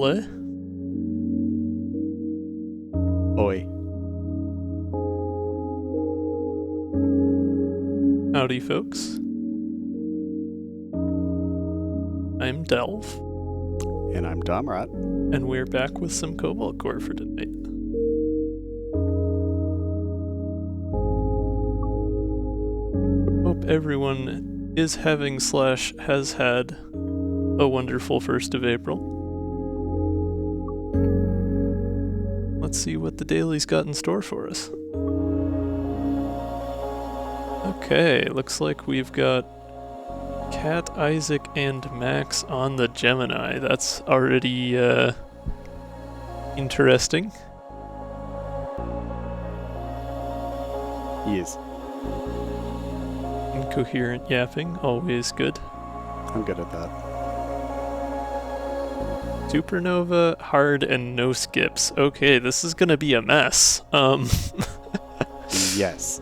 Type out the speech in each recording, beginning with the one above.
April, eh? Oi. Howdy, folks. I'm Delve. And I'm Domrat. And we're back with some Cobalt Core for tonight. Hope everyone is having / has had a wonderful 1st of April. Let's see what the daily's got in store for us. Okay, looks like we've got Kat, Isaac, and Max on the Gemini. That's already interesting. Yes. Incoherent yapping, always good. I'm good at that. Supernova, hard, and no skips. Okay, this is gonna be a mess. Yes.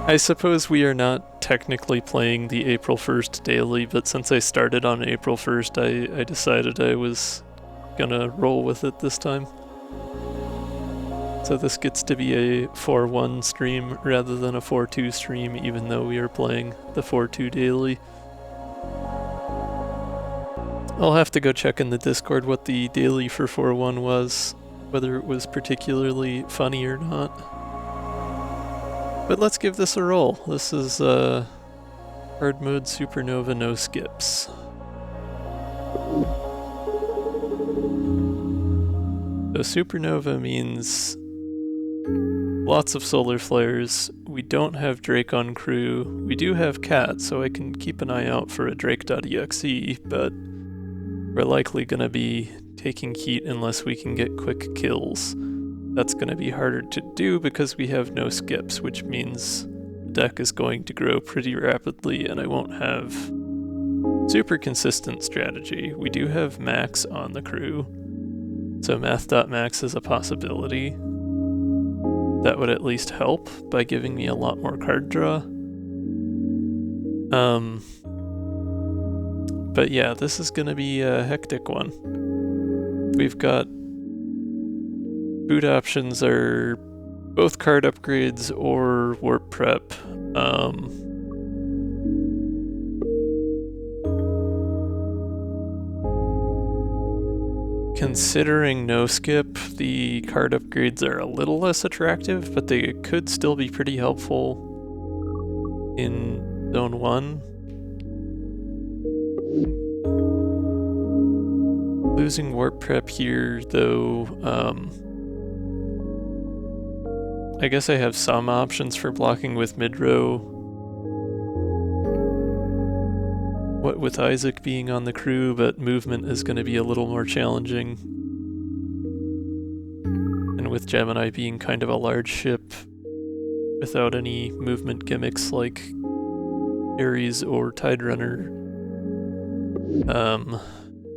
I suppose we are not technically playing the April 1st daily, but since I started on April 1st, I decided I was gonna roll with it this time. So this gets to be a 4-1 stream rather than a 4-2 stream, even though we are playing the 4-2 daily. I'll have to go check in the Discord what the daily for 4-1 was, whether it was particularly funny or not. But let's give this a roll. This is hard mode Supernova, no skips. So Supernova means lots of solar flares. We don't have Drake on crew. We do have Cat, so I can keep an eye out for a Drake.exe, but we're likely going to be taking heat unless we can get quick kills. That's going to be harder to do because we have no skips, which means the deck is going to grow pretty rapidly and I won't have super consistent strategy. We do have Max on the crew, so math.max is a possibility. That would at least help by giving me a lot more card draw. But yeah, this is going to be a hectic one. We've got food options are both card upgrades or warp prep. Considering no skip, the card upgrades are a little less attractive, but they could still be pretty helpful in Zone 1. Losing warp prep here, though, I guess I have some options for blocking with mid-row. What with Isaac being on the crew, but movement is going to be a little more challenging. And with Gemini being kind of a large ship without any movement gimmicks like Ares or Tide Runner.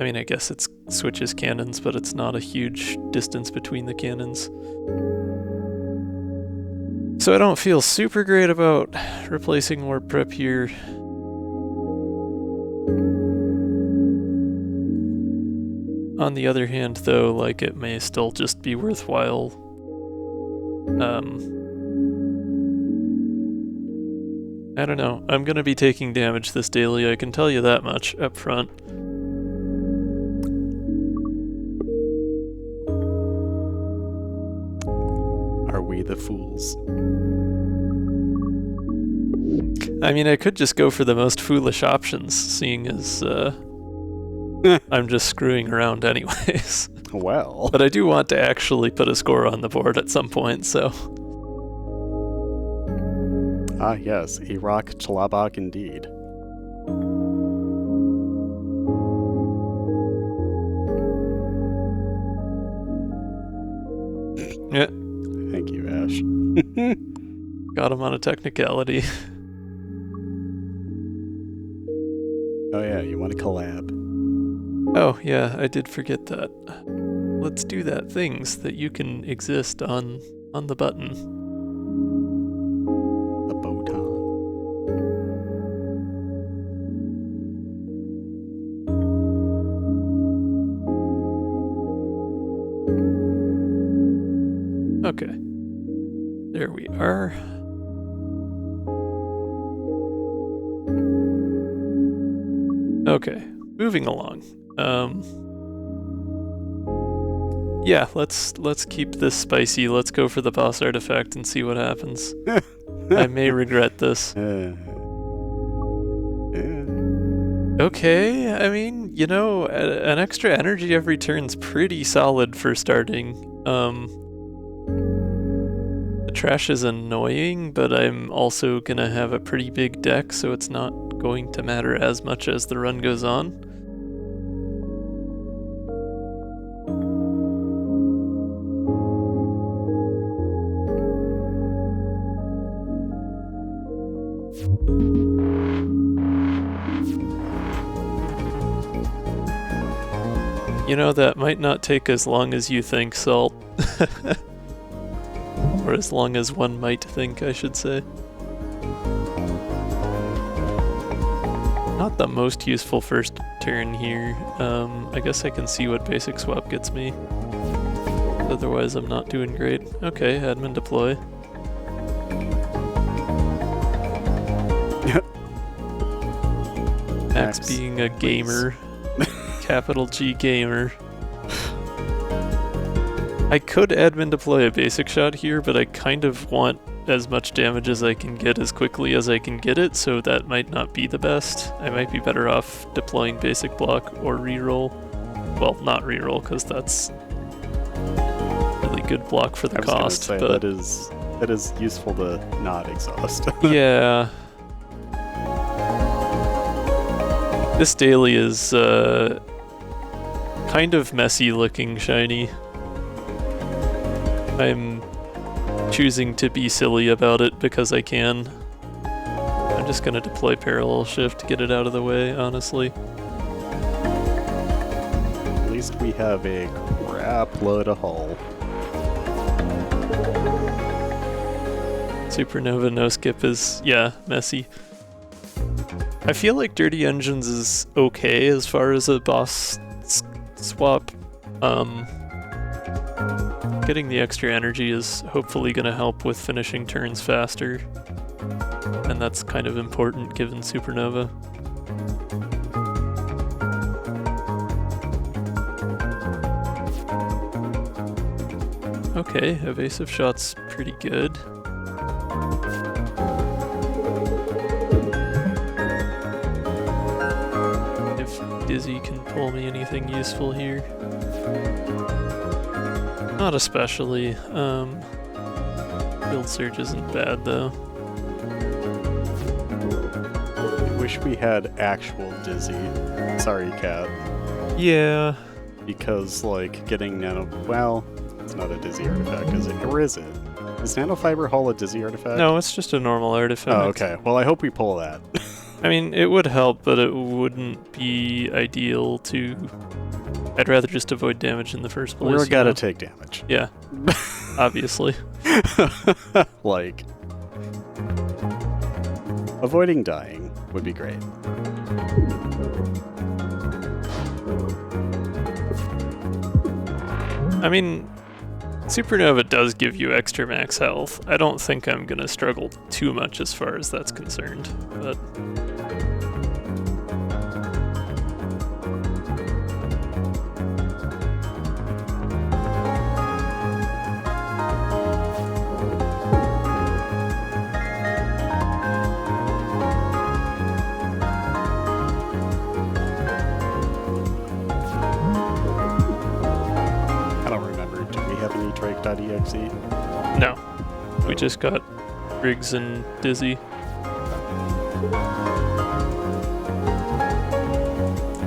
I mean, I guess it switches cannons, but it's not a huge distance between the cannons. So I don't feel super great about replacing warp prep here. On the other hand, though, like, it may still just be worthwhile. I don't know. I'm gonna be taking damage this daily, I can tell you that much up front. Are we the fools? I mean, I could just go for the most foolish options, seeing as I'm just screwing around anyways. Well. But I do want to actually put a score on the board at some point, so. Ah, yes, Iraq Chalabak indeed. Yeah. Thank you, Ash. Got him on a technicality. Oh yeah, you want to collab. Oh yeah, I did forget that. Let's do that. Things that you can exist on the button. The botan. Okay. There we are. Okay, moving along. Yeah, let's keep this spicy. Let's go for the boss artifact and see what happens. I may regret this. Okay, I mean, you know, an extra energy every turn's pretty solid for starting. The trash is annoying, but I'm also gonna have a pretty big deck, so it's not going to matter as much as the run goes on. You know, that might not take as long as you think, Salt. Or as long as one might think, I should say. Not the most useful first turn here. I guess I can see what basic swap gets me. Otherwise, I'm not doing great. Okay, admin deploy. Max being a gamer. Capital G gamer. I could admin deploy a basic shot here, but I kind of want as much damage as I can get as quickly as I can get it, so that might not be the best. I might be better off deploying basic block or reroll. Well, not reroll, because that's really good block for the cost. Say, but that is useful to not exhaust. Yeah. This daily is kind of messy looking shiny. I'm choosing to be silly about it because I can. I'm just gonna deploy parallel shift to get it out of the way, honestly. At least we have a crap load of hull. Supernova no skip is, yeah, messy. I feel like Dirty Engines is okay as far as a boss swap. Getting the extra energy is hopefully going to help with finishing turns faster, and that's kind of important given Supernova. Okay, evasive shot's pretty good. If Dizzy can pull me anything useful here. Not especially. Field Surge isn't bad though. I wish we had actual Dizzy. Sorry, Cat. Yeah. Because, like, getting nano... Well, it's not a Dizzy artifact, is it? Or is it? Is Nanofiber Hull a Dizzy artifact? No, it's just a normal artifact. Oh, okay. Well, I hope we pull that. I mean, it would help, but it wouldn't be ideal to... I'd rather just avoid damage in the first place. We're gotta take damage. Yeah, obviously. Like, avoiding dying would be great. I mean, Supernova does give you extra max health. I don't think I'm gonna struggle too much as far as that's concerned, but... Drake.exe? No. We just got Briggs and Dizzy.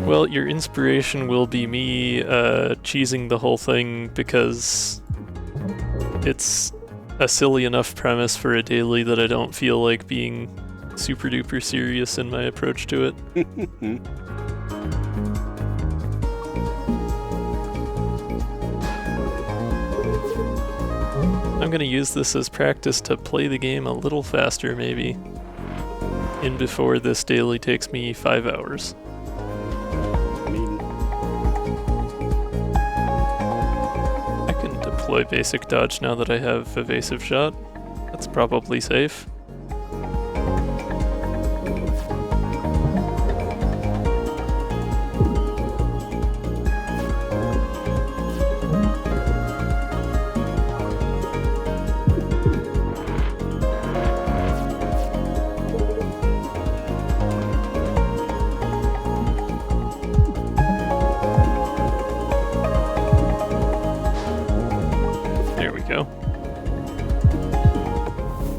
Well, your inspiration will be me cheesing the whole thing because it's a silly enough premise for a daily that I don't feel like being super duper serious in my approach to it. I'm gonna use this as practice to play the game a little faster, maybe. In before this daily takes me 5 hours. I can deploy deploy basic dodge now that I have evasive shot. That's probably safe.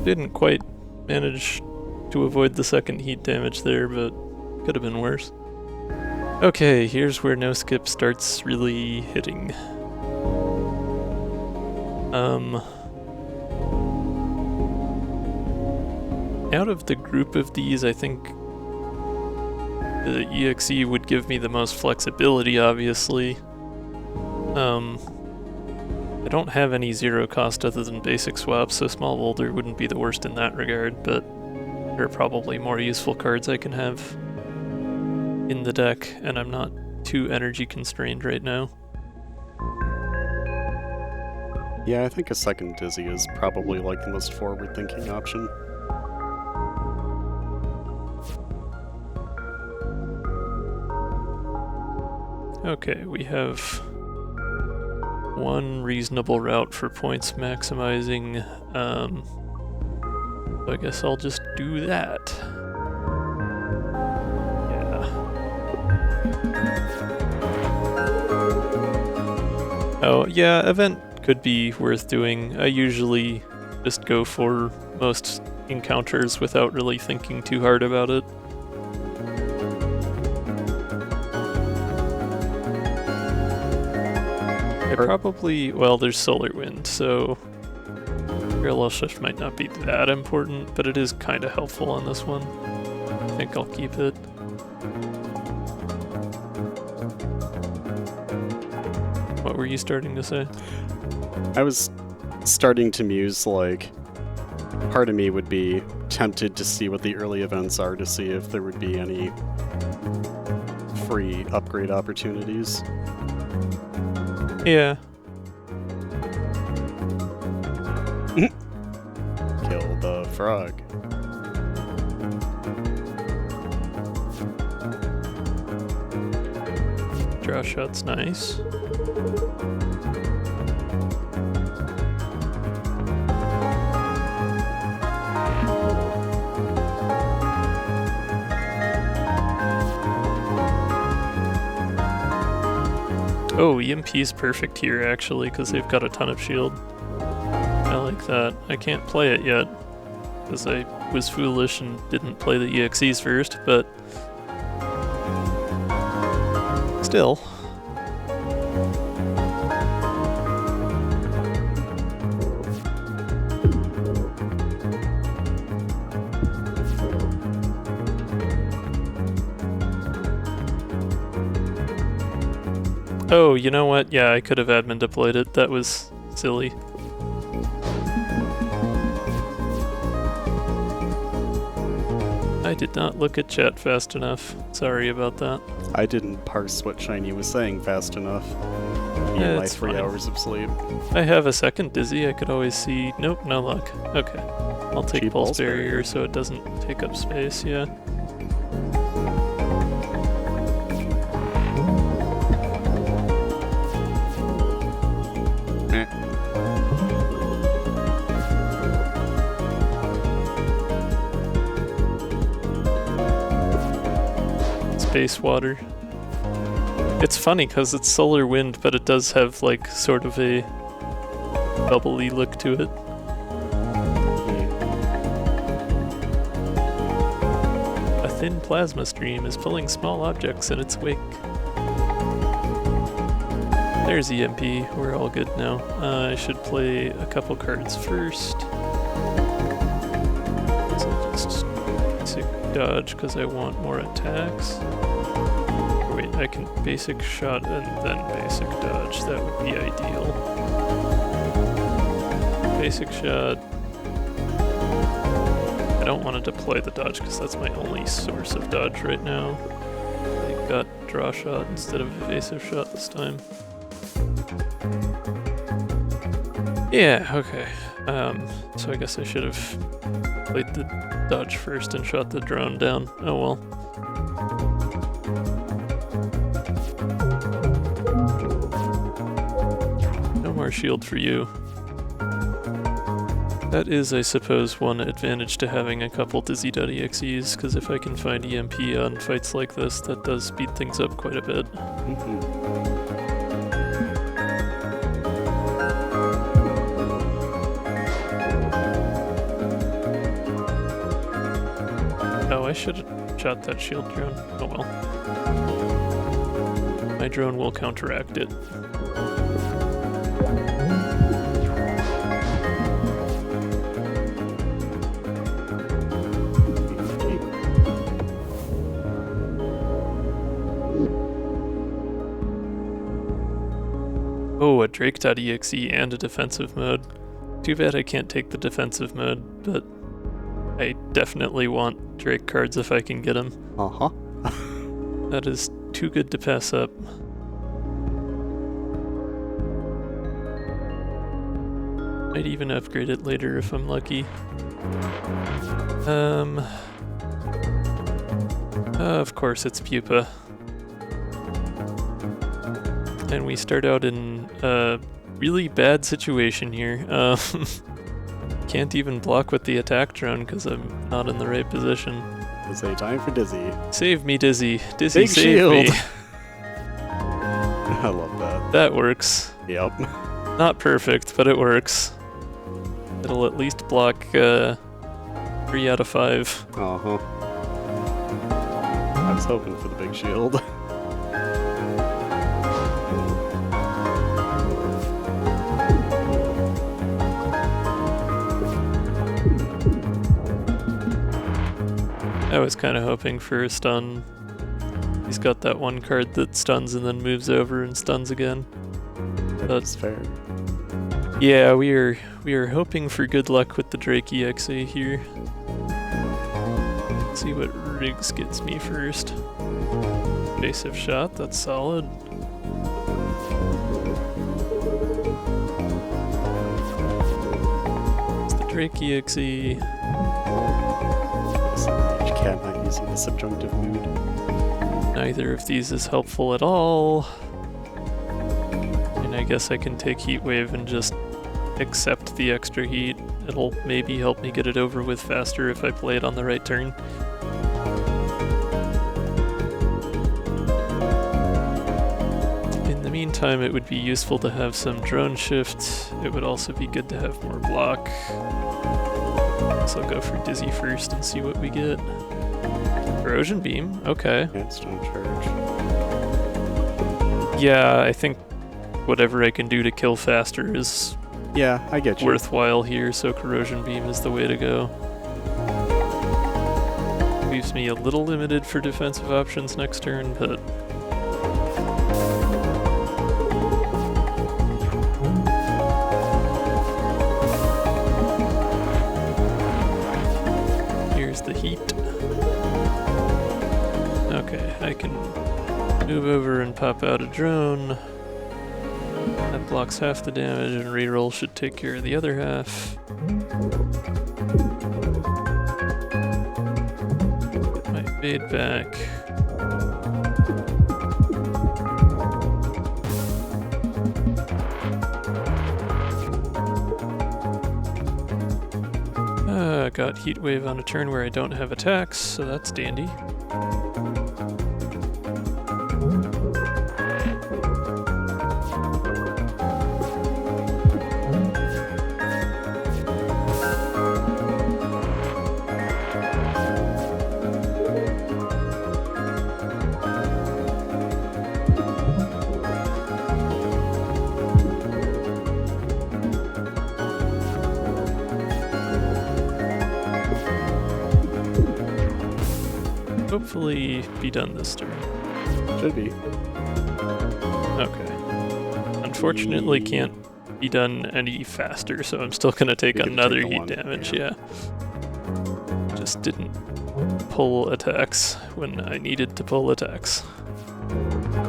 Didn't quite manage to avoid the second heat damage there, but could have been worse. Okay, here's where no skip starts really hitting. Out of the group of these, I think the EXE would give me the most flexibility, obviously. I don't have any zero cost other than basic swaps, so Small Boulder wouldn't be the worst in that regard, but there are probably more useful cards I can have in the deck, and I'm not too energy constrained right now. Yeah, I think a second Dizzy is probably like the most forward-thinking option. Okay, we have one reasonable route for points maximizing. I guess I'll just do that. Yeah. Oh, yeah, event could be worth doing. I usually just go for most encounters without really thinking too hard about it. Probably, well, there's Solar Wind, so parallel shift might not be that important, but it is kind of helpful on this one. I think I'll keep it. What were you starting to say? I was starting to muse, like, part of me would be tempted to see what the early events are to see if there would be any free upgrade opportunities. Yeah. Kill the frog. Draw shot's nice. Oh, EMP is perfect here, actually, because they've got a ton of shield. I like that. I can't play it yet, because I was foolish and didn't play the EXEs first, but still. Oh, you know what? Yeah, I could have admin deployed it. That was silly. I did not look at chat fast enough. Sorry about that. I didn't parse what Shiny was saying fast enough. Yeah, my it's 3 fine. hours of sleep. I have a second Dizzy. I could always see... Nope, no luck. Okay. I'll take Cheap Pulse Barrier so it doesn't take up space, yeah. Space water. It's funny because it's Solar Wind, but it does have like sort of a bubbly look to it. A thin plasma stream is pulling small objects in its wake. There's EMP. We're all good now. I should play a couple cards first. So just basic dodge because I want more attacks. Wait, I can basic shot and then basic dodge. That would be ideal. Basic shot. I don't want to deploy the dodge because that's my only source of dodge right now. I got draw shot instead of evasive shot this time. Yeah, okay. So I guess I should have played the dodge first and shot the drone down. Oh well. No more shield for you. That is, I suppose, one advantage to having a couple Dizzy.exes, because if I can find EMP on fights like this, that does speed things up quite a bit. Oh, I should have shot that shield drone. Oh well. My drone will counteract it. Oh, a Drake.exe and a defensive mode. Too bad I can't take the defensive mode, but I definitely want Drake cards if I can get them. Uh-huh. That is too good to pass up. Might even upgrade it later if I'm lucky. Of course it's Pupa. And we start out in a really bad situation here. Can't even block with the attack drone because I'm not in the right position. We'll say time for Dizzy. Save me, Dizzy. Dizzy, Big save shield. me. I love that. That works. Yep. Not perfect, but it works. It'll at least block 3 out of 5. Uh-huh. I was hoping for the big shield. I was kind of hoping for a stun. He's got that one card that stuns and then moves over and stuns again. That's fair. Yeah, we are hoping for good luck with the Drake EXA here. Let's see what Riggs gets me first. Evasive shot, that's solid. It's the Drake EXE. Cat not using the subjunctive mood. Neither of these is helpful at all. And I guess I can take Heat Wave and just accept the extra heat. It'll maybe help me get it over with faster if I play it on the right turn. In the meantime, it would be useful to have some drone shift. It would also be good to have more block. So I'll go for Dizzy first and see what we get. Corrosion Beam, okay. Yeah, Stone Charge. Yeah, I think whatever I can do to kill faster is Yeah, I get you. worthwhile here, so Corrosion Beam is the way to go. Leaves me a little limited for defensive options next turn, but here's the heat. Okay, I can move over and pop out a drone. That blocks half the damage, and reroll should take care of the other half. Get my evade back. Got Heat Wave on a turn where I don't have attacks, so that's dandy. Hopefully be done this turn. Should be. Okay. Unfortunately can't be done any faster, so I'm still gonna take You're gonna another take the heat one, damage, yeah. yeah. Just didn't pull attacks when I needed to pull attacks.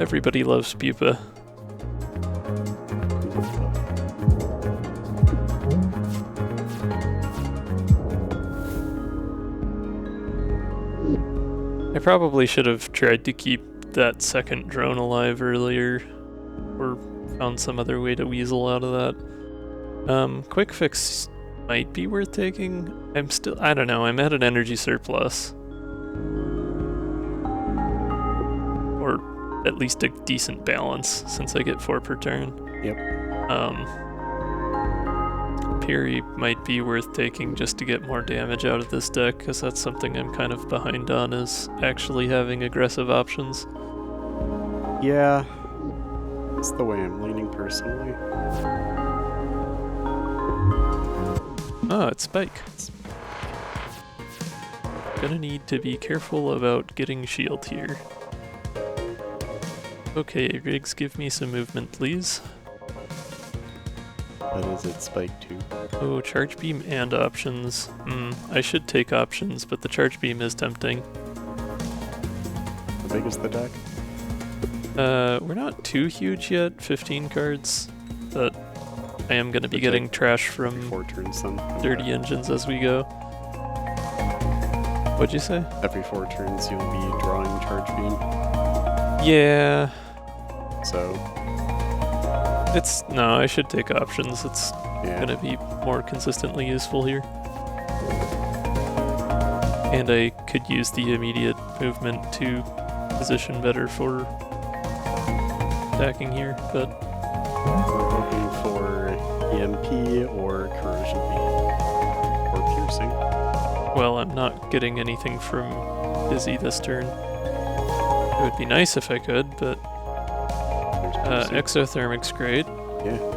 Everybody loves Pupa. probably should have tried to keep that second drone alive earlier, or found some other way to weasel out of that. Quick fix might be worth taking. I don't know, I'm at an energy surplus. Or at least a decent balance, since I get 4 per turn. Yep. Piri might be worth taking just to get more damage out of this deck, because that's something I'm kind of behind on, is actually having aggressive options. Yeah, that's the way I'm leaning personally. Oh, it's Spike. Gonna need to be careful about getting shield here. Okay, Riggs, give me some movement, please. That is it, Spike 2. Oh, charge beam and options. I should take options, but the charge beam is tempting. How big is the deck? We're not too huge yet, 15 cards, but I am going to be getting trash from 4 turns then. dirty engines as we go. What'd you say? Every 4 turns you'll be drawing charge beam. Yeah. So No, I should take options. It's going to be more consistently useful here. And I could use the immediate movement to position better for attacking here, but we're hoping for EMP or corrosion beam or piercing. well, I'm not getting anything from Dizzy this turn. It would be nice if I could, but exothermic's great. Yeah.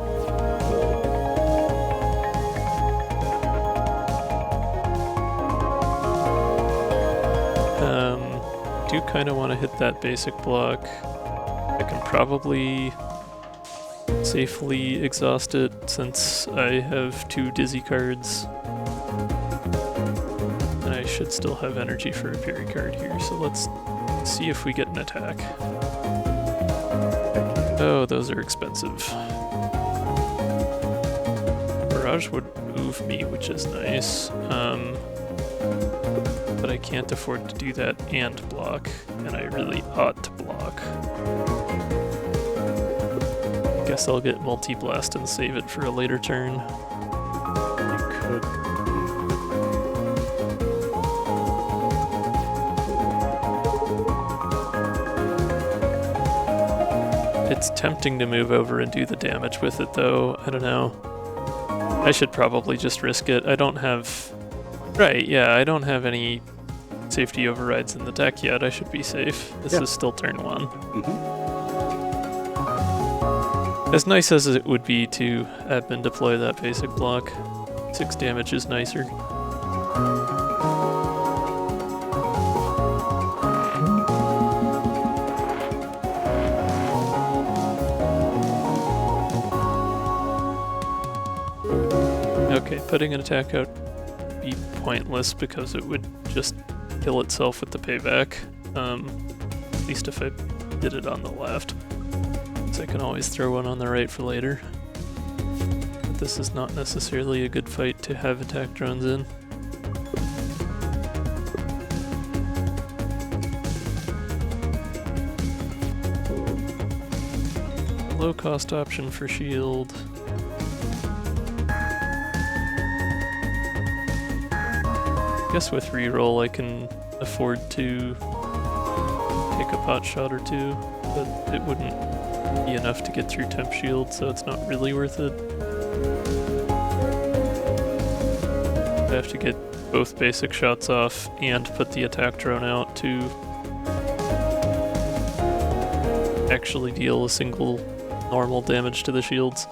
Do kind of want to hit that basic block. I can probably safely exhaust it since I have 2 Dizzy cards. And I should still have energy for a Piri card here, so let's see if we get an attack. Oh, those are expensive. Barrage would move me, which is nice. But I can't afford to do that and block, and I really ought to block. Guess I'll get multi-blast and save it for a later turn. You could. It's tempting to move over and do the damage with it, though. I don't know. I should probably just risk it. I don't have... Right, yeah, I don't have any safety overrides in the deck yet. I should be safe. This is still turn 1. Mm-hmm. As nice as it would be to admin deploy that basic block, 6 damage is nicer. Okay, putting an attack out would be pointless because it would just kill itself with the payback. At least if I did it on the left. So I can always throw one on the right for later. But this is not necessarily a good fight to have attack drones in. Low cost option for shield. I guess with reroll I can afford to take a pot shot or 2, but it wouldn't be enough to get through temp shield, so it's not really worth it. I have to get both basic shots off and put the attack drone out to actually deal a single normal damage to the shields.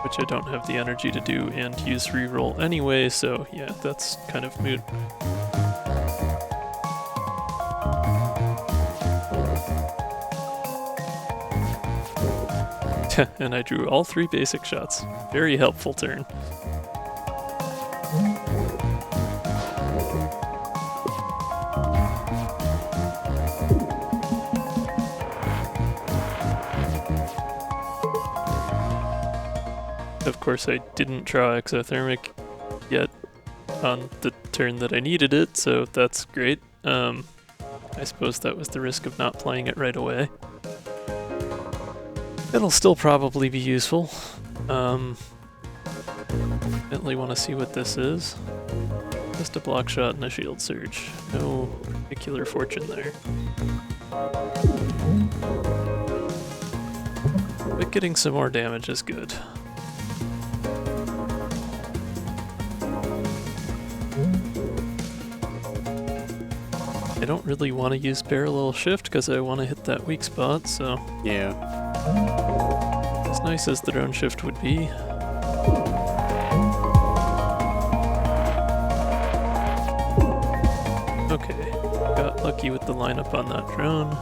Which I don't have the energy to do and use reroll anyway, so yeah, that's kind of moot. And I drew all 3 basic shots. Very helpful turn. course, I didn't draw exothermic yet on the turn that I needed it, so that's great. I suppose that was the risk of not playing it right away. It'll still probably be useful. Definitely want to see what this is. Just a block shot and a shield surge. No particular fortune there. But getting some more damage is good. I don't really want to use parallel shift because I want to hit that weak spot, so... Yeah. As nice as the drone shift would be. Okay, got lucky with the lineup on that drone.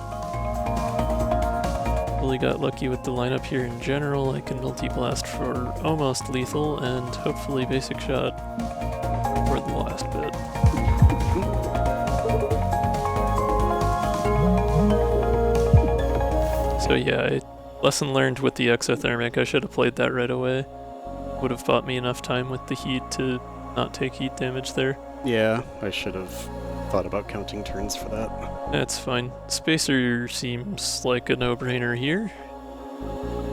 Really got lucky with the lineup here in general. I can multi-blast for almost lethal and hopefully basic shot for the last bit. So yeah, lesson learned with the exothermic. I should have played that right away. Would have bought me enough time with the heat to not take heat damage there. Yeah, I should have thought about counting turns for that. That's fine. Spacer seems like a no-brainer here.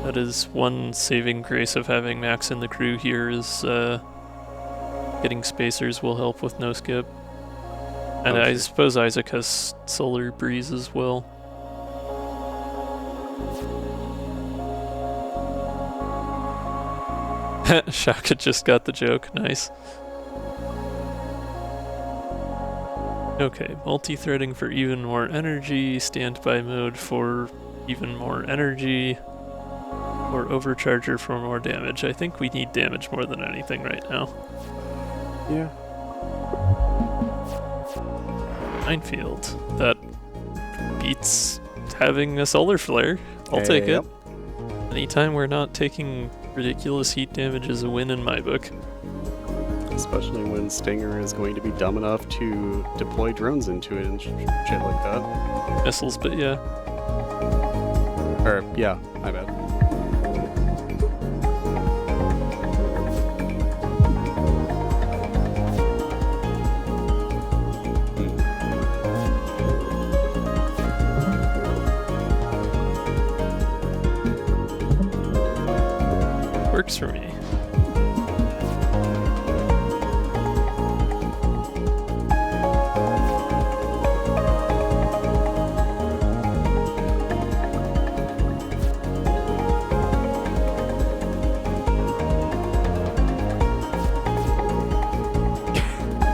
That is one saving grace of having Max in the crew here is getting spacers will help with no skip. And Okay. I suppose Isaac has solar breeze as well. Shaka just got the joke. Nice. Okay, multi-threading for even more energy, standby mode for even more energy, or overcharger for more damage. I think we need damage more than anything right now. Yeah. Minefield. That beats having a solar flare. I'll take it. Yep. Anytime we're not taking ridiculous heat damage is a win in my book. Especially when Stinger is going to be dumb enough to deploy drones into it and shit like that. Missiles, but yeah. Or, yeah, my bad. Works for me.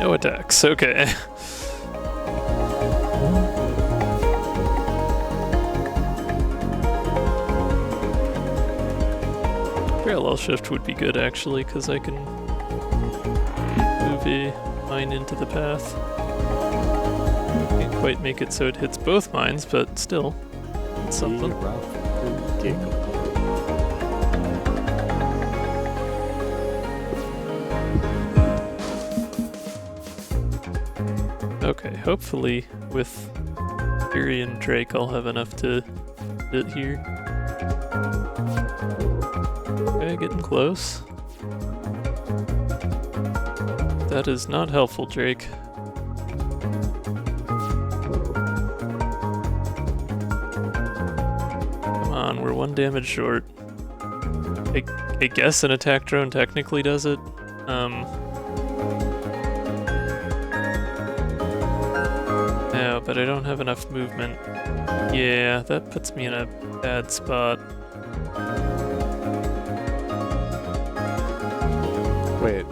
No attacks, okay. Parallel shift would be good actually, because I can move a mine into the path. Can't quite make it so it hits both mines, but still, it's something. Rough and giggle. Okay, hopefully with Fury and Drake I'll have enough to hit here. Okay, getting close. That is not helpful, Drake. Come on, we're one damage short. I guess an attack drone technically does it. No, but I don't have enough movement. Yeah, that puts me in a bad spot. Wait.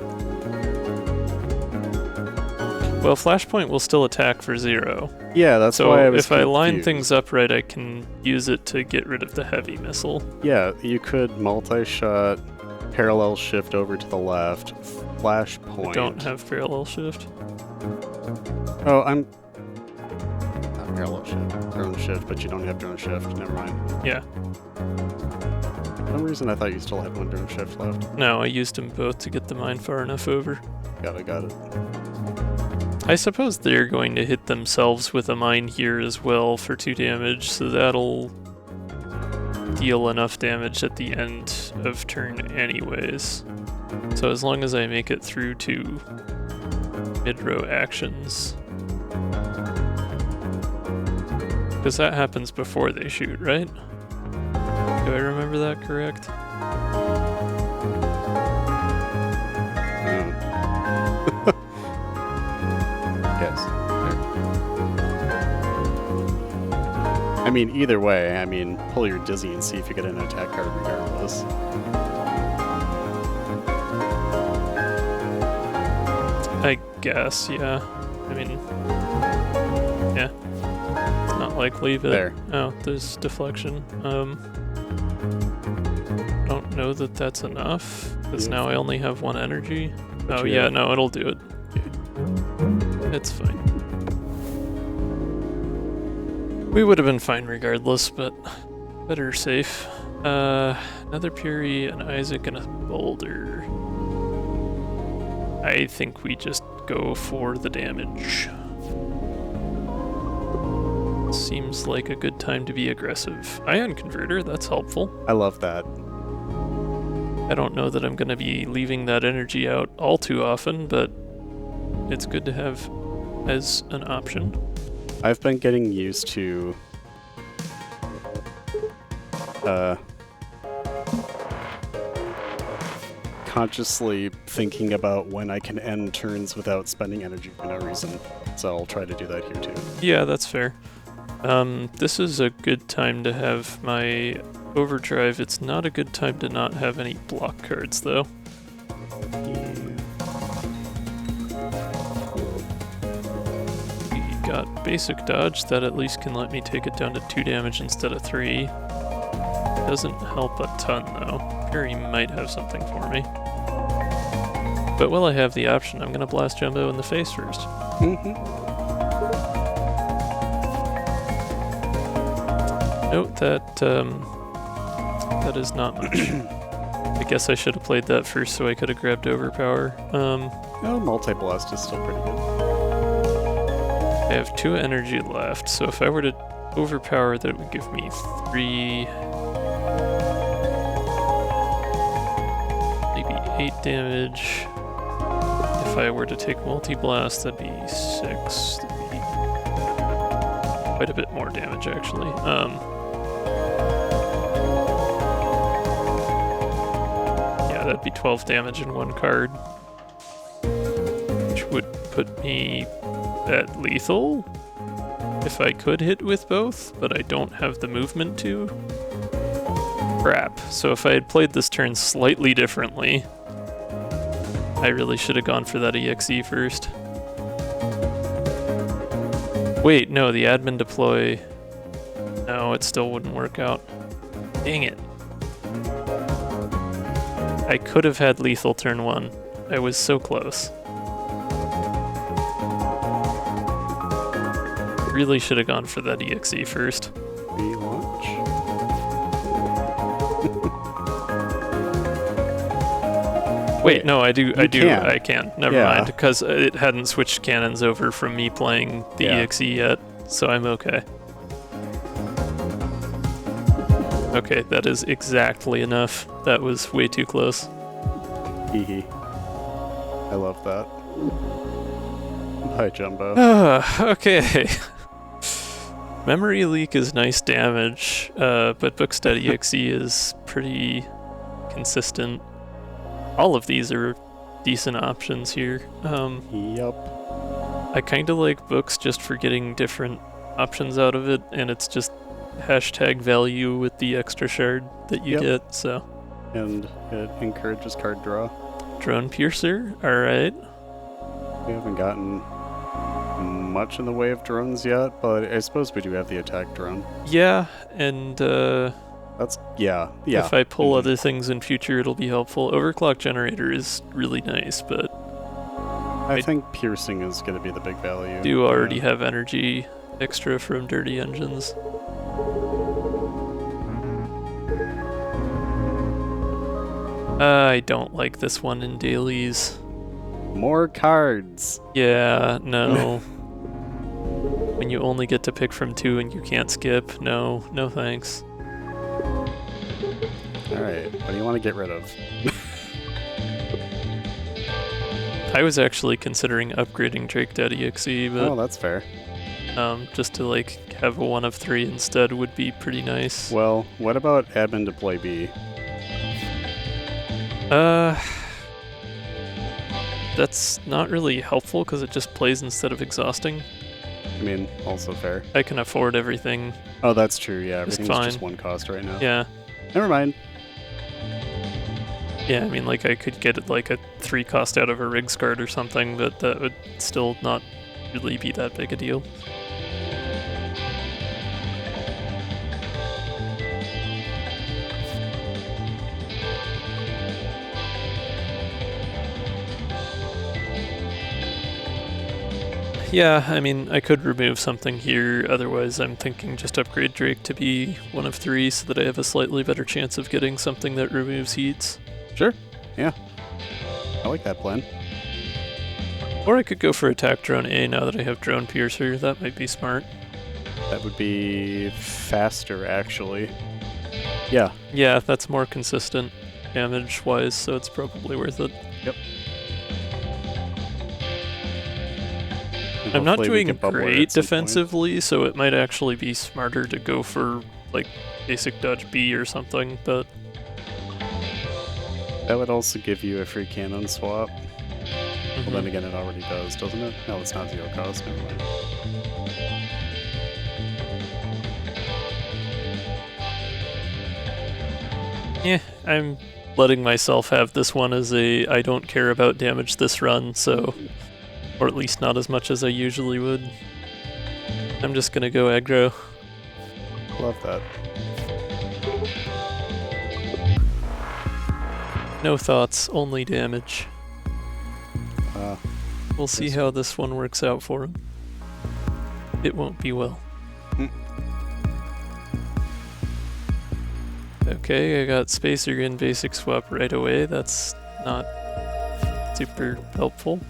Well, Flashpoint will still attack for 0. Yeah, that's So why I was if I line confused. things up right, I can use it to get rid of the heavy missile. Yeah, you could multi-shot, parallel shift over to the left, flashpoint. I don't have parallel shift. Oh, I'm... Not parallel shift. Drone shift, but you don't have drone shift. Never mind. Yeah. For some reason I thought you still had one drone shift left. No, I used them both to get the mine far enough over. Got it. I suppose they're going to hit themselves with a mine here as well for 2 damage, so that'll deal enough damage at the end of turn anyways. So as long as I make it through to mid-row actions. Because that happens before they shoot, right? Do I remember that correct? Yes. I mean, either way, I mean, pull your Dizzy and see if you get an attack card regardless. I guess, yeah. I mean, yeah. It's not like leave it. There. Oh, there's deflection. I don't know that that's enough, because now I only have one energy. Oh yeah, no, it'll do it. It's fine. We would have been fine regardless, but better safe. Another Fury, an Isaac, and a Boulder. I think we just go for the damage. Seems like a good time to be aggressive. Ion Converter, that's helpful. I love that. I don't know that I'm going to be leaving that energy out all too often, but it's good to have as an option. I've been getting used to consciously thinking about when I can end turns without spending energy for no reason. So I'll try to do that here too. Yeah, that's fair. This is a good time to have my Overdrive. It's not a good time to not have any block cards, though. We got basic dodge, that at least can let me take it down to 2 damage instead of 3. Doesn't help a ton, though. Fury might have something for me. But while I have the option, I'm gonna blast Jumbo in the face first. Note that, that is not much. I guess I should have played that first so I could have grabbed Overpower. Oh, Multi-Blast is still pretty good. I have 2 energy left, so if I were to Overpower, that would give me 3... maybe 8 damage. If I were to take Multi-Blast, that'd be 6. That'd be quite a bit more damage, actually. Yeah, that'd be 12 damage in 1 card. Which would put me at lethal if I could hit with both, but I don't have the movement to. Crap. So if I had played this turn slightly differently, I really should have gone for that EXE first. Wait, no, the admin deploy... No, it still wouldn't work out. Dang it. I could have had lethal turn 1. I was so close. Really should have gone for that EXE first. Relaunch. Wait, no, I can. Never Yeah. mind, because it hadn't switched cannons over from me playing the EXE yet, so I'm okay. Okay, that is exactly enough. That was way too close. Hee. I love that. Hi, Jumbo. Okay. Memory Leak is nice damage, but Bookstead EXE is pretty consistent. All of these are decent options here. Yup. I kind of like books just for getting different options out of it, and it's just hashtag value with the extra shard that you get, so. And it encourages card draw. Drone Piercer, alright. We haven't gotten much in the way of drones yet, but I suppose we do have the attack drone. Yeah, and That's, yeah. if I pull other things in future, it'll be helpful. Overclock Generator is really nice, but I think piercing is going to be the big value. do already have energy extra from Dirty Engines. I don't like this one in dailies. More cards! Yeah, no. When you only get to pick from 2 and you can't skip, no thanks. Alright, what do you want to get rid of? I was actually considering upgrading Drake Daddy XE, but Oh, that's fair. just to like have a 1 of 3 instead would be pretty nice. Well, what about admin to play B? That's not really helpful because it just plays instead of exhausting. I mean, also fair. I can afford everything. Oh, that's true, yeah, everything's fine. just 1 cost right now. Yeah. Never mind. Yeah, I mean, like, I could get like a 3 cost out of a Riggs card or something, but that would still not really be that big a deal. Yeah, I mean, I could remove something here, otherwise I'm thinking just upgrade Drake to be 1 of 3 so that I have a slightly better chance of getting something that removes heats. Sure, yeah. I like that plan. Or I could go for attack drone A now that I have drone piercer, that might be smart. That would be faster, actually. Yeah. Yeah, that's more consistent damage-wise, so it's probably worth it. Yep. I'm not Hopefully we doing can bubble it great at some point. defensively, so it might actually be smarter to go for, like, basic dodge B or something, but That would also give you a free cannon swap. mhm. Well, then again, it already does, doesn't it? No, it's not 0 cost. Never mind. Yeah, I'm letting myself have this one as a I don't care about damage this run, so, or at least not as much as I usually would. I'm just gonna go aggro. Love that. No thoughts, only damage. Uh, We'll see Yes. how this one works out for him. It won't be well. Hmm. Okay, I got Spacer in basic swap right away. That's not super helpful.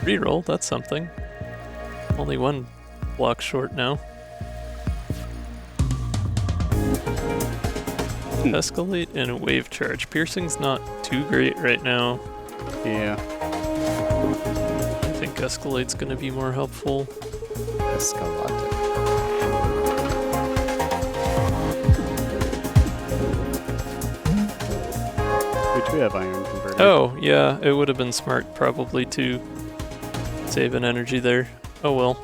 Reroll, that's something. Only 1 block short now. Escalate and wave charge. Piercing's not too great right now. yeah. I think Escalate's gonna be more helpful. Escalate. We do have iron converter. Oh, yeah, it would have been smart probably to save an energy there. Oh well.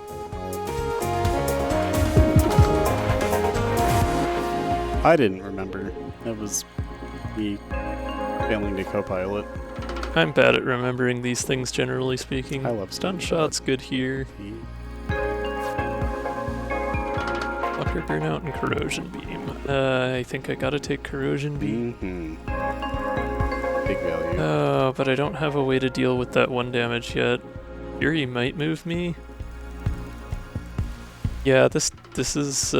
I didn't remember. That was me failing to co-pilot. I'm bad at remembering these things generally speaking. I love Stun doing shot's good here. Blocker burnout and corrosion beam. I think I gotta take corrosion beam. Mm-hmm. Big value. Oh, but I don't have a way to deal with that 1 damage yet. Fury might move me. Yeah, this is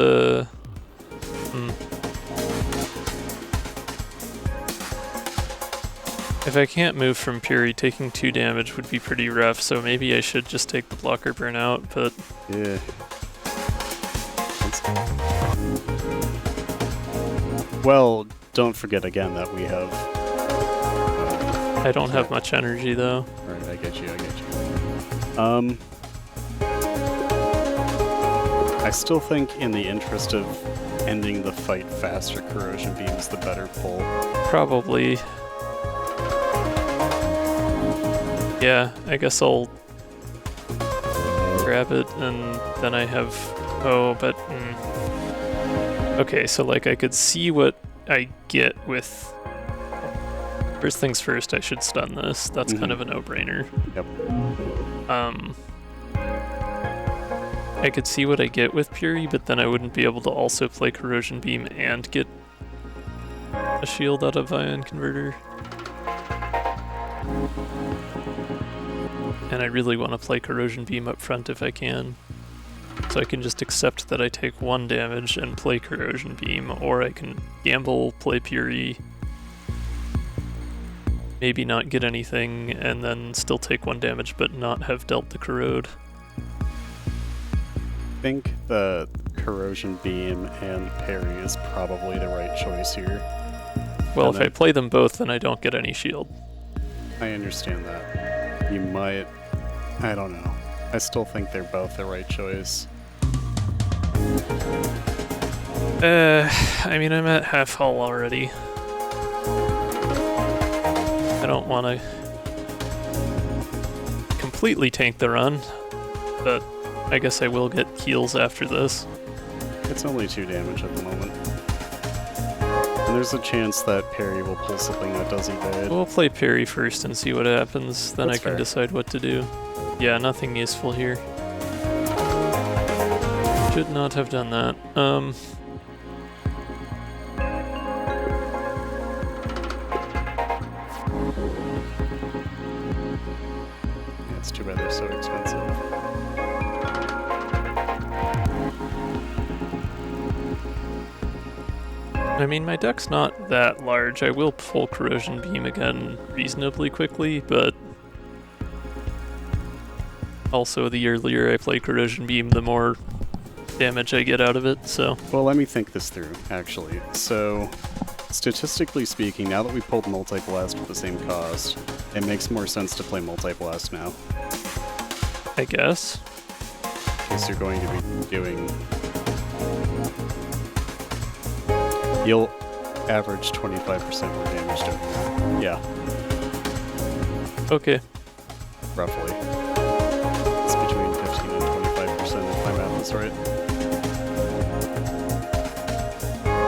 If I can't move from Fury, taking 2 damage would be pretty rough, so maybe I should just take the blocker burnout, but Yeah. Well, don't forget again that we have. I don't have much energy though. Alright, I get you. I still think, in the interest of ending the fight faster, corrosion beam's the better pull. Probably. Yeah, I guess I'll grab it and then I have... Oh, but... Okay, so like I could see what I get with... First things first, I should stun this. That's kind of a no-brainer. Yep. I could see what I get with Fury, but then I wouldn't be able to also play Corrosion Beam and get a shield out of Ion Converter. And I really want to play Corrosion Beam up front if I can. So I can just accept that I take 1 damage and play Corrosion Beam, or I can gamble, play Fury, maybe not get anything, and then still take 1 damage but not have dealt the corrode. I think the Corrosion Beam and Parry is probably the right choice here. Well, And if I play them both, then I don't get any shield. I understand that. You might... I don't know. I still think they're both the right choice. I mean, I'm at half hull already. I don't want to completely tank the run, but I guess I will get heals after this. It's only 2 damage at the moment. And there's a chance that Parry will pull something that does evade. We'll play Parry first and see what happens, then That's I can fair. decide what to do. Yeah, nothing useful here. Should not have done that. It's too bad they're so expensive. I mean, my deck's not that large. I will pull Corrosion Beam again reasonably quickly, but also the earlier I play Corrosion Beam, the more damage I get out of it, so... Well, let me think this through, actually. So, statistically speaking, now that we pulled Multi-Blast with the same cost, it makes more sense to play Multi-Blast now. I guess. Because you're going to be doing... You'll average 25% more damage doing that. Yeah, Okay. roughly. It's between 15 and 25% if my math is right.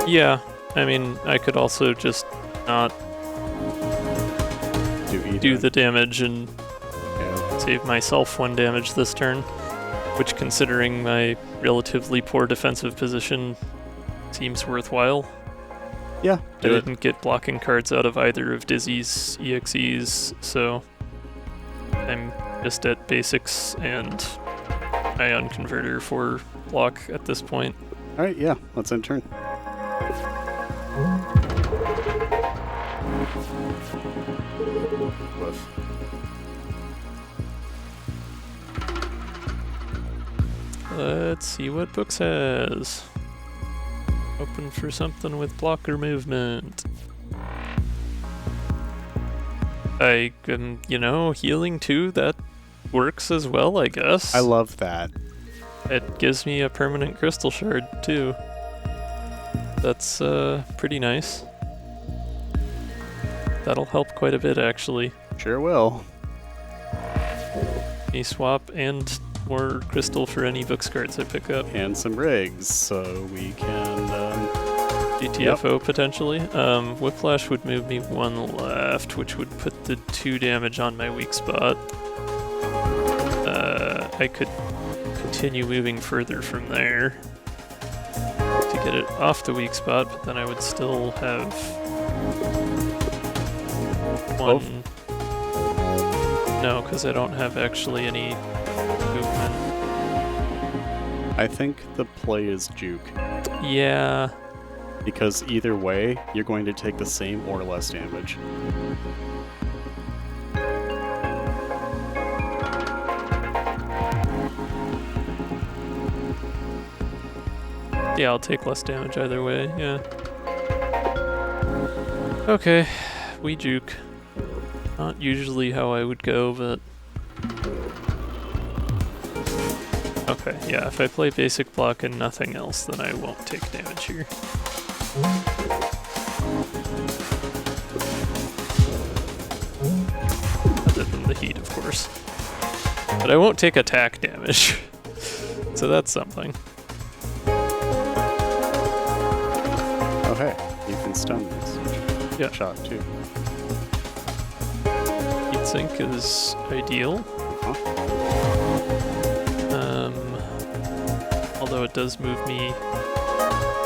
Yeah, I mean, I could also just not do the damage and Yeah. save myself 1 damage this turn, which, considering my relatively poor defensive position, seems worthwhile. Yeah, I do it. didn't get blocking cards out of either of Dizzy's EXEs, so I'm just at basics and Ion Converter for block at this point. Alright, yeah, let's end turn. Woof. Let's see what Books has. Open for something with blocker movement. I can, healing too, that works as well, I guess. I love that. It gives me a permanent crystal shard too. That's pretty nice. That'll help quite a bit, actually. Sure will. Me swap and more crystal for any Books cards I pick up. And some rigs, so we can... GTFO potentially. Whiplash would move me 1 left, which would put the 2 damage on my weak spot. I could continue moving further from there to get it off the weak spot, but then I would still have 1. No, because I don't have actually any movement. I think the play is juke. Yeah. Because either way, you're going to take the same or less damage. Yeah, I'll take less damage either way, yeah. Okay, we juke. Not usually how I would go, but... Okay, yeah, if I play basic block and nothing else, then I won't take damage here. Other than the heat, of course. But I won't take attack damage. So that's something. Oh hey, you can stun this. Yeah. Shot too. Heatsink is ideal. Although it does move me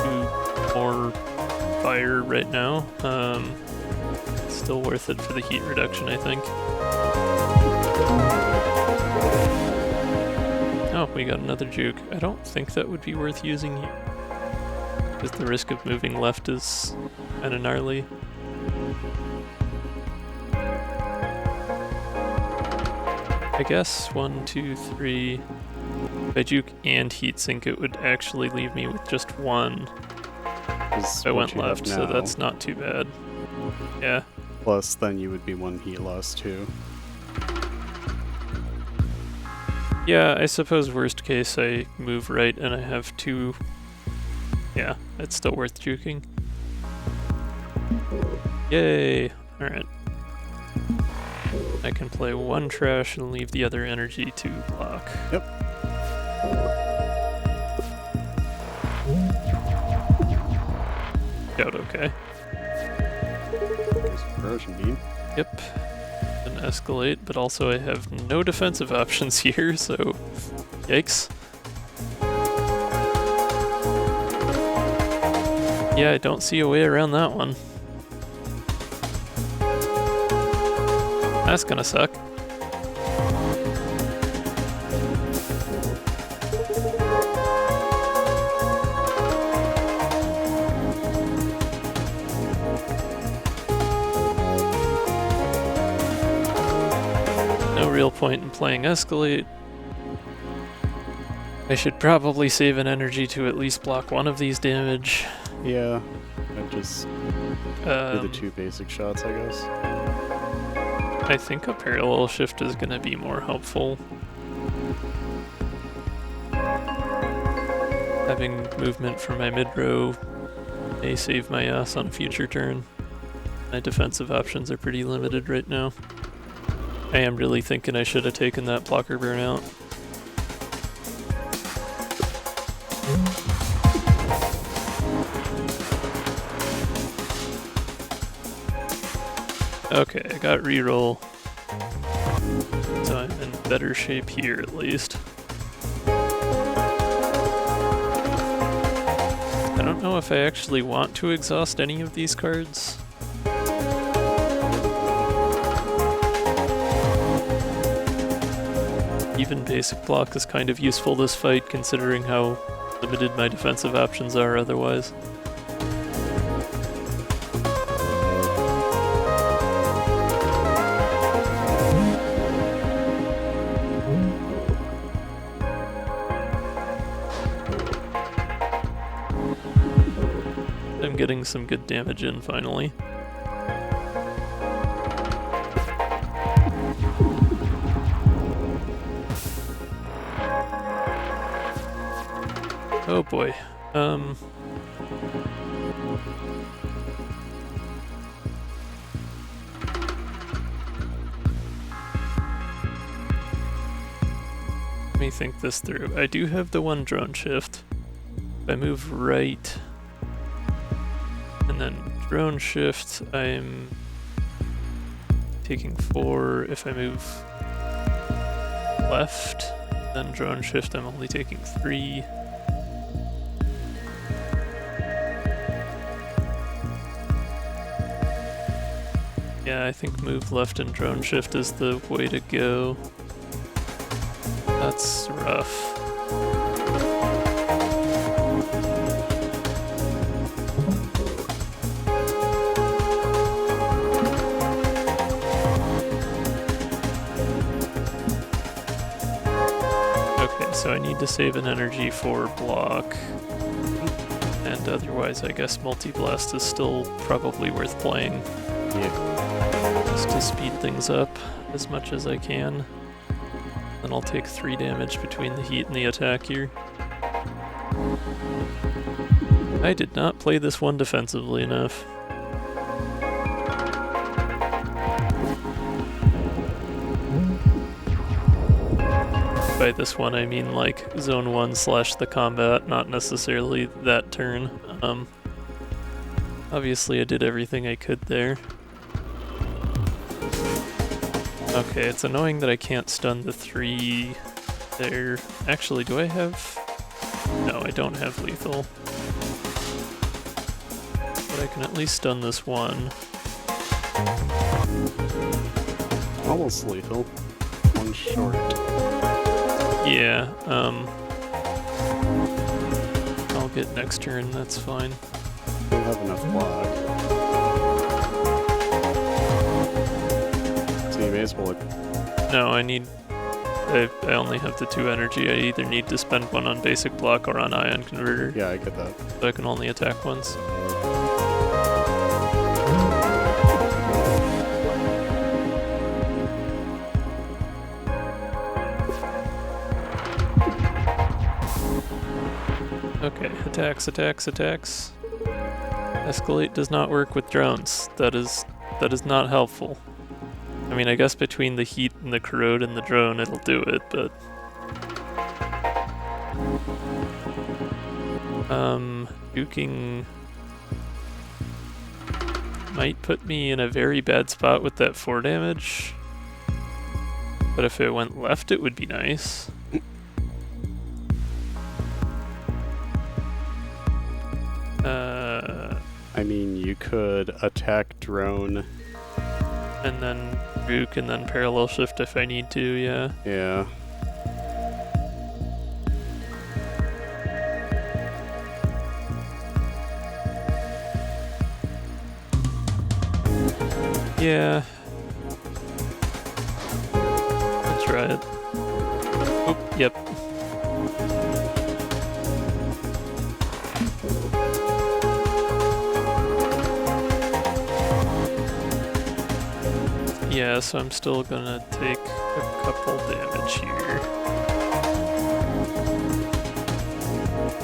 to more fire right now. It's still worth it for the heat reduction, I think. Oh, we got another juke. I don't think that would be worth using here, because the risk of moving left is kind of gnarly. I guess 1, 2, 3. If I juke and heatsink, it would actually leave me with just one. Is I what went you have left, so now. that's not too bad. Yeah. Plus, then you would be one heat loss too. Yeah, I suppose worst case I move right and I have two. Yeah, it's still worth juking. Yay! Alright. I can play one trash and leave the other energy to block. Yep. Out okay. There's a corrosion beam. Yep. An escalate, but also I have no defensive options here, so yikes. Yeah, I don't see a way around that one. That's gonna suck. No real point in playing escalate. I should probably save an energy to at least block one of these damage. Yeah, I'd just do the two basic shots, I guess. I think a parallel shift is going to be more helpful. Having movement for my mid-row may save my ass on a future turn. My defensive options are pretty limited right now. I am really thinking I should have taken that blocker burnout. Okay, I got reroll, so I'm in better shape here at least. I don't know if I actually want to exhaust any of these cards. Even basic block is kind of useful this fight considering how limited my defensive options are otherwise. I'm getting some good damage in finally. Oh boy. Let me think this through. I do have the one drone shift. If I move right and then drone shift, I'm taking 4. If I move left, then drone shift, I'm only taking 3. Yeah, I think move left and drone shift is the way to go. That's rough. Okay, so I need to save an energy for block. And otherwise, I guess multi-blast is still probably worth playing. Yeah. Just to speed things up as much as I can. Then I'll take 3 damage between the heat and the attack here. I did not play this one defensively enough. By this one I mean like zone 1 / the combat, not necessarily that turn. Obviously I did everything I could there. Okay, it's annoying that I can't stun the 3 there. Actually, do I have... No, I don't have lethal. But I can at least stun this 1. Almost lethal. 1 short. Yeah, I'll get next turn, that's fine. Don't have enough block. So you may as well... No, I need I only have the 2 energy. I either need to spend one on basic block or on ion converter. Yeah, I get that. So I can only attack once. Okay, attacks, attacks, attacks. Escalate does not work with drones. That is not helpful. I mean, I guess between the heat and the corrode and the drone it'll do it, but... Juking might put me in a very bad spot with that 4 damage. But if it went left, it would be nice. I mean, you could attack drone. And then juke and then parallel shift if I need to, yeah. Yeah. Yeah. I'll try it. Oh, yep. Yeah, so I'm still gonna take a couple damage here.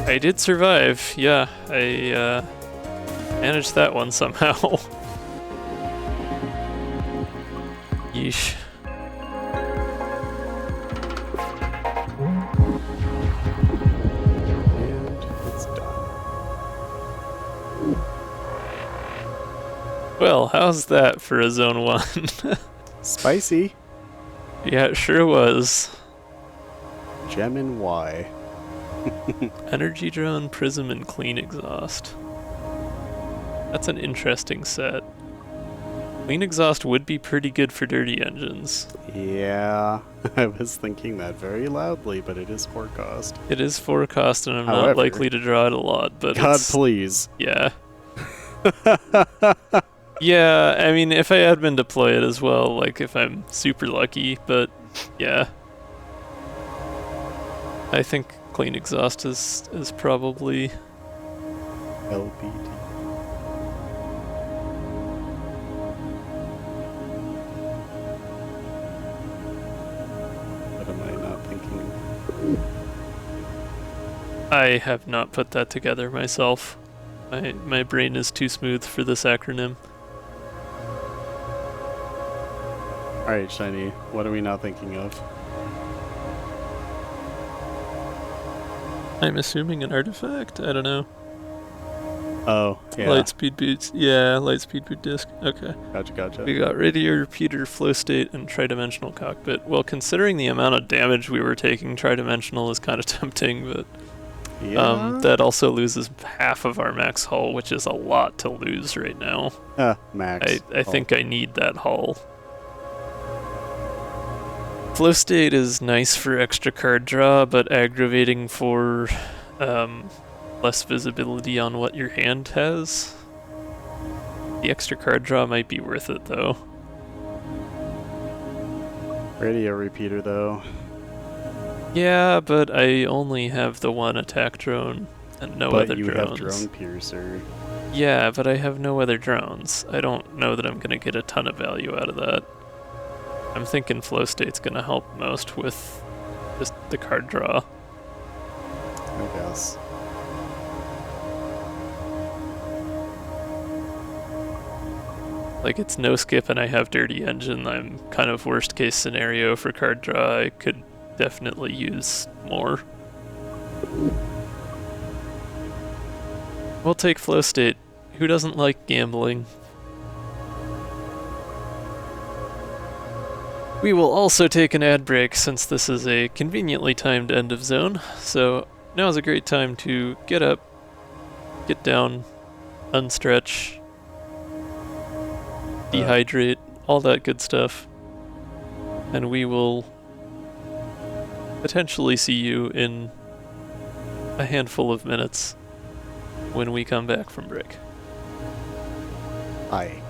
I did survive, yeah. I managed that one somehow. Yeesh. And it's done. Well, how's that for a Zone 1? Spicy. Yeah, it sure was. Gemini. Energy drone, prism, and clean exhaust. That's an interesting set. Clean exhaust would be pretty good for dirty engines. Yeah, I was thinking that very loudly, but it is 4 cost. It is 4 cost, and I'm However, not likely to draw it a lot, but God, please. Yeah. Yeah, I mean, if I admin deploy it as well, like if I'm super lucky, but yeah. I think clean exhaust is probably... LBT. What am I not thinking? I have not put that together myself. My brain is too smooth for this acronym. Alright, Shiny, what are we not thinking of? I'm assuming an artifact? I don't know. Oh, yeah. Lightspeed boots. Yeah, lightspeed boot disc. Okay. Gotcha. We got radiator, repeater, flow state, and tridimensional cockpit. Well, considering the amount of damage we were taking, tridimensional is kind of tempting, but Yeah. that also loses half of our max hull, which is a lot to lose right now. Max. I think I need that hull. Flow state is nice for extra card draw, but aggravating for less visibility on what your hand has. The extra card draw might be worth it, though. Radio repeater, though. Yeah, but I only have the 1 attack drone and no other But you drones. have drone piercer. Yeah, but I have no other drones. I don't know that I'm going to get a ton of value out of that. I'm thinking flow state's going to help most with just the card draw. I guess. Like, it's no skip and I have dirty engine. I'm kind of worst case scenario for card draw. I could definitely use more. We'll take flow state. Who doesn't like gambling? We will also take an ad break since this is a conveniently timed end of zone. So now is a great time to get up, get down, unstretch, dehydrate, all that good stuff. And we will potentially see you in a handful of minutes when we come back from break. Aye.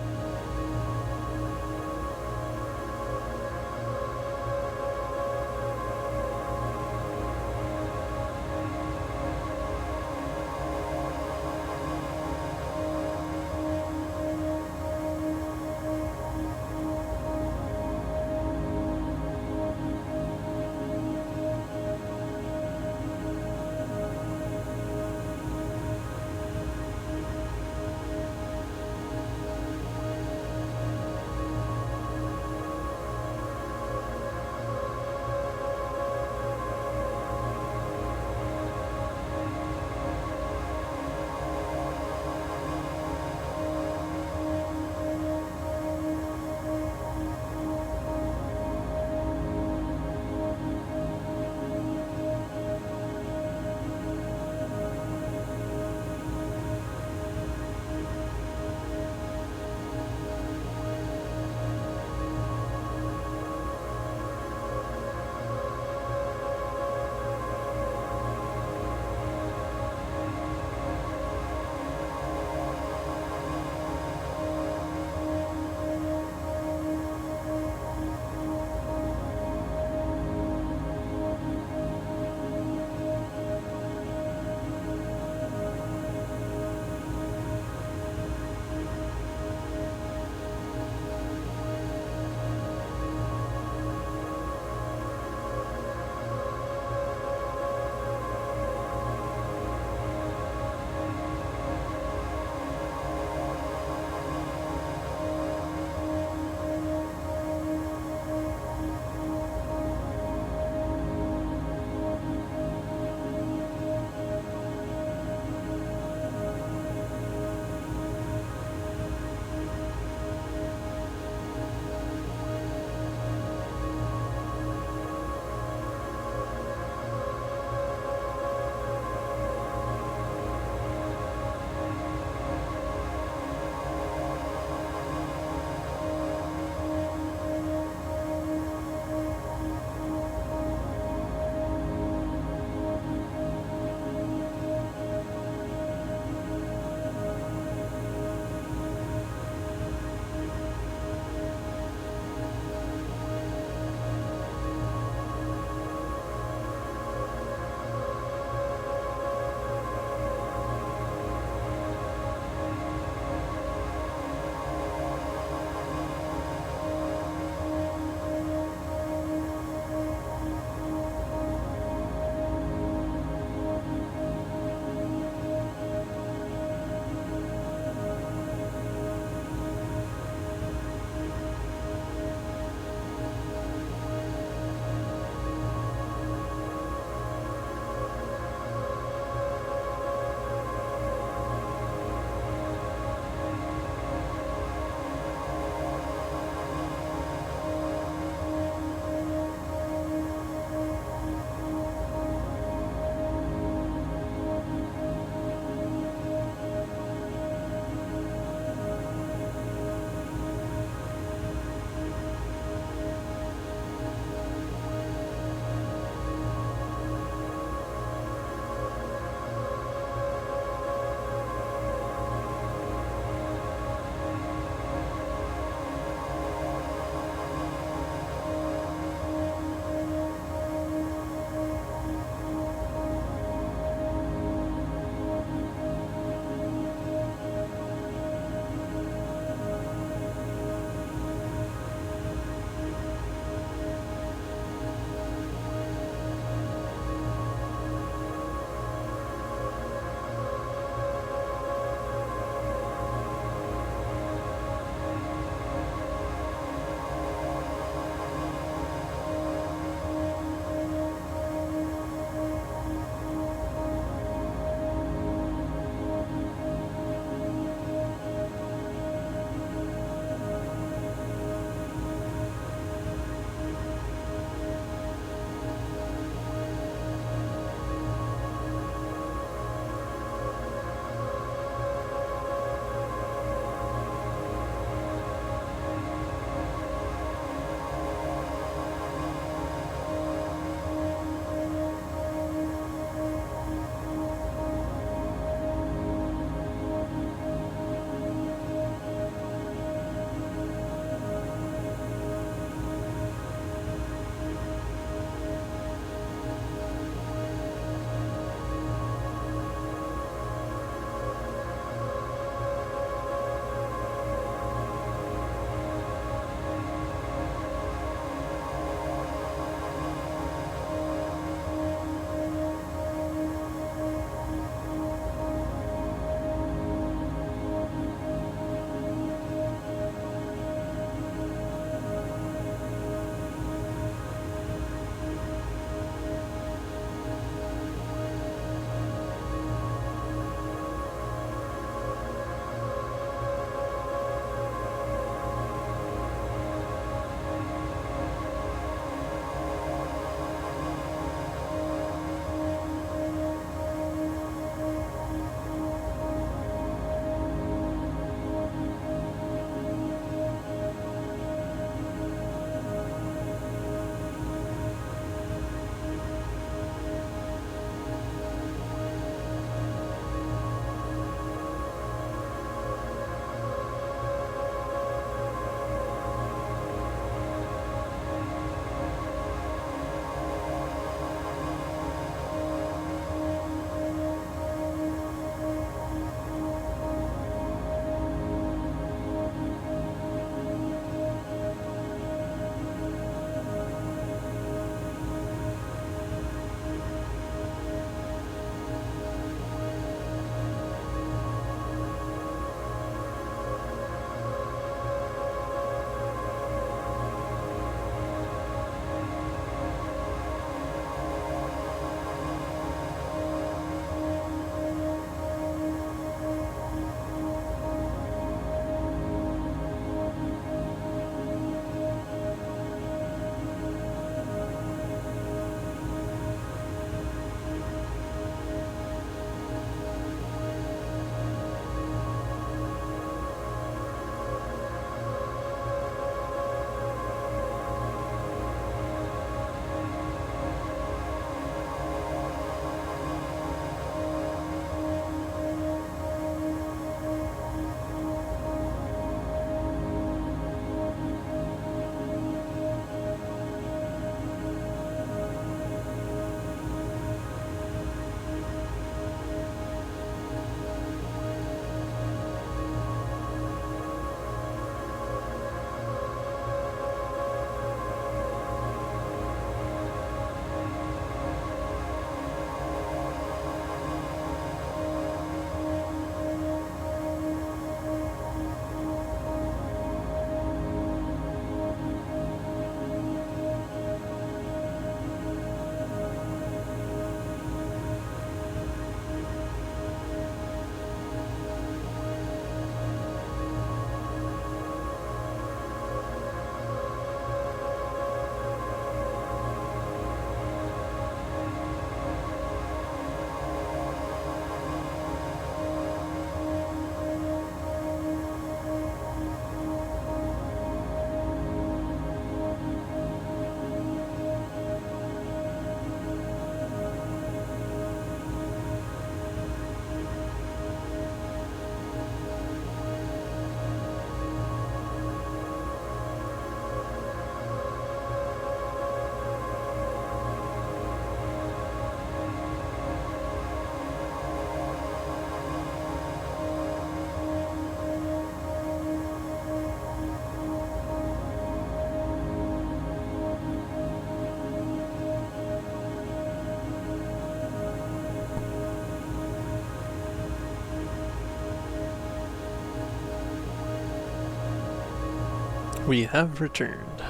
We have returned.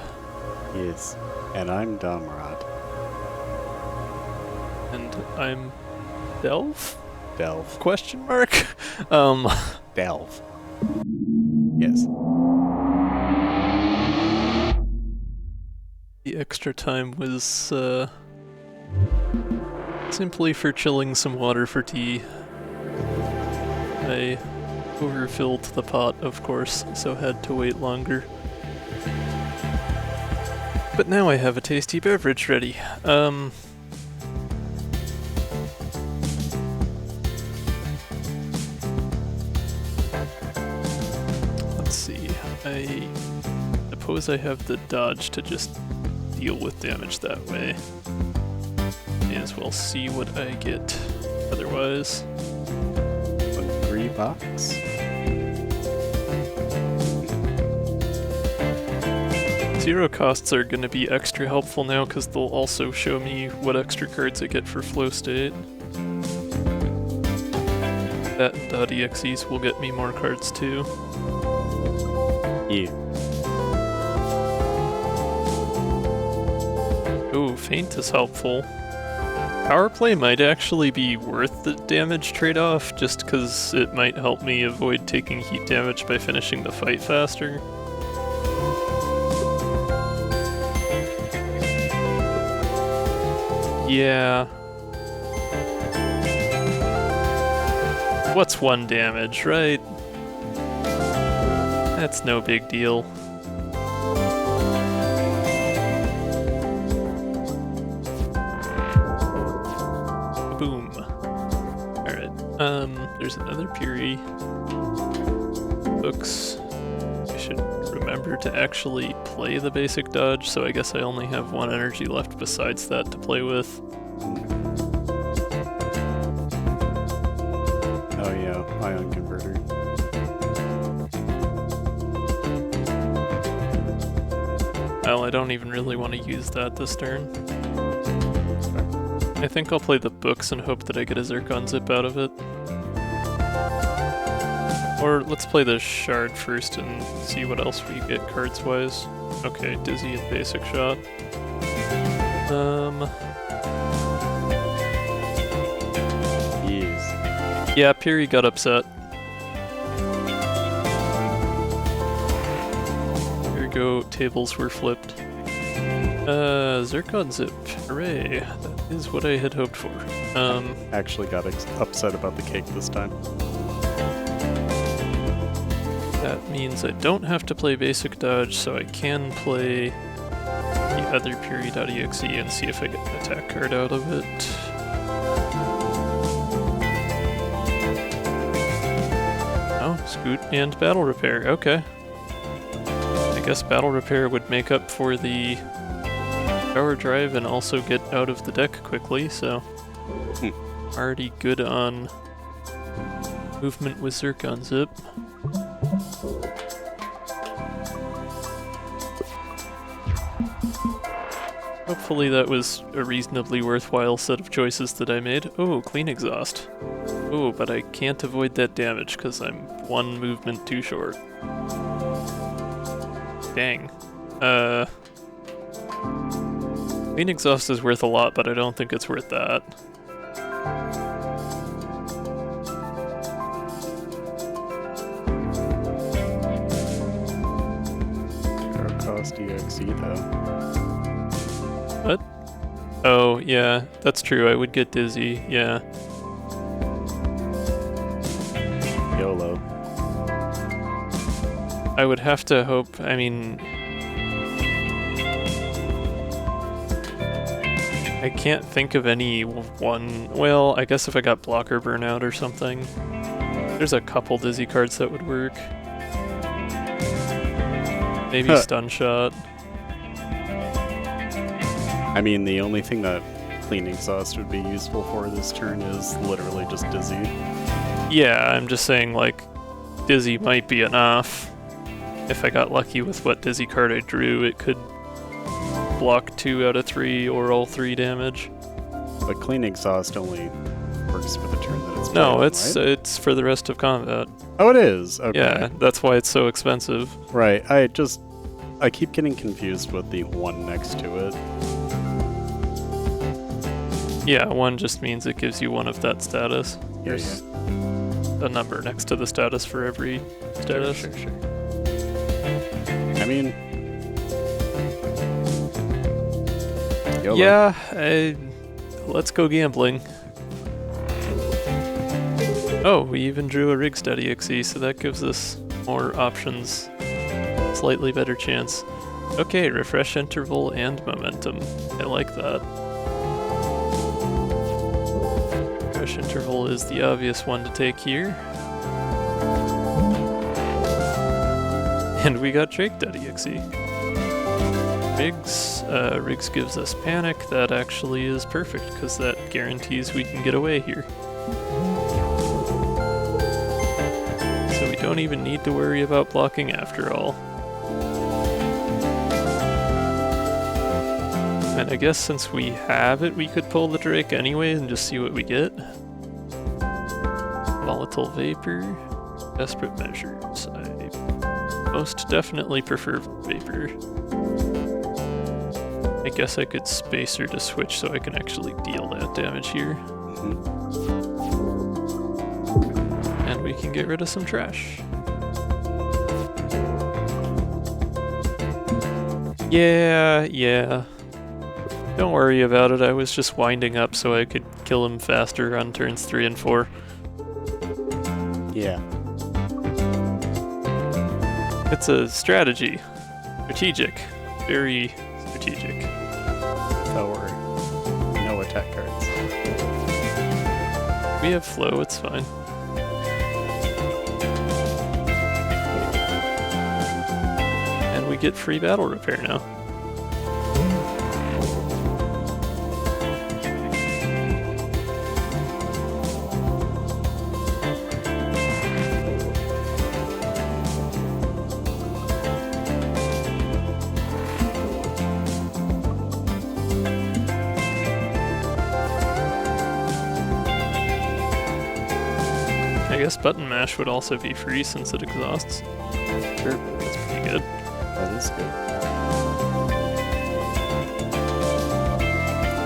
Yes. And I'm Domrod. And I'm Delve? Delve. Question mark? Delve. Yes. The extra time was, simply for chilling some water for tea. I overfilled the pot, of course, so had to wait longer. But now I have a tasty beverage ready. Let's see. I suppose I have the dodge to just deal with damage that way. May as well see what I get otherwise. $3. Zero costs are going to be extra helpful now because they'll also show me what extra cards I get for flow state. That and .exes will get me more cards too. Yeah. Ooh, feint is helpful. Power play might actually be worth the damage trade-off just because it might help me avoid taking heat damage by finishing the fight faster. Yeah. What's 1 damage, right? That's no big deal. Boom. Alright, there's another Puri. Books. I should remember to actually play the basic dodge, so I guess I only have 1 energy left besides that to play with. Oh yeah, ion converter. Well, I don't even really want to use that this turn. I think I'll play the books and hope that I get a Zircon Zip out of it. Or let's play the shard first and see what else we get cards-wise. Okay, Dizzy and Basic Shot. Yes. Yeah, Piri got upset. Here we go, tables were flipped. Zircon Zip, hooray. That is what I had hoped for. Actually got upset about the cake this time. That means I don't have to play basic dodge, so I can play the other Puri.exe and see if I get an attack card out of it. Oh, Scoot and Battle Repair, okay. I guess Battle Repair would make up for the Power Drive and also get out of the deck quickly, so already good on movement with Zircon Zip. Hopefully that was a reasonably worthwhile set of choices that I made. Oh, Clean Exhaust. Oh, but I can't avoid that damage because I'm 1 movement too short. Dang. Clean Exhaust is worth a lot, but I don't think it's worth that. Zero cost EXE though. What? Oh, yeah, that's true. I would get Dizzy, yeah. YOLO. I would have to hope, I mean... I can't think of any one... Well, I guess if I got Blocker Burnout or something. There's a couple Dizzy cards that would work. Maybe Stun Shot. I mean, the only thing that Clean Exhaust would be useful for this turn is literally just Dizzy. Yeah, I'm just saying, like, Dizzy might be enough. If I got lucky with what Dizzy card I drew, it could block 2 out of 3 or all 3 damage. But Clean Exhaust only works for the turn that it's No, played, it's right? it's for the rest of combat. Oh, it is? Okay. Yeah, that's why it's so expensive. Right, I just I keep getting confused with the one next to it. Yeah, 1 just means it gives you 1 of that status. Yeah, There's a number next to the status for every status. Sure. I mean, YOLO. Yeah, let's go gambling. Oh, we even drew a rig.exe, so that gives us more options. Slightly better chance. Okay, refresh interval and momentum. I like that. Refresh interval is the obvious one to take here. And we got Drake.exe. Rigs gives us panic. That actually is perfect, because that guarantees we can get away here. So we don't even need to worry about blocking after all. And I guess since we have it, we could pull the Drake anyway and just see what we get. Volatile Vapor, Desperate Measures. I most definitely prefer Vapor. I guess I could spacer to switch so I can actually deal that damage here. And we can get rid of some trash. Yeah. Don't worry about it, I was just winding up so I could kill him faster on turns 3 and 4. Yeah. It's a strategy. Strategic. Very strategic. Or no attack cards. We have flow, it's fine. And we get free battle repair now. I guess button mash would also be free since it exhausts. Sure. That's pretty good. That is good.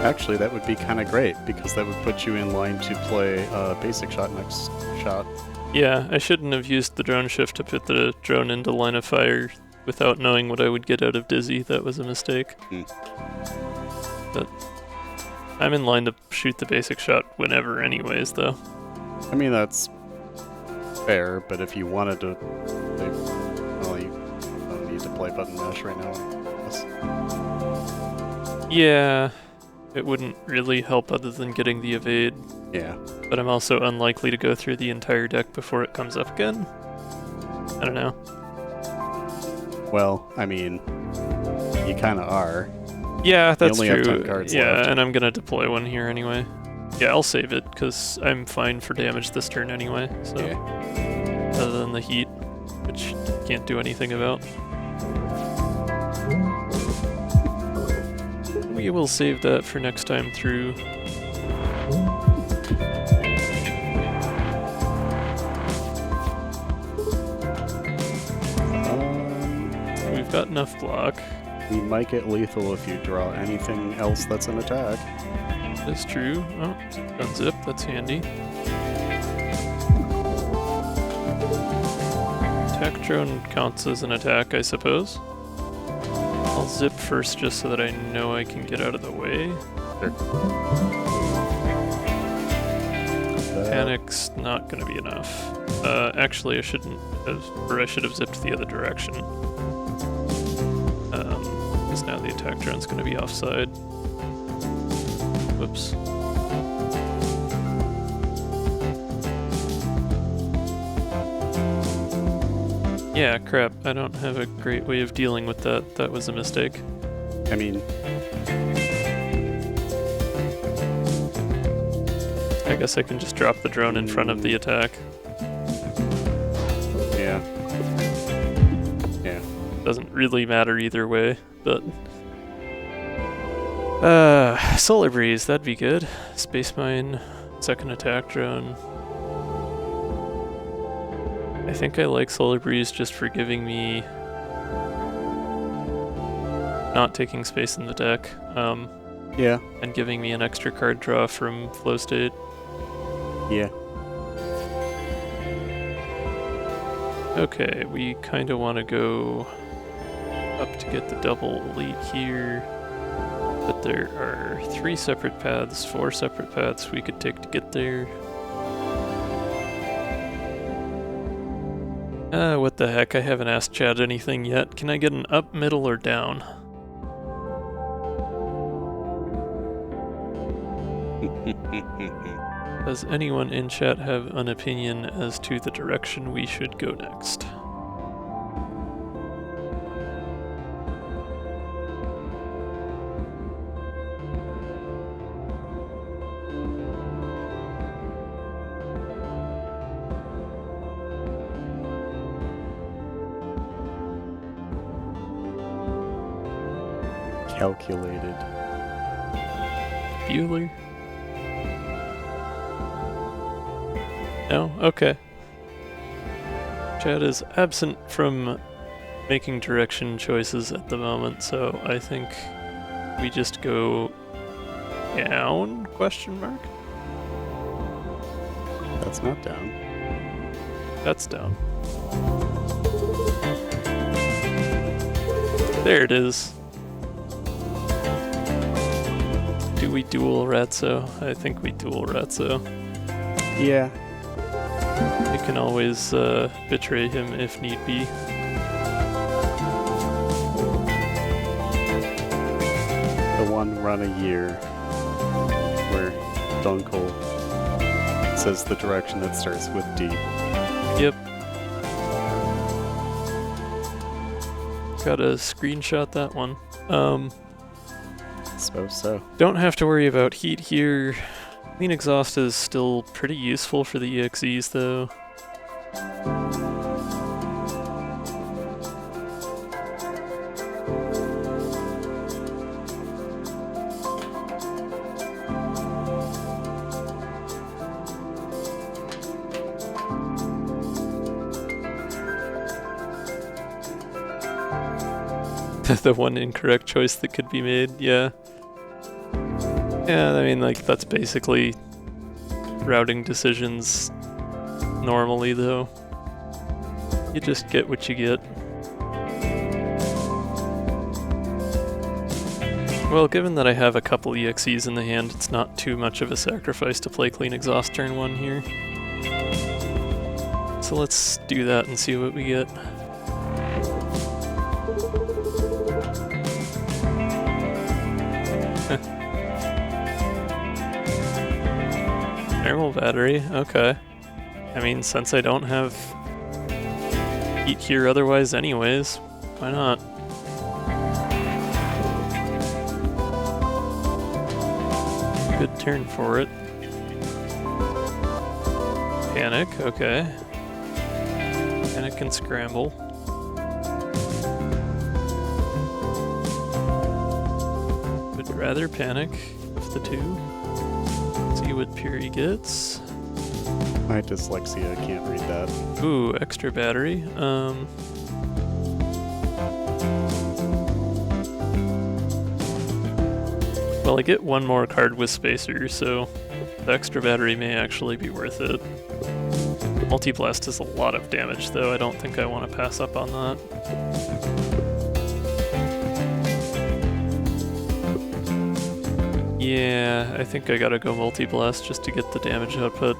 Actually, that would be kind of great, because that would put you in line to play basic shot next shot. Yeah, I shouldn't have used the drone shift to put the drone into line of fire without knowing what I would get out of Dizzy. That was a mistake. But I'm in line to shoot the basic shot whenever anyways, though. I mean, that's fair, but if you wanted to, well, you don't need to play button mash right now, I guess. Yeah, it wouldn't really help other than getting the evade. Yeah. But I'm also unlikely to go through the entire deck before it comes up again. I don't know. Well, I mean, you kind of are. Yeah, that's only true. have 10 cards yeah, left. and I'm gonna deploy one here anyway. Yeah, I'll save it, because I'm fine for damage this turn anyway, so... Yeah. Other than the heat, which can't do anything about. We will save that for next time through. We've got enough block. You might get lethal if you draw anything else that's an attack. That's true. Oh, unzip, that's handy. Attack drone counts as an attack, I suppose. I'll zip first just so that I know I can get out of the way. Sure. Panic's not gonna be enough. Actually I shouldn't have, or I should have zipped the other direction. Because now the attack drone's gonna be offside. Whoops. Yeah, crap. I don't have a great way of dealing with that. That was a mistake. I mean... I guess I can just drop the drone in front of the attack. Yeah. Yeah. Doesn't really matter either way, but... Solar Breeze, that'd be good. Space Mine, second attack drone. I think I like Solar Breeze just for giving me not taking space in the deck, Yeah. and giving me an extra card draw from flow state. Yeah. Okay, we kind of want to go up to get the double elite here, but there are 3 separate paths, 4 separate paths we could take to get there. What the heck, I haven't asked Chad anything yet. Can I get an up, middle, or down? Does anyone in chat have an opinion as to the direction we should go next? Calculated. Bueller? No? Okay. Chad is absent from making direction choices at the moment, so I think we just go down? Question mark? That's not down. That's down. There it is. Do we dual Ratso? I think we dual Ratso. Yeah. You can always betray him if need be. The one run a year where Dunkel says the direction that starts with D. Yep. Gotta screenshot that one. Suppose so. Don't have to worry about heat here. Clean Exhaust is still pretty useful for the EXEs though. The one incorrect choice that could be made, yeah. Yeah, I mean, like, that's basically routing decisions normally, though. You just get what you get. Well, given that I have a couple EXEs in the hand, it's not too much of a sacrifice to play Clean Exhaust turn 1 here. So let's do that and see what we get. Thermal battery, okay. I mean, since I don't have heat here otherwise anyways, why not? Good turn for it. Panic, okay. Panic and scramble. Would rather panic of the two. See what Puri gets. My dyslexia can't read that. Ooh, extra battery. Well, I get one more card with Spacer, so the extra battery may actually be worth it. Multi-blast does a lot of damage, though. I don't think I want to pass up on that. Yeah, I think I gotta go multi-blast just to get the damage output.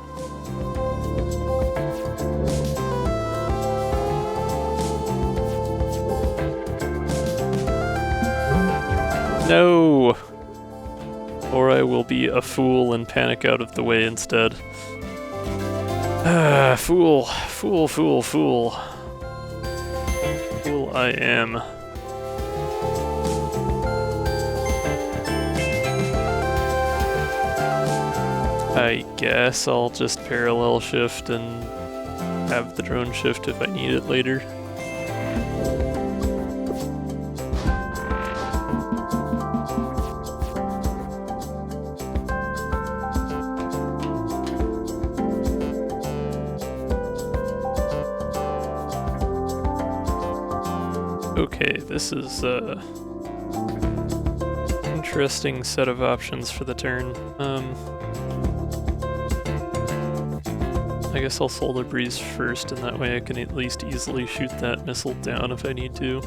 No! Or I will be a fool and panic out of the way instead. Ah, fool. Fool, fool, fool. Fool I am. I guess I'll just parallel shift and have the drone shift if I need it later. Okay, this is interesting set of options for the turn. I guess I'll Solar Breeze first, and that way I can at least easily shoot that missile down if I need to.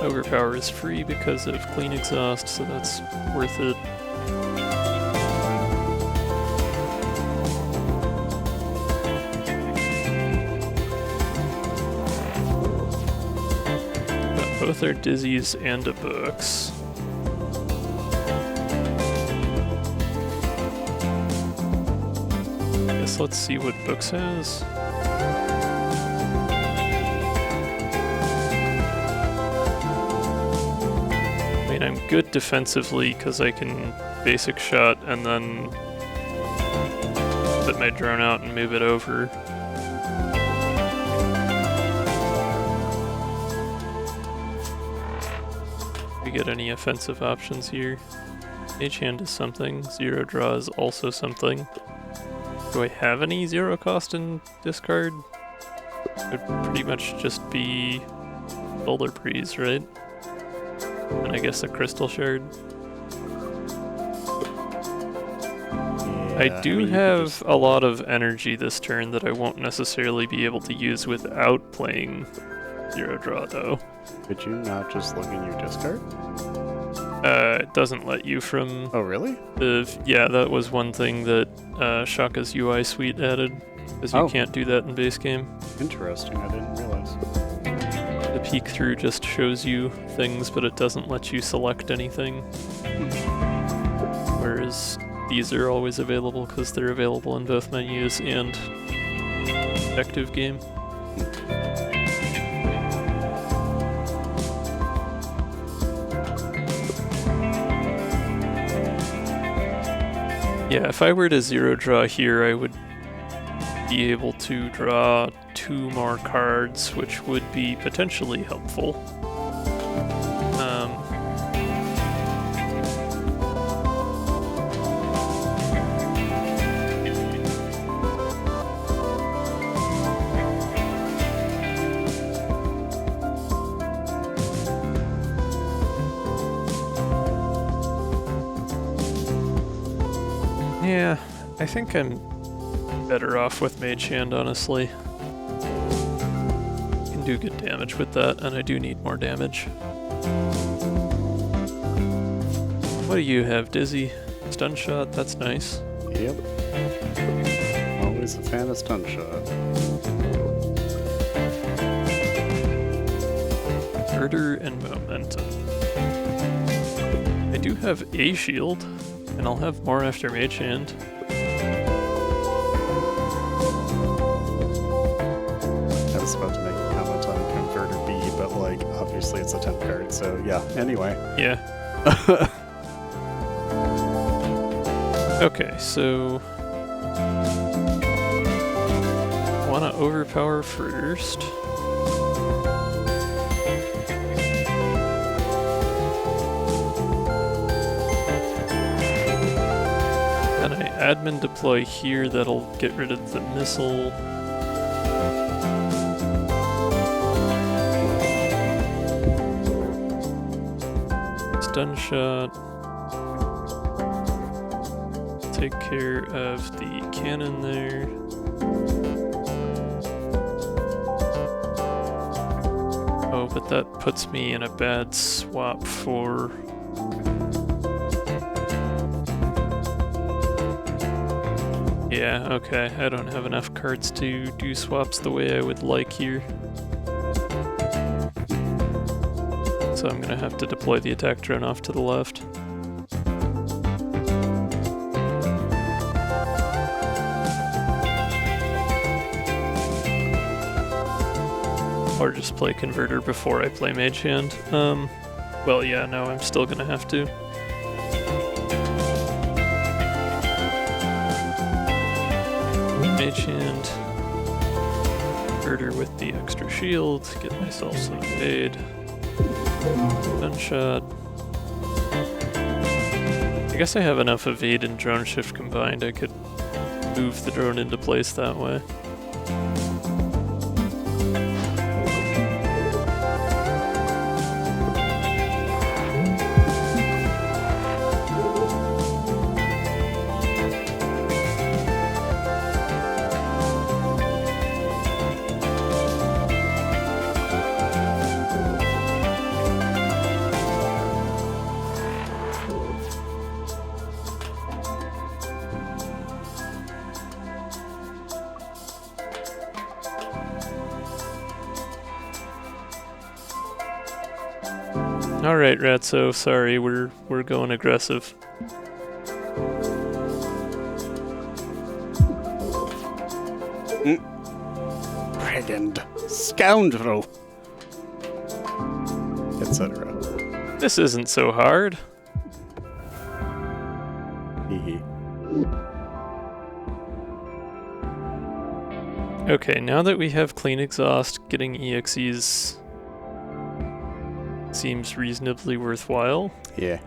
Overpower is free because of clean exhaust, so that's worth it. Both are dizzies and a books. Guess let's see what books has. I mean, I'm good defensively because I can basic shot and then put my drone out and move it over. Get any offensive options here. Mage Hand is something. Zero Draw is also something. Do I have any zero cost in discard? It would pretty much just be Solar Breeze, right? And I guess a Crystal Shard. I do have a lot of energy this turn that I won't necessarily be able to use without playing Zero Draw, though. Could you not just look in your discard? It doesn't let you from... Oh, really? Yeah, that was one thing that Shaka's UI suite added, because you can't do that in base game. Interesting, I didn't realize. The peek through just shows you things, but it doesn't let you select anything. Whereas these are always available because they're available in both menus and active game. Yeah, if I were to zero draw here, I would be able to draw 2 more cards, which would be potentially helpful. Yeah, I think I'm better off with Mage Hand, honestly. Can do good damage with that, and I do need more damage. What do you have, Dizzy? Stun Shot? That's nice. Yep. Always a fan of Stun Shot. Murder and Momentum. I do have a shield, and I'll have more after Mage Hand. I was about to make a comment on Converter B, but like, obviously it's a temp card, so yeah, anyway. Yeah. Okay, so... wanna overpower first. And I admin deploy here, that'll get rid of the missile. Stun Shot. Take care of the cannon there. Oh, but that puts me in a bad swap for... Yeah, okay, I don't have enough cards to do swaps the way I would like here. So I'm gonna have to deploy the attack drone off to the left. Or just play Converter before I play Mage Hand. Well, yeah, no, I'm still gonna have to. Mage Hand. Converter with the extra shield, get myself some evade. Gunshot. I guess I have enough evade and drone shift combined. I could move the drone into place that way. Alright, Ratso, sorry, we're going aggressive. Brigand, scoundrel, etc. This isn't so hard. Hehe. Okay, now that we have clean exhaust, getting EXEs seems reasonably worthwhile. Yeah.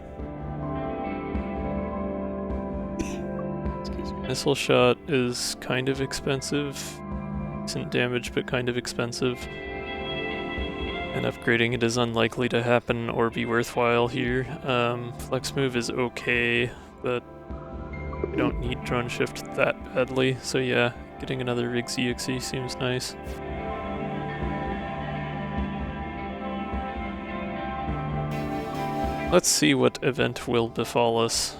Excuse me. Missile shot is kind of expensive. Decent damage, but kind of expensive. And upgrading it is unlikely to happen or be worthwhile here. Flex move is okay, but we don't need drone shift that badly. So yeah, getting another EXE seems nice. Let's see what event will befall us.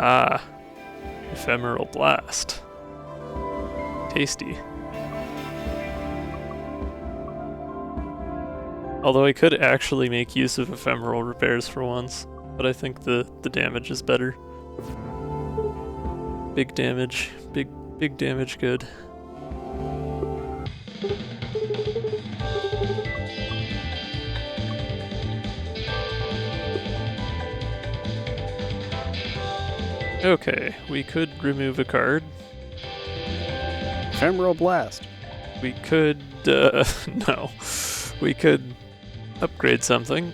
Ah, Ephemeral Blast. Tasty. Although I could actually make use of ephemeral repairs for once, but I think the damage is better. Big damage, big damage good. Okay, we could remove a card. Ephemeral Blast. We could, no. We could upgrade something.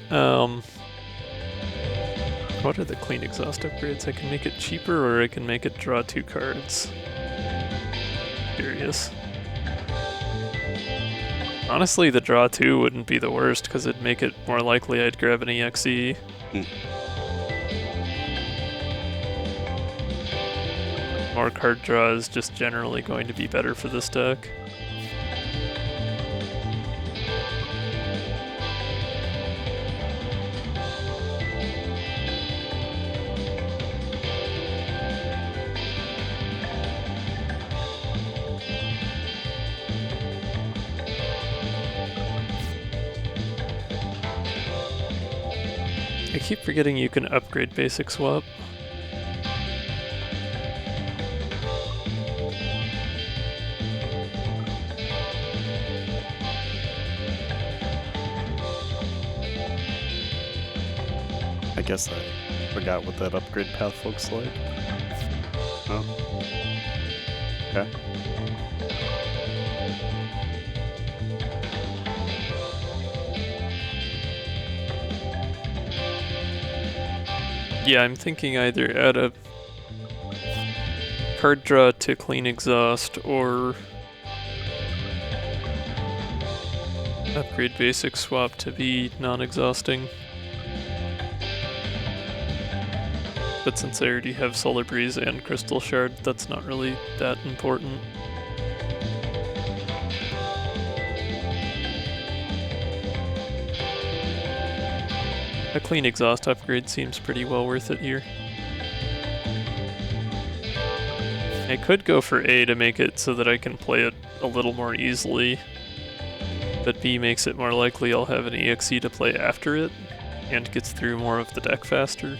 What are the clean exhaust upgrades? I can make it cheaper or I can make it draw 2 cards. Curious. Honestly, the draw 2 wouldn't be the worst because it'd make it more likely I'd grab an EXE. More card draw is just generally going to be better for this deck. I keep forgetting you can upgrade basic swap. I guess I forgot what that upgrade path looks like. Oh. Okay. Yeah, I'm thinking either add a card draw to clean exhaust or upgrade basic swap to be non-exhausting. But since I already have Solar Breeze and Crystal Shard, that's not really that important. A clean exhaust upgrade seems pretty well worth it here. I could go for A to make it so that I can play it a little more easily, but B makes it more likely I'll have an EXE to play after it, and gets through more of the deck faster.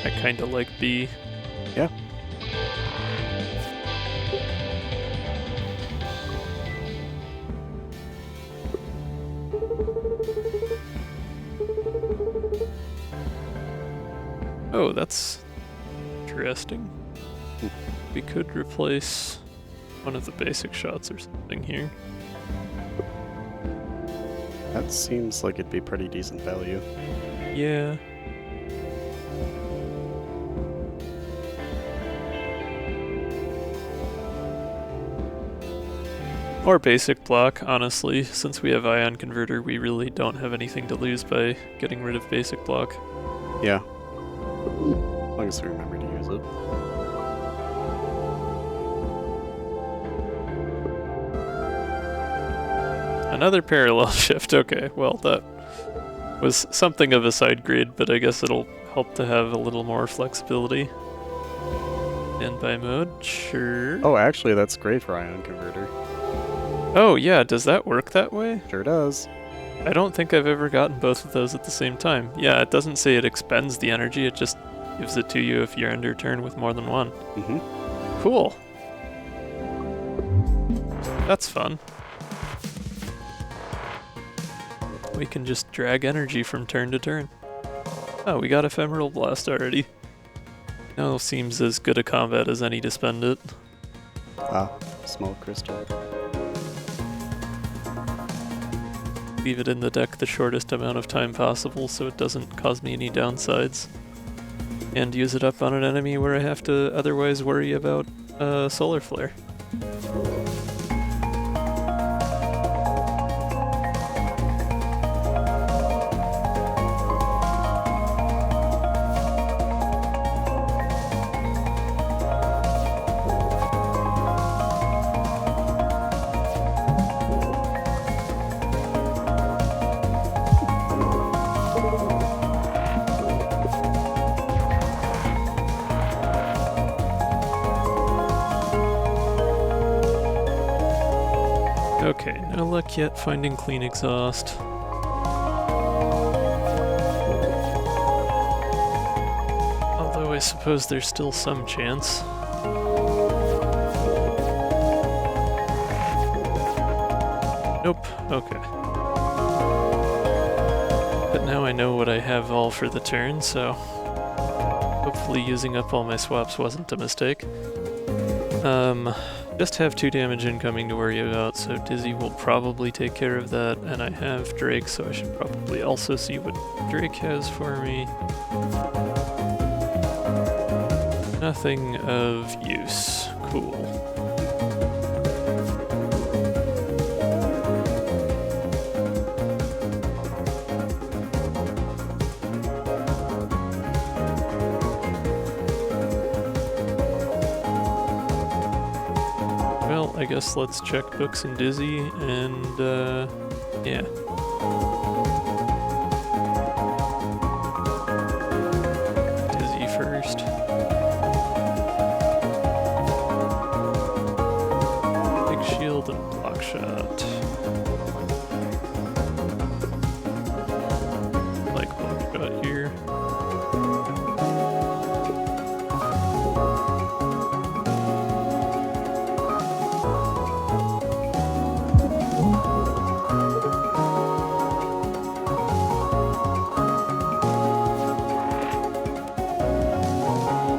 I kinda like B. Yeah. Oh, that's interesting. We could replace one of the basic shots or something here. That seems like it'd be pretty decent value. Yeah. Or basic block, honestly. Since we have ion converter, we really don't have anything to lose by getting rid of basic block. Yeah. As long as we remember to use it. Another parallel shift, okay. Well, that was something of a side grade, but I guess it'll help to have a little more flexibility. Standby mode, sure. Oh, actually, that's great for ion converter. Oh yeah, does that work that way? Sure does. I don't think I've ever gotten both of those at the same time. Yeah, it doesn't say it expends the energy, it just gives it to you if you're end your turn with more than one. Mm-hmm. Cool. That's fun. We can just drag energy from turn to turn. Oh, we got Ephemeral Blast already. Now seems as good a combat as any to spend it. Ah, small crystal. Leave it in the deck the shortest amount of time possible so it doesn't cause me any downsides. And use it up on an enemy where I have to otherwise worry about Solar Flare. Okay, no luck yet finding clean exhaust. Although I suppose there's still some chance. Nope, okay. But now I know what I have all for the turn, so hopefully using up all my swaps wasn't a mistake. Just have 2 damage incoming to worry about, so Dizzy will probably take care of that, and I have Drake, so I should probably also see what Drake has for me. Nothing of use. Cool. I guess let's check books and Dizzy, and yeah. Dizzy first. Big shield and block shot. Like block shot here.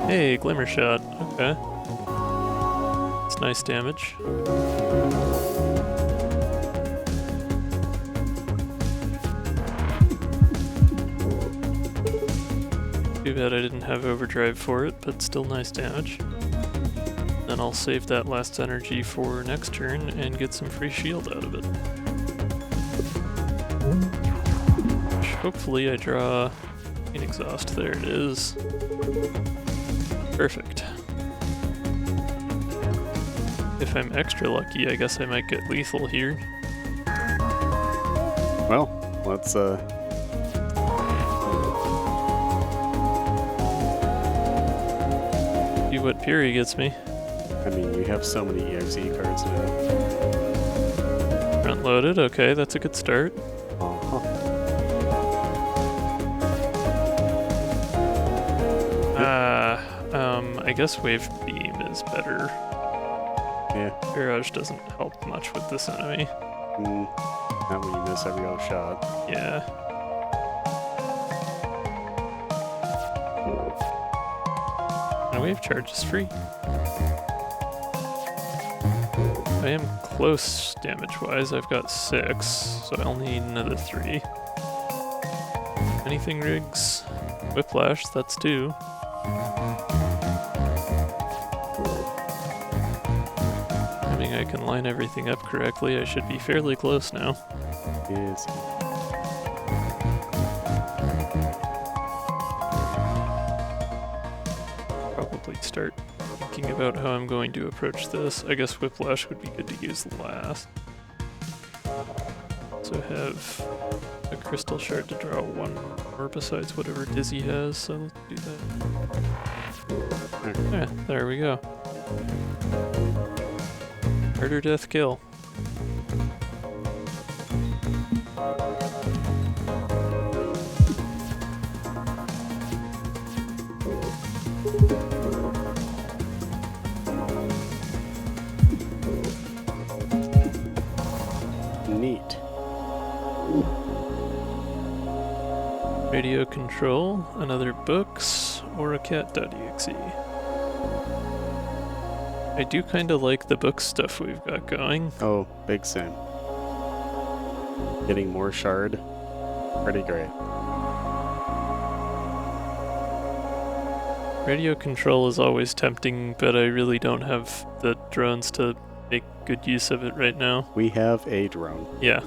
Hey, Glimmer Shot. Okay. It's nice damage. Too bad I didn't have Overdrive for it, but still nice damage. Then I'll save that last energy for next turn and get some free shield out of it. Which hopefully I draw an exhaust. There it is. Perfect. If I'm extra lucky, I guess I might get lethal here. Well, let's See what Fury gets me. I mean, you have so many EXE cards now. Front loaded, okay, that's a good start. I guess Wave Beam is better. Yeah. Barrage doesn't help much with this enemy. Not when you miss every other shot. Yeah. And wave charge is free. I am close damage-wise. I've got 6, so I'll need another 3. Anything rigs? Whiplash, that's 2. Assuming I can line everything up correctly, I should be fairly close now. Yes. Probably start thinking about how I'm going to approach this. I guess Whiplash would be good to use last. So have a crystal shard to draw 1 more besides whatever Dizzy has, so let's do that. Yeah, there we go. Murder, death, kill. Neat. Radio control, another books, or a cat.exe. I do kind of like the book stuff we've got going. Oh, big same. Getting more shard. Pretty great. Radio control is always tempting, but I really don't have the drones to make good use of it right now. We have a drone. Yeah.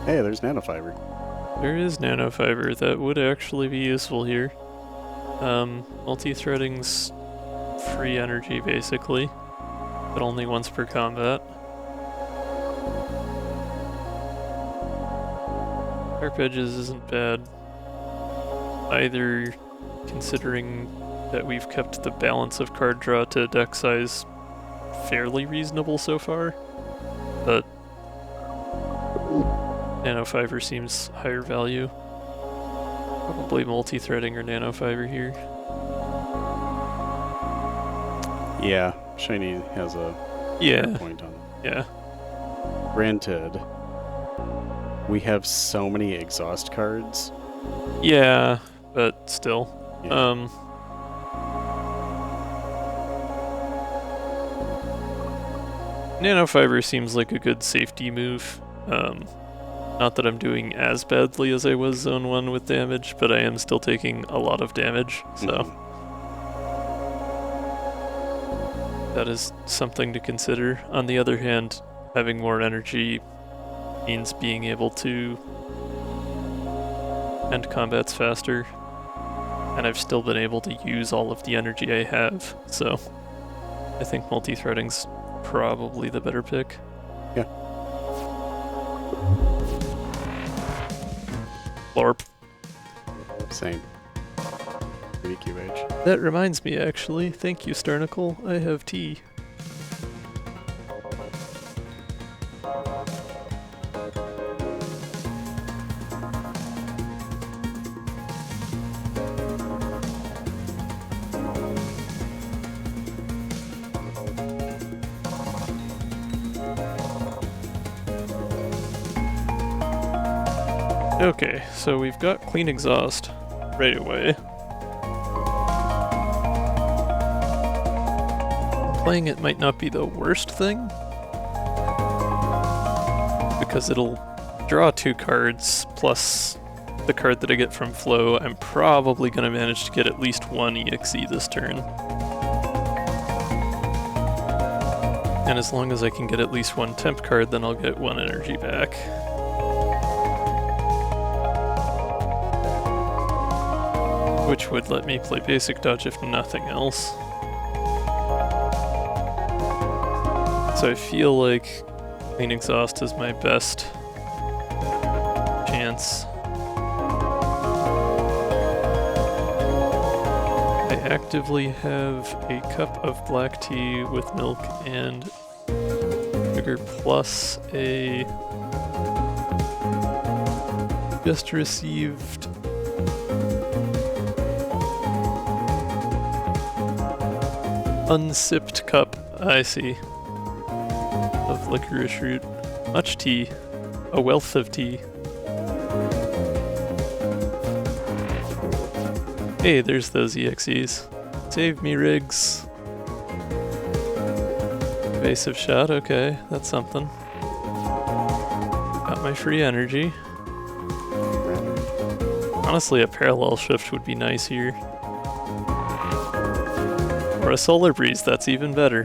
Hey, there's nanofiber. There is nanofiber that would actually be useful here. Multi-threading's free energy basically, but only once per combat. Sharp edges isn't bad either, considering that we've kept the balance of card draw to deck size fairly reasonable so far, but nanofiber seems higher value. Probably multi-threading or nanofiber here. Yeah, Shiny has a Yeah, point on it. yeah. Granted, we have so many exhaust cards. Yeah, but still. Yeah. Nanofiber seems like a good safety move. Not that I'm doing as badly as I was Zone 1 with damage, but I am still taking a lot of damage, so that is something to consider. On the other hand, having more energy means being able to end combats faster, and I've still been able to use all of the energy I have, so I think multi-threading's probably the better pick. Yeah. LARP. Same. VQH. That reminds me, actually. Thank you, Starnicle. I have tea. Okay, so we've got clean exhaust right away. Playing it might not be the worst thing, because it'll draw 2 cards plus the card that I get from flow. I'm probably going to manage to get at least 1 EXE this turn. And as long as I can get at least 1 temp card, then I'll get 1 energy back. Which would let me play basic dodge if nothing else. So I feel like clean exhaust is my best chance. I actively have a cup of black tea with milk and sugar plus a just received Unsipped cup. I see. Of licorice root. Much tea. A wealth of tea. Hey, there's those EXEs. Save me, Riggs. Evasive shot, okay, that's something. Got my free energy. Honestly, a parallel shift would be nice here. Or a solar breeze, that's even better.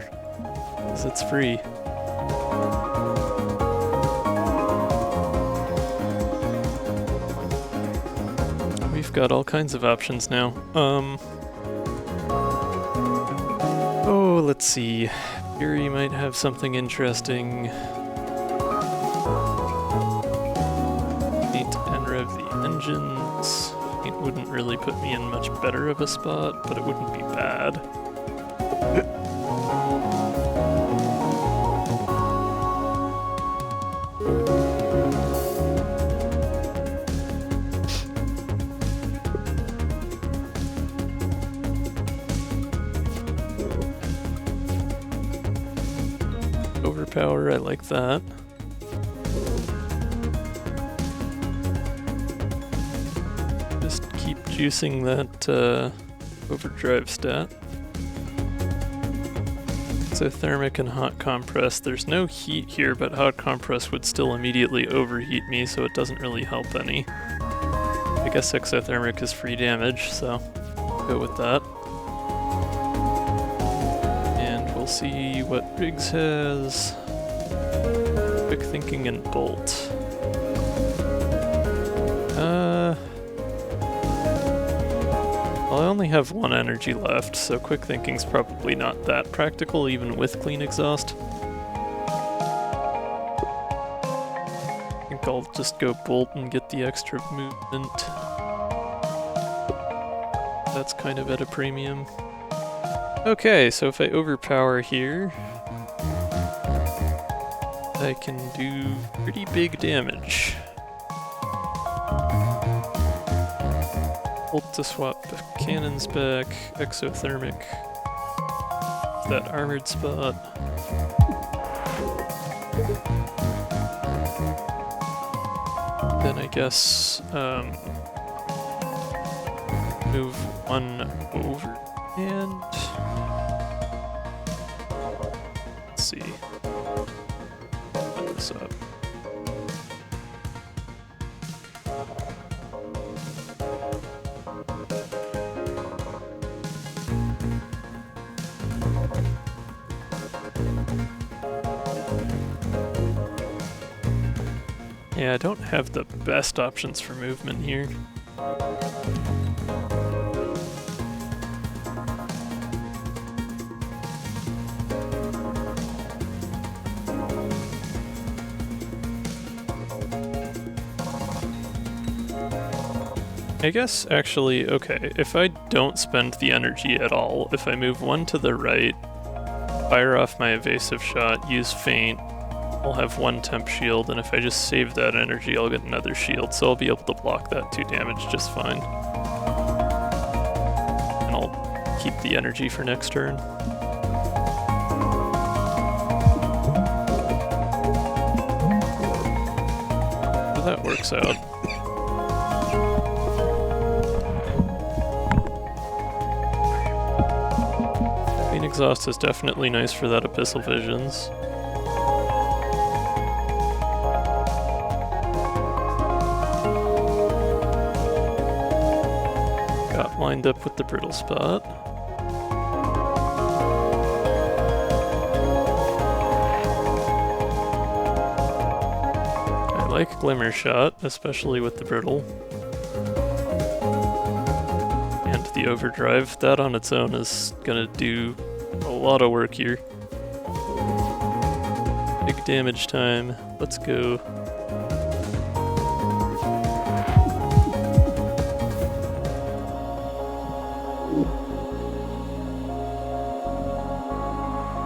Because it's free. We've got all kinds of options now. Oh, let's see. Fury might have something interesting. Paint and rev the engines. Paint wouldn't really put me in much better of a spot, but it wouldn't be bad. Overpower, I like that. Just keep juicing that overdrive stat. Exothermic and hot compress. There's no heat here, but hot compress would still immediately overheat me, so it doesn't really help any. I guess exothermic is free damage, so I'll go with that. We'll see what Riggs has. Quick thinking and bolt. Well, I only have one energy left, so quick thinking's probably not that practical, even with clean exhaust. I think I'll just go bolt and get the extra movement. That's kind of at a premium. Okay, so if I overpower here, I can do pretty big damage. Bolt to swap cannons back, exothermic, that armored spot. Then I guess move one over and let's see. Put this up. Yeah, I don't have the best options for movement here. I guess actually, okay, if I don't spend the energy at all, if I move one to the right, fire off my evasive shot, use feint, I'll have one temp shield, and if I just save that energy, I'll get another shield, so I'll be able to block that 2 damage just fine. And I'll keep the energy for next turn. So that works out. Clean exhaust is definitely nice for that Abyssal Visions. Lined up with the brittle spot. I like Glimmer Shot, especially with the brittle. And the overdrive, that on its own is gonna do a lot of work here. Big damage time, let's go.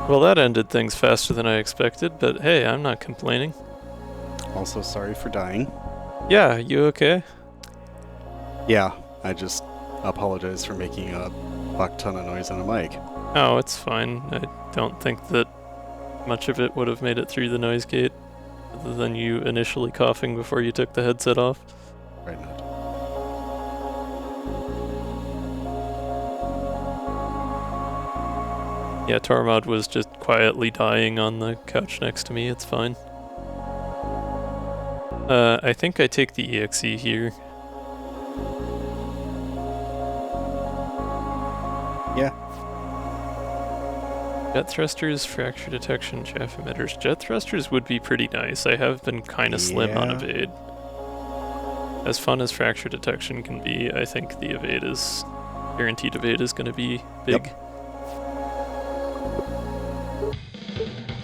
Well, that ended things faster than I expected, but hey, I'm not complaining. Also, sorry for dying. Yeah, you okay? Yeah, I just apologize for making a buck ton of noise on a mic. Oh, it's fine. I don't think that much of it would have made it through the noise gate, other than you initially coughing before you took the headset off. Right now. Yeah, Tormod was just quietly dying on the couch next to me, it's fine. I think I take the EXE here. Yeah. Jet thrusters, fracture detection, chaff emitters. Jet thrusters would be pretty nice. I have been kind of slim on evade. As fun as fracture detection can be, I think the evade is... guaranteed evade is going to be big. Yep.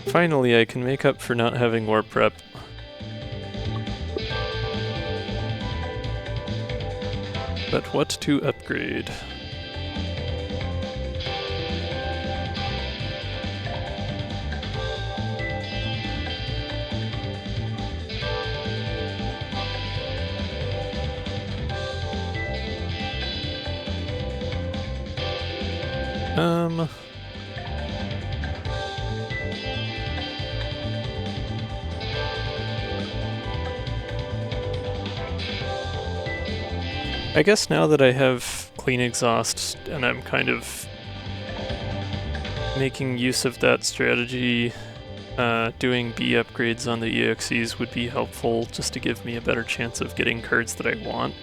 Finally, I can make up for not having warp prep. But what to upgrade? I guess now that I have clean exhaust and I'm kind of making use of that strategy, doing B upgrades on the EXEs would be helpful just to give me a better chance of getting cards that I want.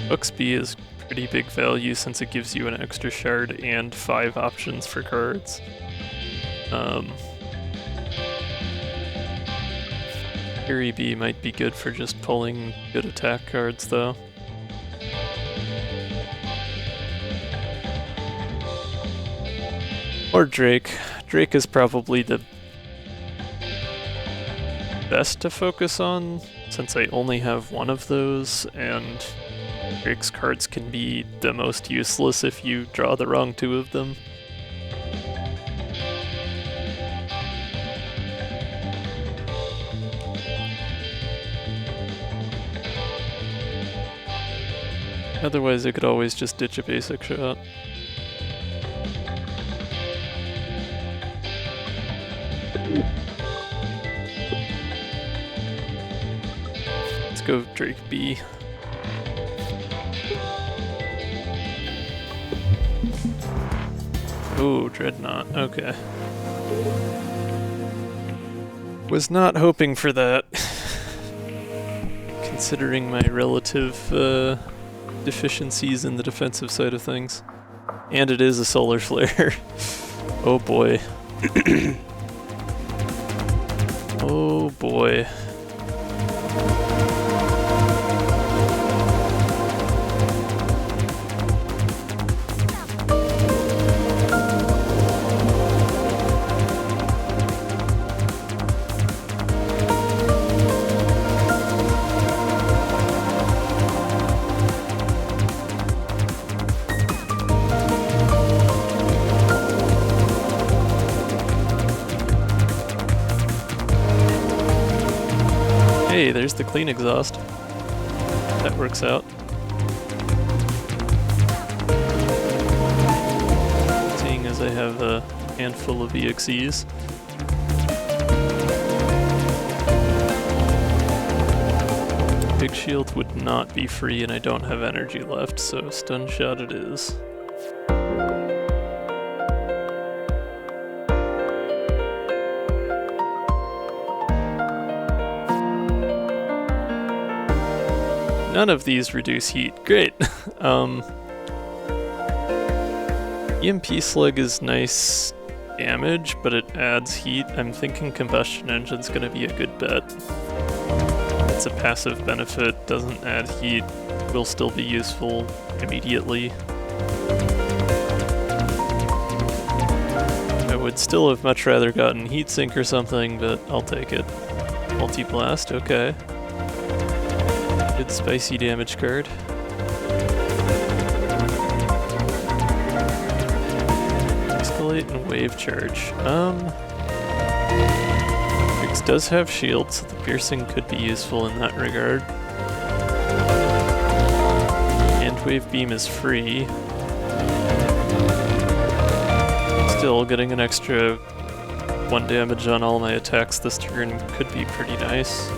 Hooks B is pretty big value since it gives you an extra shard and 5 options for cards. Fury B might be good for just pulling good attack cards, though. Or Drake. Drake is probably the best to focus on, since I only have one of those, and Drake's cards can be the most useless if you draw the wrong 2 of them. Otherwise, I could always just ditch a basic shot. Let's go Drake B. Ooh, Dreadnought, okay. Was not hoping for that, considering my relative deficiencies in the defensive side of things. And it is a solar flare. Oh boy. Oh boy. Hey, there's the clean exhaust. That works out. Seeing as I have a handful of EXEs. Big shield would not be free and I don't have energy left, so stun shot it is. None of these reduce heat. Great. EMP slug is nice damage, but it adds heat. I'm thinking combustion engine's gonna be a good bet. It's a passive benefit, doesn't add heat, will still be useful immediately. I would still have much rather gotten heatsink or something, but I'll take it. Multi-blast, okay. Good spicy damage card. Escalate and wave charge. Riggs does have shield, so the piercing could be useful in that regard. Wave Beam is free. Still, getting an extra 1 damage on all my attacks this turn could be pretty nice.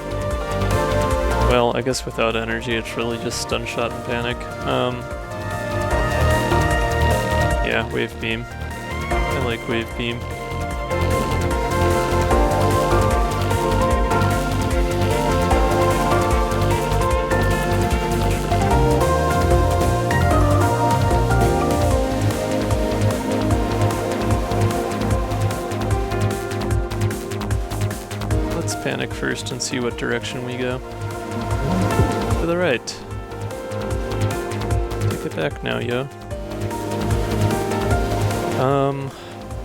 Well, I guess without energy it's really just Stun Shot and Panic. Yeah, Wave Beam. I like Wave Beam. Let's panic first and see what direction we go. To the right. Take it back now, yo.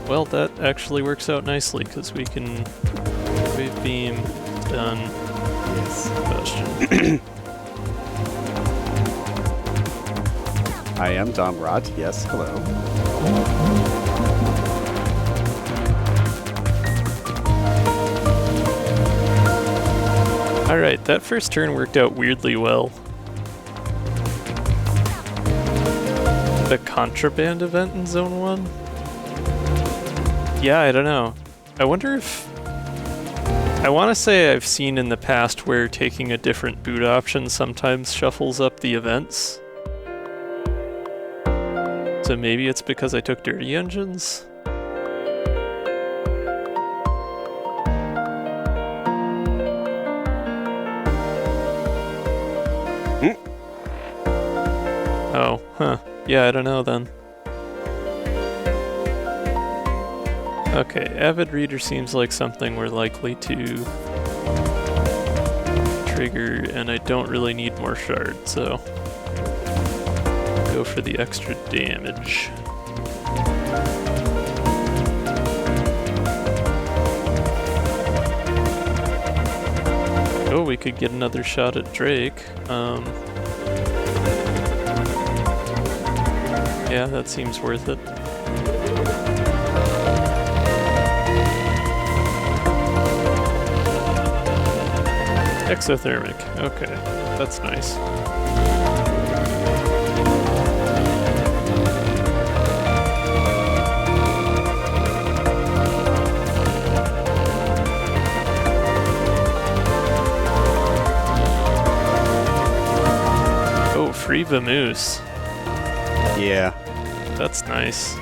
Well, that actually works out nicely, because we can Wave Beam, done. Yes. Question. I am Domrod. Yes, hello. Alright, that first turn worked out weirdly well. The contraband event in Zone 1? Yeah, I don't know. I wonder if... I want to say I've seen in the past where taking a different boot option sometimes shuffles up the events. So maybe it's because I took Dirty Engines? Oh, huh. Yeah, I don't know then. Okay, Avid Reader seems like something we're likely to trigger, and I don't really need more shards, so go for the extra damage. Oh, we could get another shot at Drake. Yeah, that seems worth it. Exothermic. Okay, that's nice. Oh, free Vamoose. Yeah. That's nice.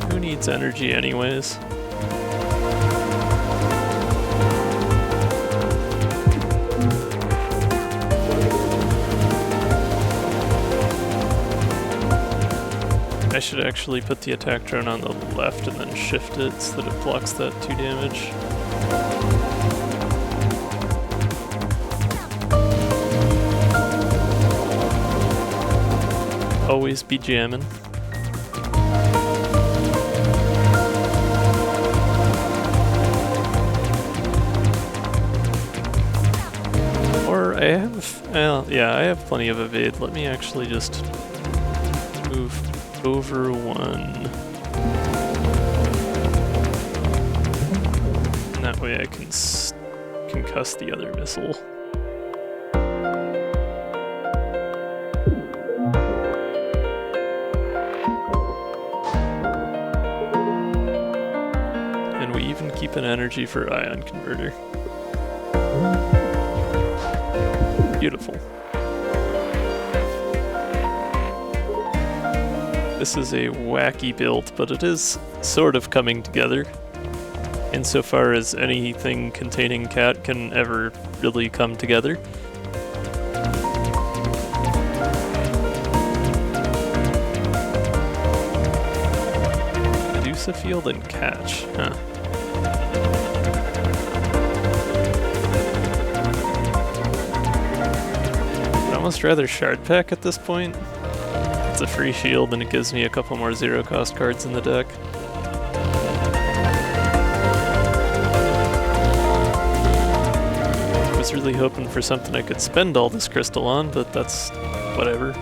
Who needs energy anyways? I should actually put the attack drone on the left and then shift it so that it blocks that 2 damage. Always be jamming. Or I have, well, yeah, I have plenty of evade. Let me actually just move over 1. And that way I can concuss the other missile. And we even keep an energy for ion converter. Beautiful. This is a wacky build, but it is sort of coming together, insofar as anything containing cat can ever really come together. Medusa Field and Catch, huh. I'd almost rather Shard Pack at this point. It's a free shield and it gives me a couple more zero-cost cards in the deck. Wizard really hoping for something I could spend all this crystal on, but that's whatever.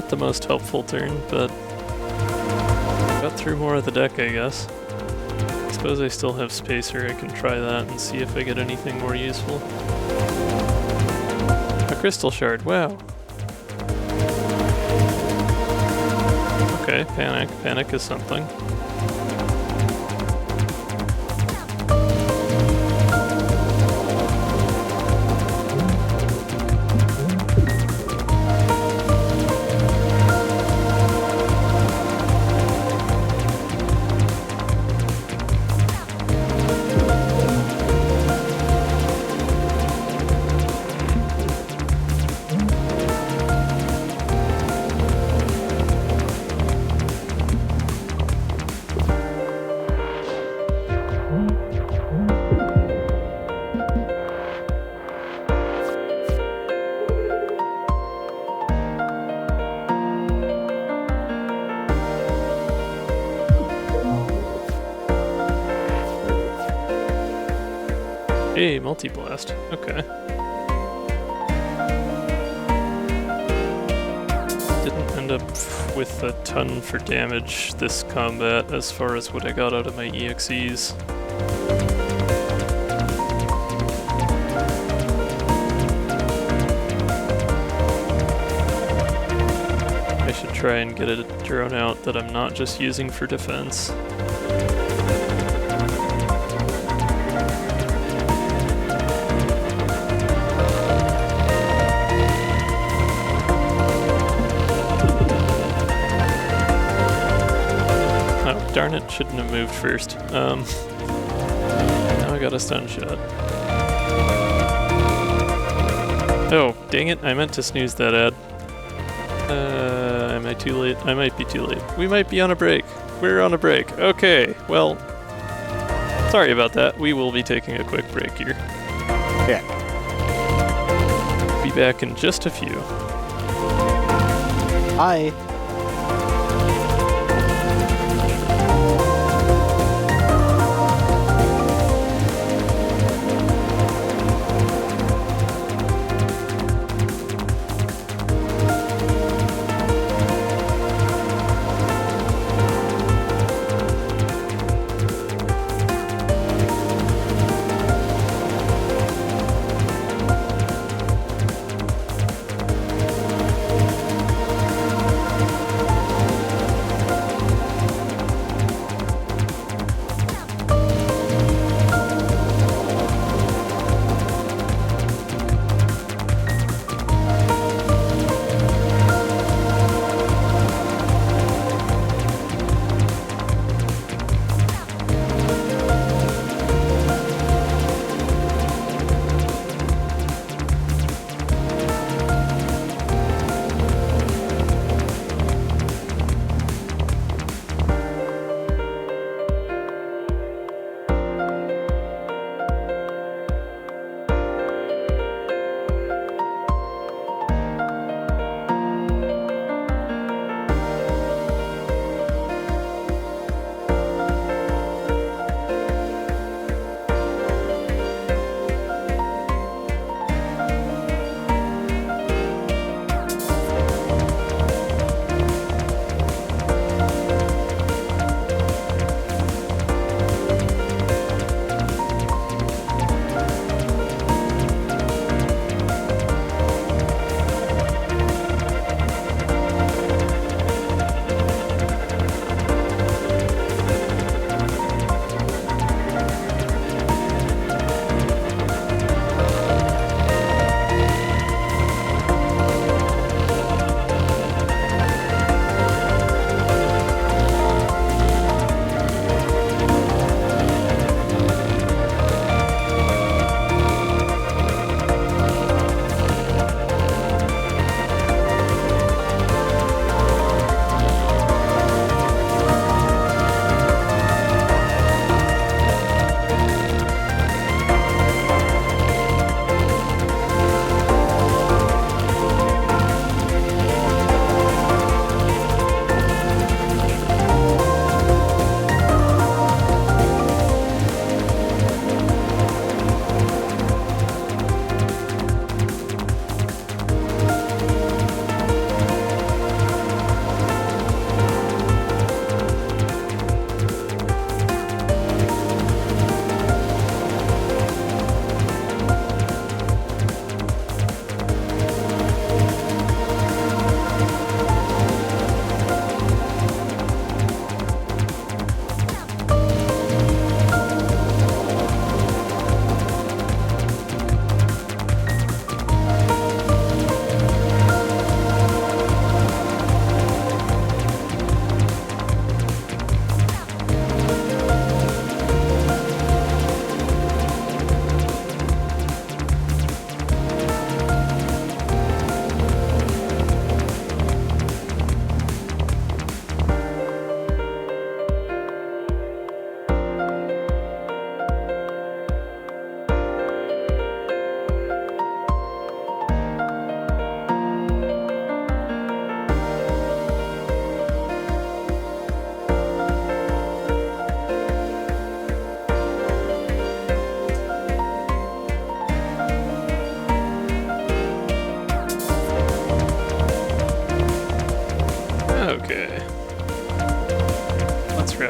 The most helpful turn, but got through more of the deck, I guess. I suppose I still have Spacer. I can try that and see if I get anything more useful. A Crystal Shard, wow. Okay, Panic. Panic is something. Hey, Multi-Blast. Okay. Didn't end up with a ton for damage this combat as far as what I got out of my EXEs. I should try and get a drone out that I'm not just using for defense. Darn it, shouldn't have moved first. Now I got a stun shot. Oh, dang it, I meant to snooze that ad. Am I too late? I might be too late. We might be on a break. We're on a break. Okay, well, sorry about that. We will be taking a quick break here. Yeah. Be back in just a few. Hi.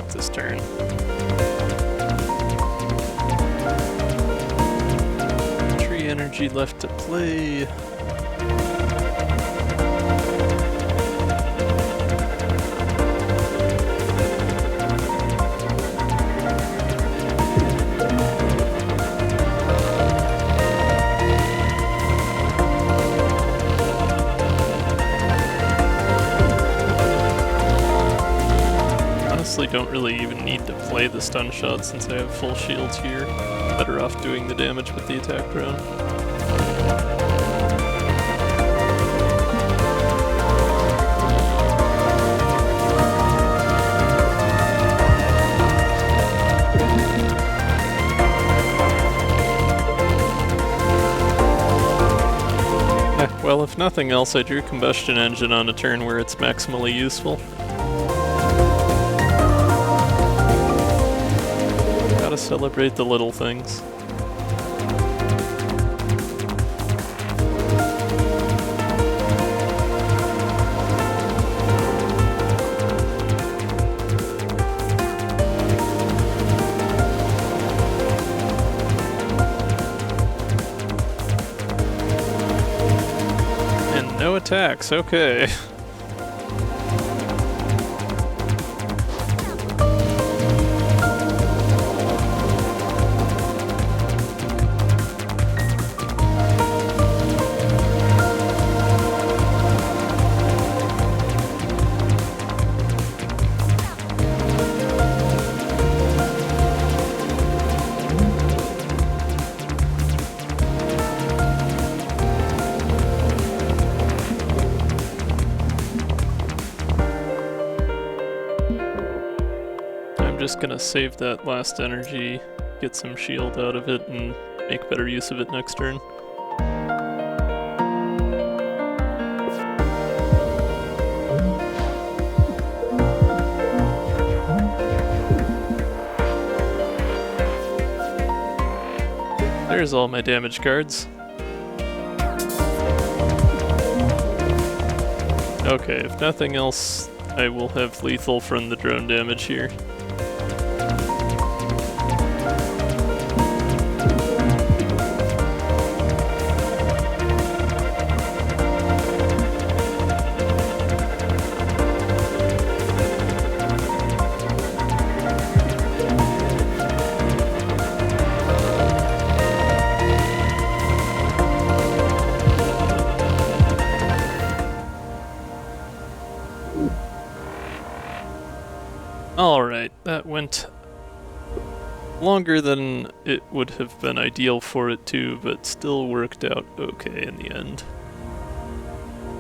attack this turn. Tree energy left to play. Don't really even need to play the stun shot since I have full shields here. Better off doing the damage with the attack drone. Well, if nothing else, I drew Combustion Engine on a turn where it's maximally useful. Gotta celebrate the little things. And no attacks, okay. Just gonna save that last energy, get some shield out of it, and make better use of it next turn. There's all my damage cards. Okay, if nothing else, I will have lethal from the drone damage here. Alright, that went longer than it would have been ideal for it to, but still worked out okay in the end.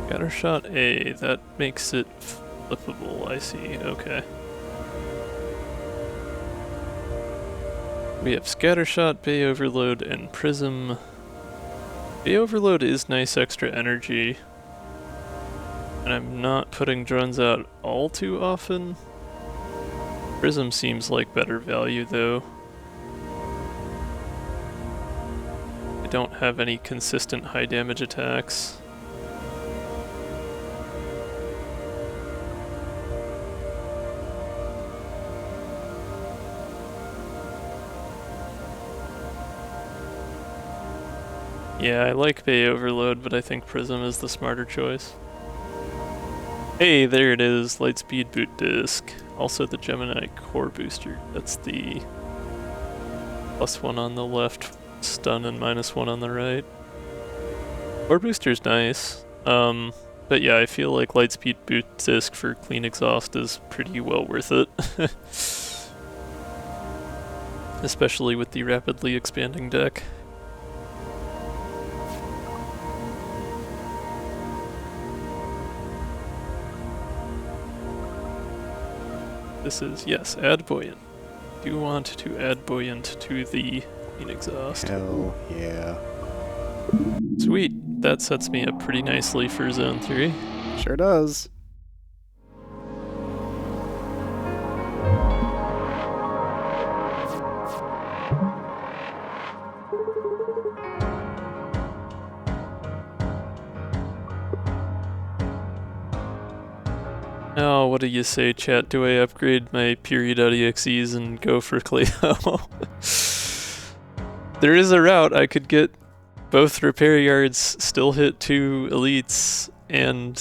Scattershot A, that makes it flippable, I see, okay. We have Scattershot, Bay Overload, and Prism. Bay Overload is nice extra energy, and I'm not putting drones out all too often. Prism seems like better value though. I don't have any consistent high damage attacks. Yeah, I like Bay Overload, but I think Prism is the smarter choice. Hey, there it is, Lightspeed Boot Disc. Also the Gemini Core Booster. That's the +1 on the left, stun, and -1 on the right. Core Booster's nice. But yeah, I feel like Lightspeed Boot Disc for clean exhaust is pretty well worth it. Especially with the rapidly expanding deck. This is, yes, add Buoyant. Do want to add Buoyant to the clean exhaust. Hell yeah. Sweet. That sets me up pretty nicely for Zone 3. Sure does. Oh, what do you say, chat? Do I upgrade my period.exes and go for Cleo? There is a route. I could get both repair yards, still hit 2 elites, and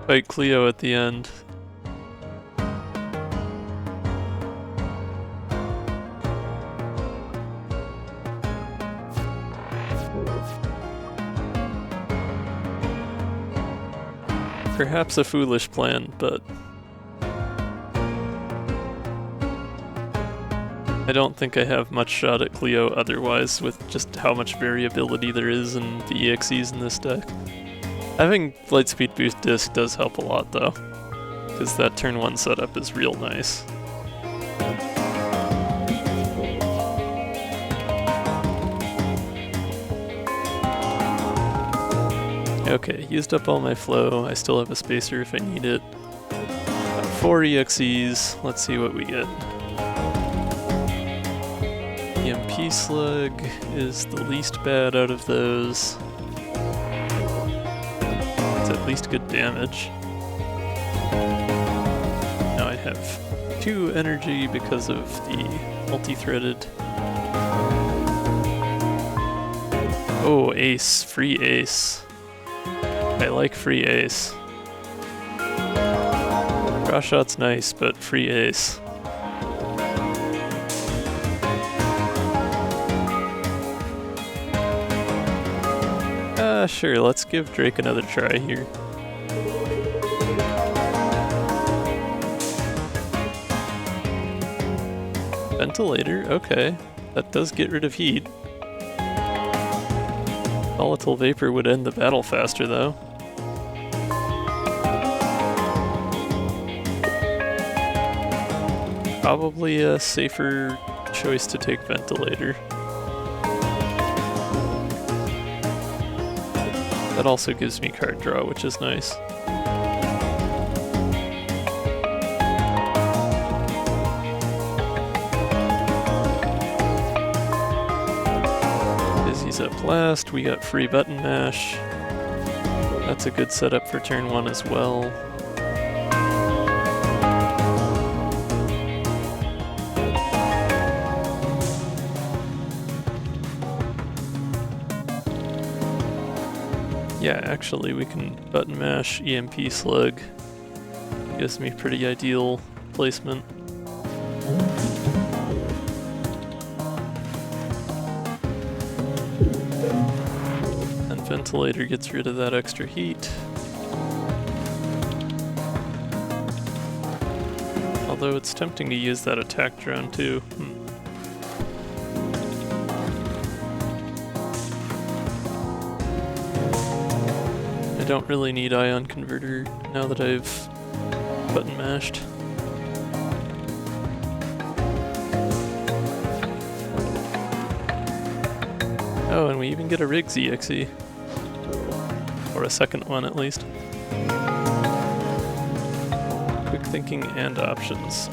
fight Cleo at the end. Perhaps a foolish plan, but I don't think I have much shot at Cleo otherwise with just how much variability there is in the EXEs in this deck. Having Lightspeed Boost Disc does help a lot though, because that turn 1 setup is real nice. Okay, used up all my flow. I still have a spacer if I need it. Got 4 EXEs. Let's see what we get. EMP Slug is the least bad out of those. It's at least good damage. Now I have 2 energy because of the multi-threaded. Oh, ace. Free ace. I like free ace. Draw shot's nice, but free ace. Sure, let's give Drake another try here. Ventilator, okay. That does get rid of heat. Volatile Vapor would end the battle faster, though. Probably a safer choice to take Ventilator. That also gives me card draw, which is nice. Dizzy's up last, we got free button mash. That's a good setup for turn 1 as well. Yeah, actually we can button mash EMP Slug. Gives me pretty ideal placement. And Ventilator gets rid of that extra heat. Although it's tempting to use that attack drone too. I don't really need Ion Converter now that I've button mashed. Oh, and we even get a Riggs EXE. Or a second one at least. Quick thinking and options.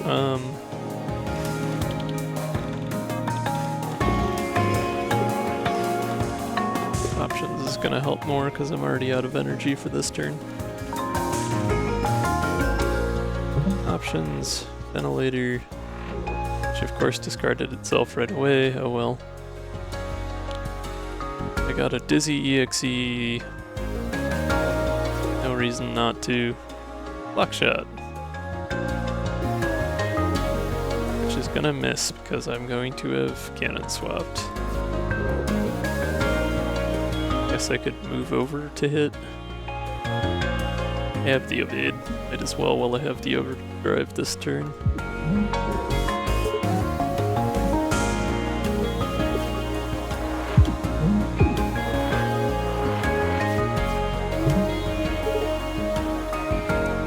Options is gonna help more because I'm already out of energy for this turn. Options, Ventilator, which of course discarded itself right away, oh well. I got a Dizzy EXE, no reason not to. Block Shot, which is gonna miss because I'm going to have cannon swapped. Guess I could move over to hit. I have the evade. Might as well while I have the overdrive this turn.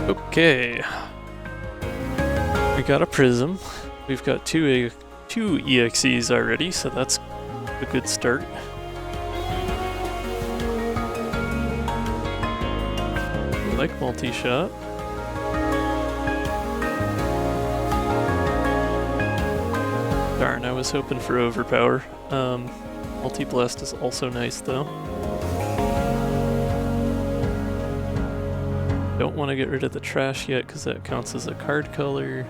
Okay. We got a Prism. We've got two EXEs already, so that's a good start. Like multi-shot. Darn, I was hoping for overpower. Multi-blast is also nice though. Don't want to get rid of the trash yet because that counts as a card color.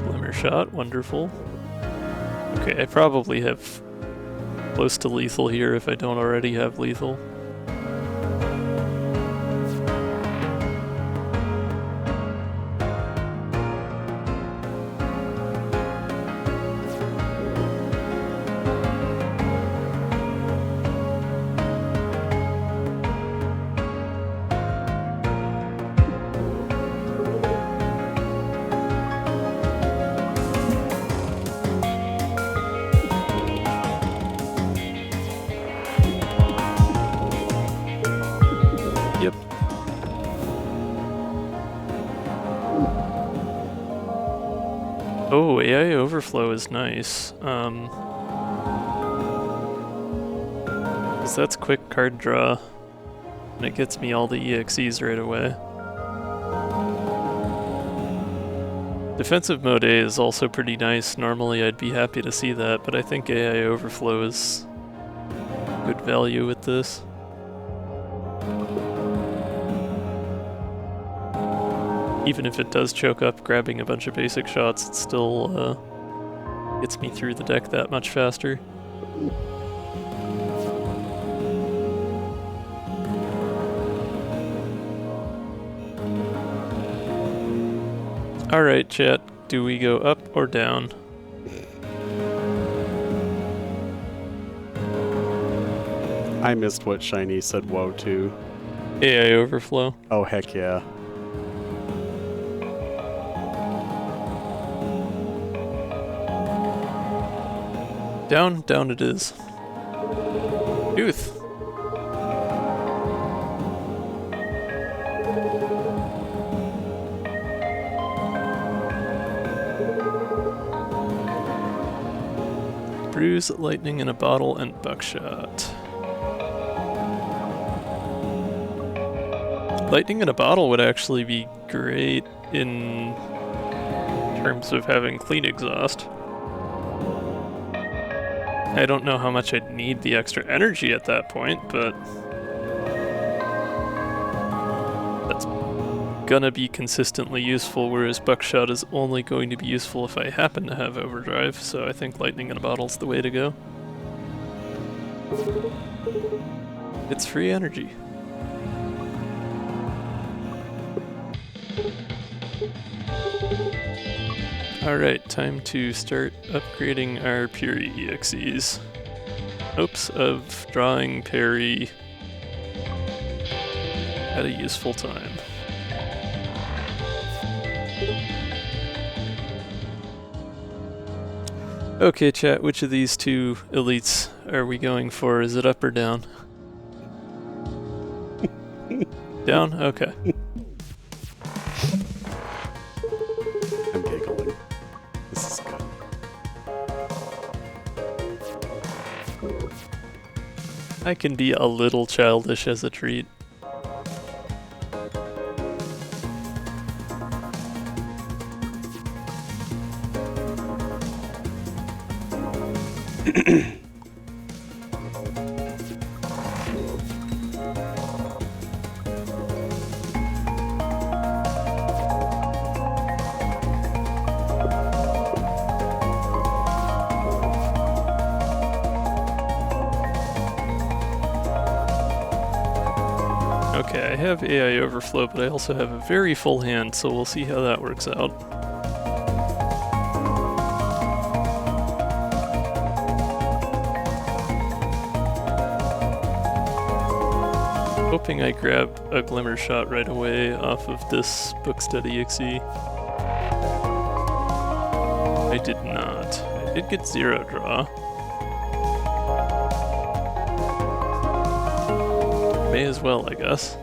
Glimmer shot, wonderful. Okay, I probably have close to lethal here if I don't already have lethal. Yep. Oh, AI overflow is nice. 'Cause that's quick card draw, and it gets me all the EXEs right away. Defensive mode A is also pretty nice. Normally I'd be happy to see that, but I think AI overflow is good value with this. Even if it does choke up grabbing a bunch of basic shots, it still gets me through the deck that much faster. Alright, chat, do we go up or down? I missed what Shiny said whoa to. AI overflow. Oh, heck yeah. Down, down it is. Youth. Bruise, lightning in a bottle, and buckshot. Lightning in a bottle would actually be great in terms of having clean exhaust. I don't know how much I'd need the extra energy at that point, but that's gonna be consistently useful, whereas buckshot is only going to be useful if I happen to have overdrive, so I think lightning in a bottle's the way to go. It's free energy. Alright, time to start upgrading our Puri EXEs. Hopes of drawing Parry at a useful time. Okay, chat, which of these two elites are we going for? Is it up or down? Down? Okay. I'm giggling. This is good. I can be a little childish as a treat. Okay, I have AI overflow, but I also have a very full hand, so we'll see how that works out. Hoping I grab a glimmer shot right away off of this Bookstead EXE. I did not. I did get 0 draw. May as well, I guess.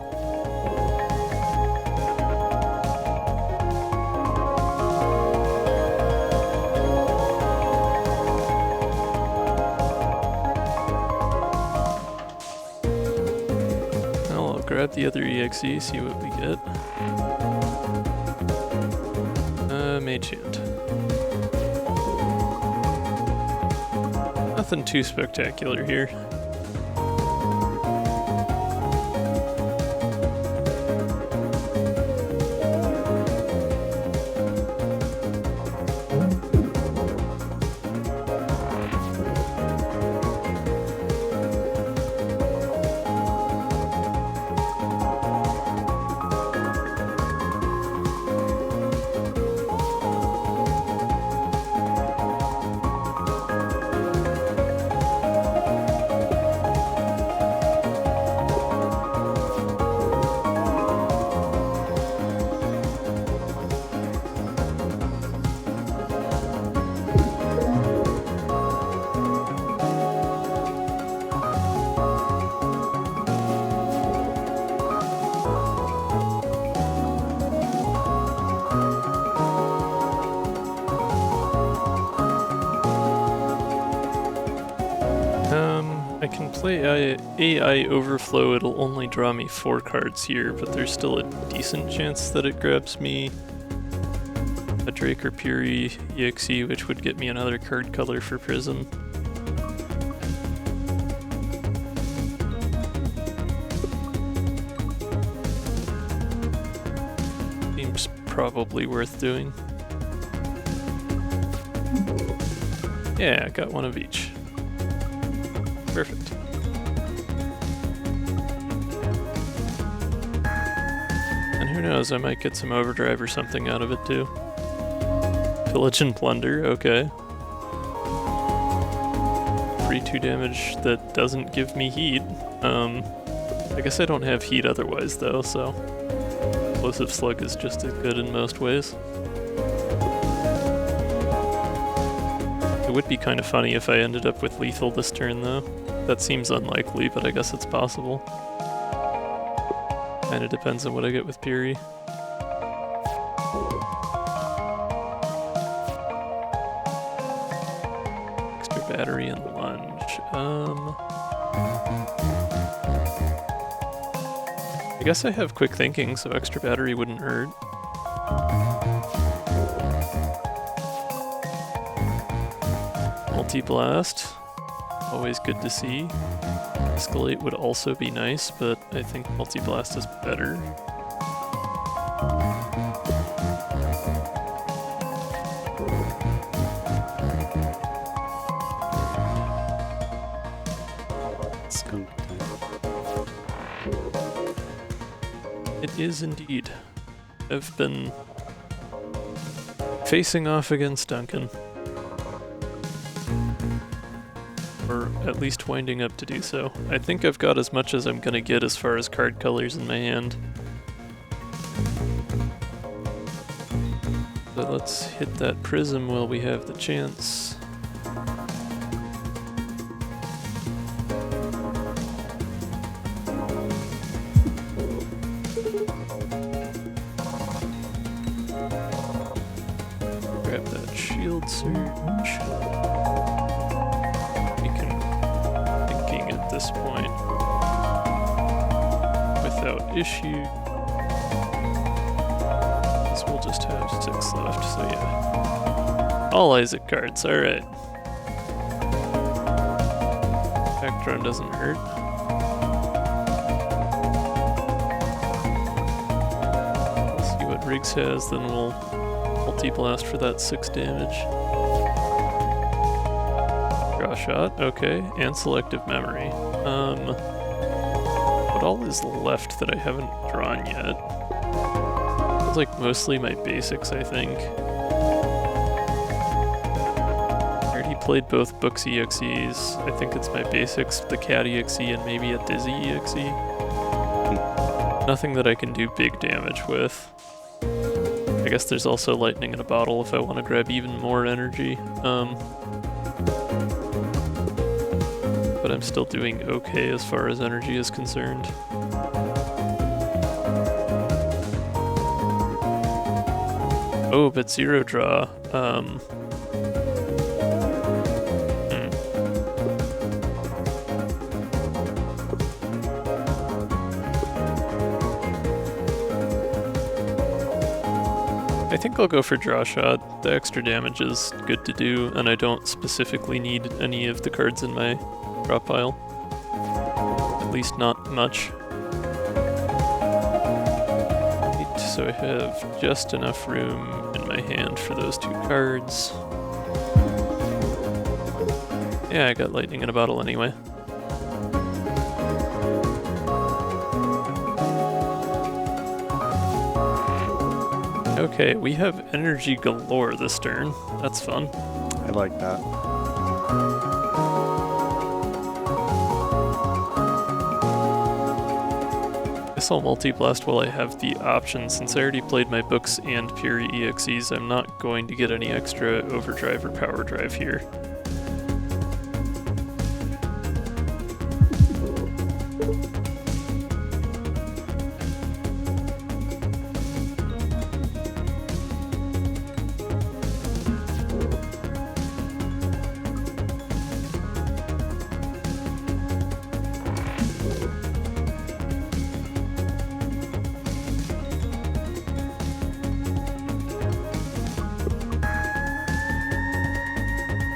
Well, I'll grab the other EXE, see what we get. Mage Hand. Nothing too spectacular here. I can play AI Overflow, it'll only draw me 4 cards here, but there's still a decent chance that it grabs me a Drake or Fury EXE, which would get me another card color for Prism. Seems probably worth doing. Yeah, got one of each. Perfect. And who knows, I might get some overdrive or something out of it too. Pillage and plunder, okay. Free 2 damage that doesn't give me heat. I guess I don't have heat otherwise though, so Explosive Slug is just as good in most ways. It would be kind of funny if I ended up with lethal this turn though. That seems unlikely, but I guess it's possible. Kinda depends on what I get with Fury. Extra battery and lunge. I guess I have quick thinking, so extra battery wouldn't hurt. Multi-blast. Always good to see. Escalate would also be nice, but I think Multi-Blast is better. It is indeed. I've been facing off against Duncan. Or at least winding up to do so. I think I've got as much as I'm gonna get as far as card colors in my hand. So let's hit that Prism while we have the chance. Grab that Shield Surge. At this point without issue, because we'll just have 6 left, so yeah. All Isaac cards, alright. Backdrawn doesn't hurt. Let's see what Riggs has, then we'll multi-blast for that 6 damage. Draw shot, okay, and selective memory. What all is left that I haven't drawn yet? It's like mostly my basics, I think. I already played both Books EXEs. I think it's my basics, the Cat EXE, and maybe a Dizzy EXE. Nothing that I can do big damage with. I guess there's also Lightning in a Bottle if I want to grab even more energy. But I'm still doing okay as far as energy is concerned. Oh, but 0 draw. I think I'll go for Draw Shot. The extra damage is good to do, and I don't specifically need any of the cards in my draw pile. At least not much. Right, so I have just enough room in my hand for those 2 cards. Yeah, I got Lightning in a Bottle anyway. Okay, we have energy galore this turn. That's fun. I like that. Guess I'll multi-blast while I have the option. Since I already played my books and pure EXEs, I'm not going to get any extra overdrive or power drive here.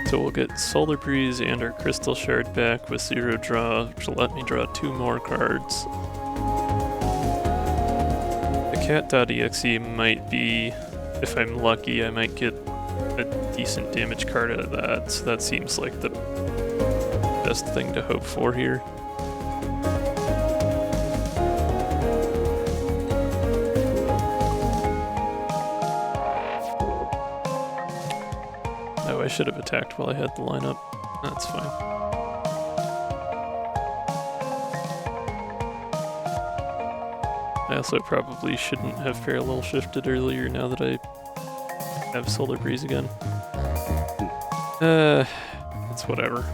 So we'll get Solar Breeze and our Crystal Shard back with 0 draw, which will let me draw 2 more cards. The Cat.exe might be, if I'm lucky, I might get a decent damage card out of that, so that seems like the best thing to hope for here. Oh, I should have attacked while I had the lineup. That's fine. I also probably shouldn't have parallel shifted earlier now that I have Solar Breeze again. It's whatever.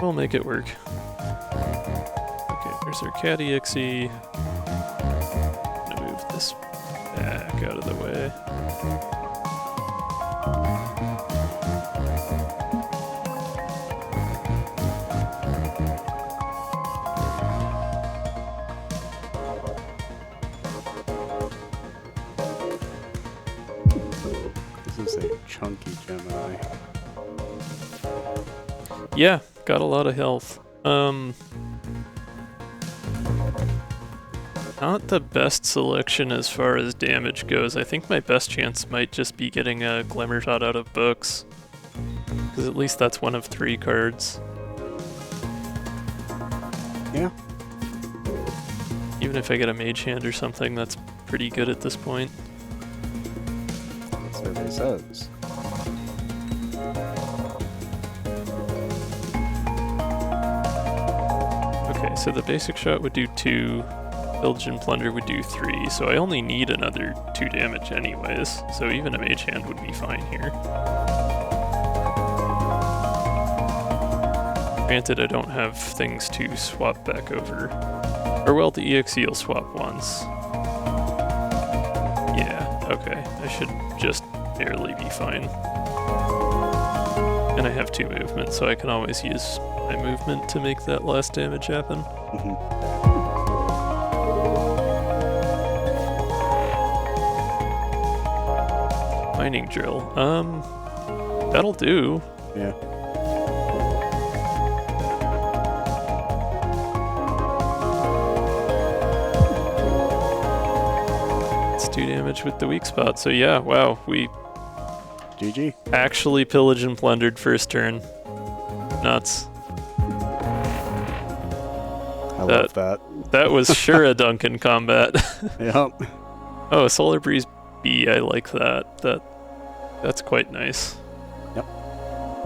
We'll make it work. Okay, there's our Cat EXE. I'm gonna move this back out of the way. This is a chunky Gemini. Yeah, got a lot of health. Not the best selection as far as damage goes. I think my best chance might just be getting a Glimmer Shot out of books, because at least that's one of 3 cards. Yeah. Even if I get a Mage Hand or something, that's pretty good at this point. Survey says. Okay, so the basic shot would do 2, Pillage and Plunder would do 3, so I only need another 2 damage anyways, so even a Mage Hand would be fine here. Granted, I don't have things to swap back over. Or well, the EXE will swap once. Yeah, okay, I should just barely be fine. And I have 2 movement, so I can always use my movement to make that last damage happen. Mining Drill. That'll do. Yeah. It's 2 damage with the weak spot, so yeah, wow, we GG. actually Pillage and Plundered first turn. Nuts. I love that. That was sure a dunk in combat. Yep. Oh, Solar Breeze B, I like that. That's quite nice. Yep.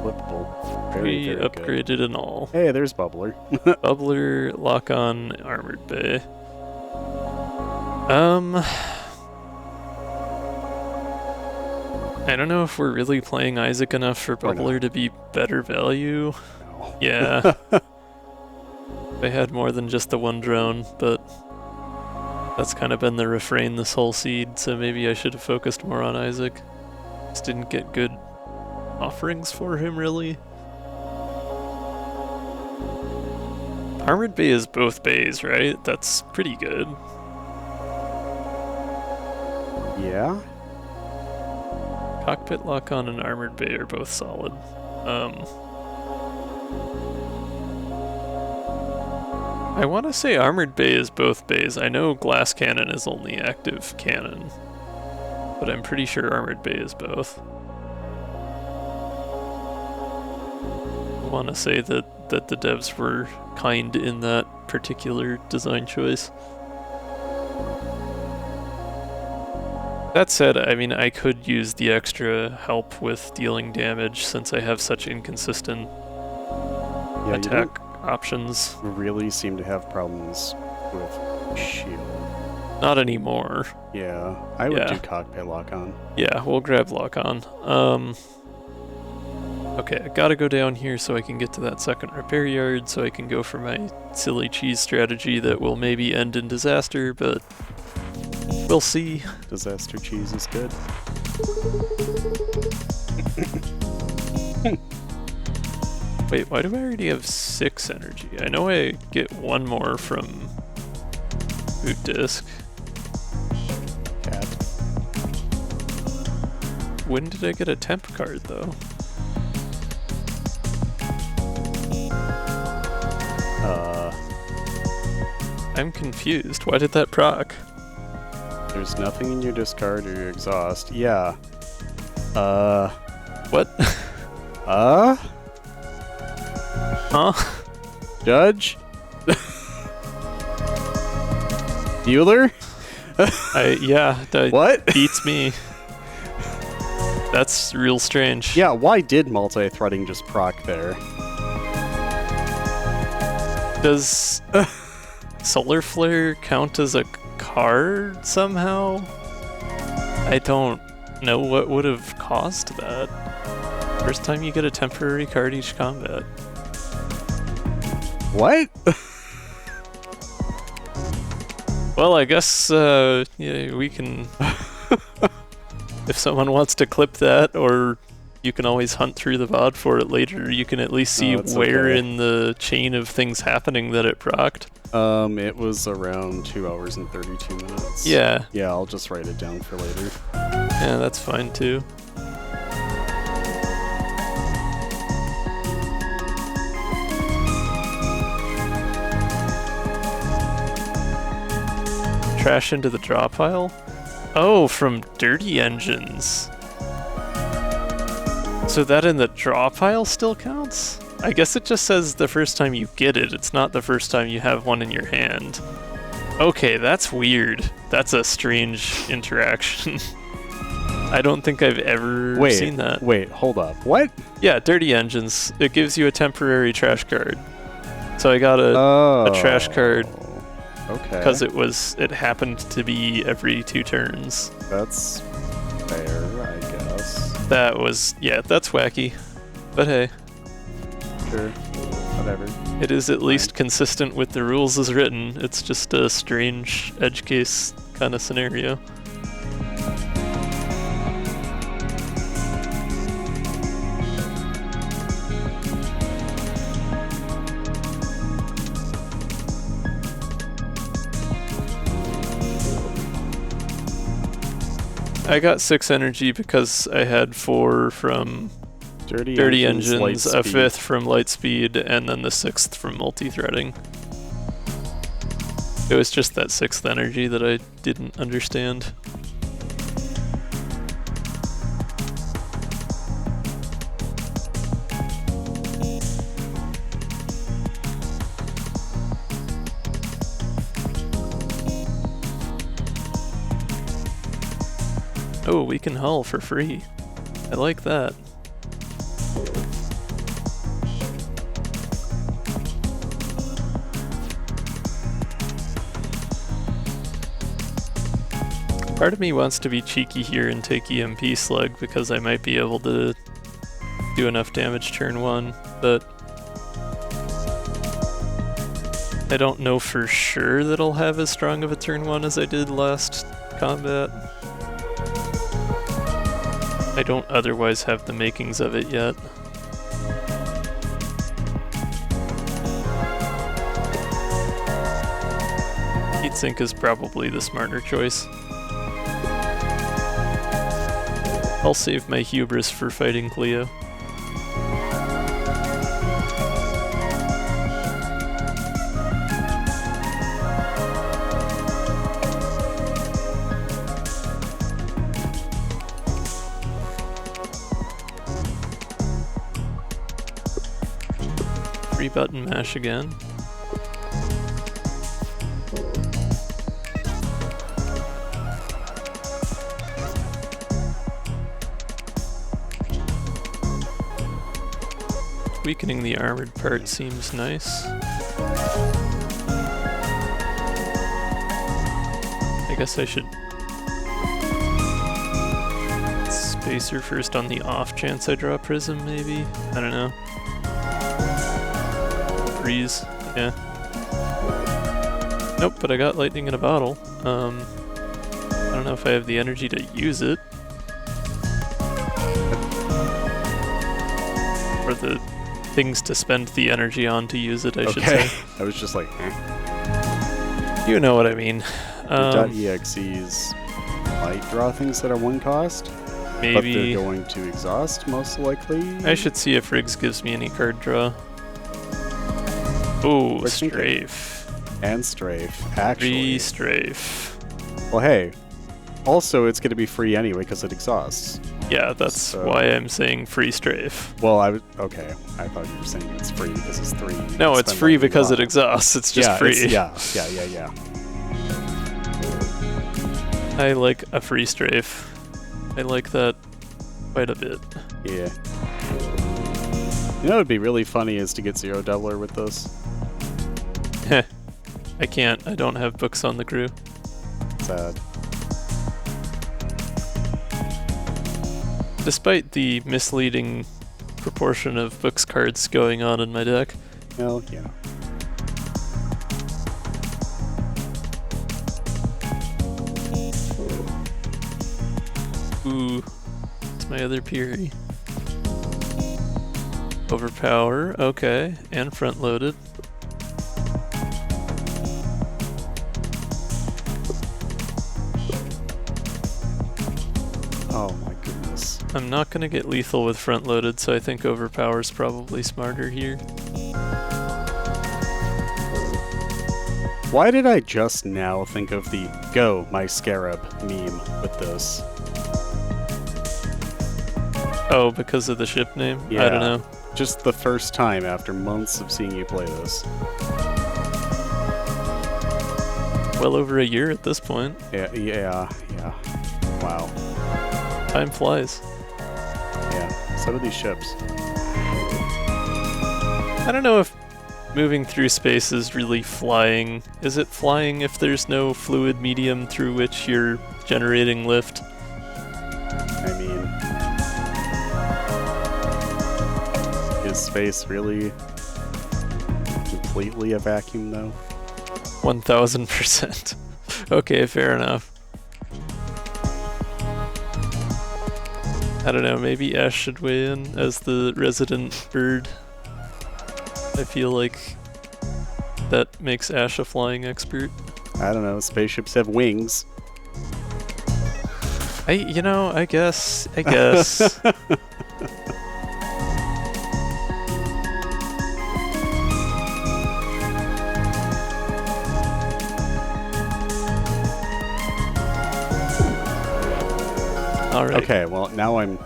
Flippable. Very, We very upgraded good. and all. Hey, there's Bubbler. Bubbler, lock on, Armored Bay. I don't know if we're really playing Isaac enough for Bubbler to be better value. No. Yeah. I had more than just the 1 drone, but that's kind of been the refrain this whole seed, so maybe I should have focused more on Isaac. Just didn't get good offerings for him, really. Armored Bay is both bays, right? That's pretty good. Yeah? Cockpit lock-on and armored bay are both solid. I want to say armored bay is both bays. I know glass cannon is only active cannon, but I'm pretty sure armored bay is both. I want to say that the devs were kind in that particular design choice. That said, I mean, I could use the extra help with dealing damage since I have such inconsistent attack options. Really seem to have problems with shield. Not anymore. Yeah, I would do cockpit lock-on. Yeah, we'll grab lock-on. Okay, I gotta go down here so I can get to that second repair yard so I can go for my silly cheese strategy that will maybe end in disaster, but we'll see. Disaster cheese is good. Wait, why do I already have 6 energy? I know I get 1 more from boot disk. Cat. When did I get a temp card though? I'm confused. Why did that proc? There's nothing in your discard or your exhaust. Yeah. What? Huh? Judge? Bueller? Yeah, that What? beats me. That's real strange. Yeah, why did multi-threading just proc there? Does Solar Flare count as a card somehow? I don't know what would have caused that. First time you get a temporary card each combat. What? Well, I guess yeah, we can. If someone wants to clip that, or you can always hunt through the VOD for it later, you can at least see where in the chain of things happening that it procced. It was around 2 hours and 32 minutes. Yeah. Yeah, I'll just write it down for later. Yeah, that's fine too. Trash into the draw pile? Oh, from dirty engines. So that in the draw pile still counts? I guess it just says the first time you get it, it's not the first time you have one in your hand. Okay, that's weird. That's a strange interaction. I don't think I've ever seen that. Wait, hold up. What? Yeah, dirty engines. It gives you a temporary trash card. So I got a trash card. Okay. Because it happened to be every 2 turns. That's fair, I guess. That was, yeah, that's wacky. But hey. Sure. Whatever. It is at least consistent with the rules as written. It's just a strange edge case kind of scenario. I got 6 energy because I had 4 from Dirty Engines, a 5th from Lightspeed, and then the 6th from multi-threading. It was just that 6th energy that I didn't understand. Oh, we can hull for free. I like that. Part of me wants to be cheeky here and take EMP Slug because I might be able to do enough damage turn 1, but I don't know for sure that I'll have as strong of a turn 1 as I did last combat. I don't otherwise have the makings of it yet. Heatsink is probably the smarter choice. I'll save my hubris for fighting Cleo. Free button mash again. Weakening the armored part seems nice. I guess I should spacer first on the off chance I draw Prism, maybe? I don't know. Freeze, yeah. Nope, but I got Lightning in a Bottle. I don't know if I have the energy to use it. Or the things to spend the energy on to use it, I should say. I was just like, eh. You know what I mean. .exes might draw things that are 1 cost, Maybe. but they're going to exhaust, most likely. I should see if Riggs gives me any card draw. Ooh, Strafe. And Strafe, actually. Free Strafe. Well, hey. Also, it's going to be free anyway because it exhausts. Yeah, that's why I'm saying free Strafe. Well, okay. I thought you were saying it's free because it's 3. No, it's free because it exhausts. It's just free. Yeah. I like a free Strafe. I like that quite a bit. Yeah. You know what would be really funny is to get 0 doubler with this. Heh. I can't. I don't have books on the crew. Sad. Despite the misleading proportion of books cards going on in my deck. Well, yeah. Ooh, it's my other Peary. Overpower, okay, and front loaded. Oh my goodness. I'm not gonna get lethal with front loaded, so I think overpower's probably smarter here. Why did I just now think of the "Go, my Scarab" meme with this? Oh, because of the ship name? Yeah. I don't know. Just the first time after months of seeing you play this. Well over a year at this point. Yeah. Wow. Time flies. Yeah, so do these ships. I don't know if moving through space is really flying. Is it flying if there's no fluid medium through which you're generating lift? I mean, is space really completely a vacuum, though? 1000%. Okay, fair enough. I don't know, maybe Ash should weigh in as the resident bird. I feel like that makes Ash a flying expert. I don't know, spaceships have wings. I guess. Alright. Okay, well, now I'm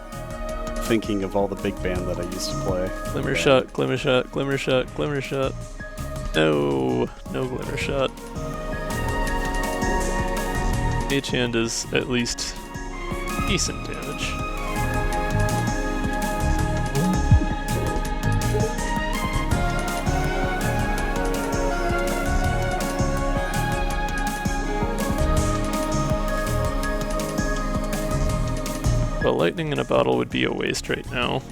thinking of all the big band that I used to play. Glimmer shot, glimmer shot, glimmer shot, glimmer shot. No glimmer shot. H-hand is at least decent damage. Well, lightning in a bottle would be a waste right now.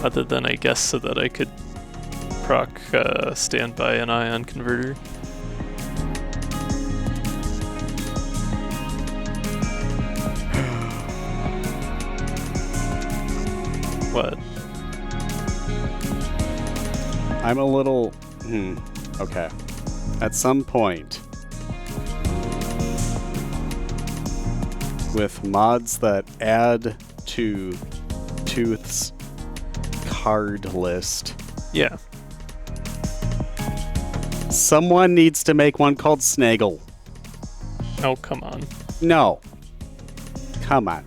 Other than, I guess, so that I could proc standby an ion converter. What? I'm a little... okay. At some point, with mods that add to Tooth's card list. Yeah. Someone needs to make one called Snaggle. Oh, come on. No. Come on.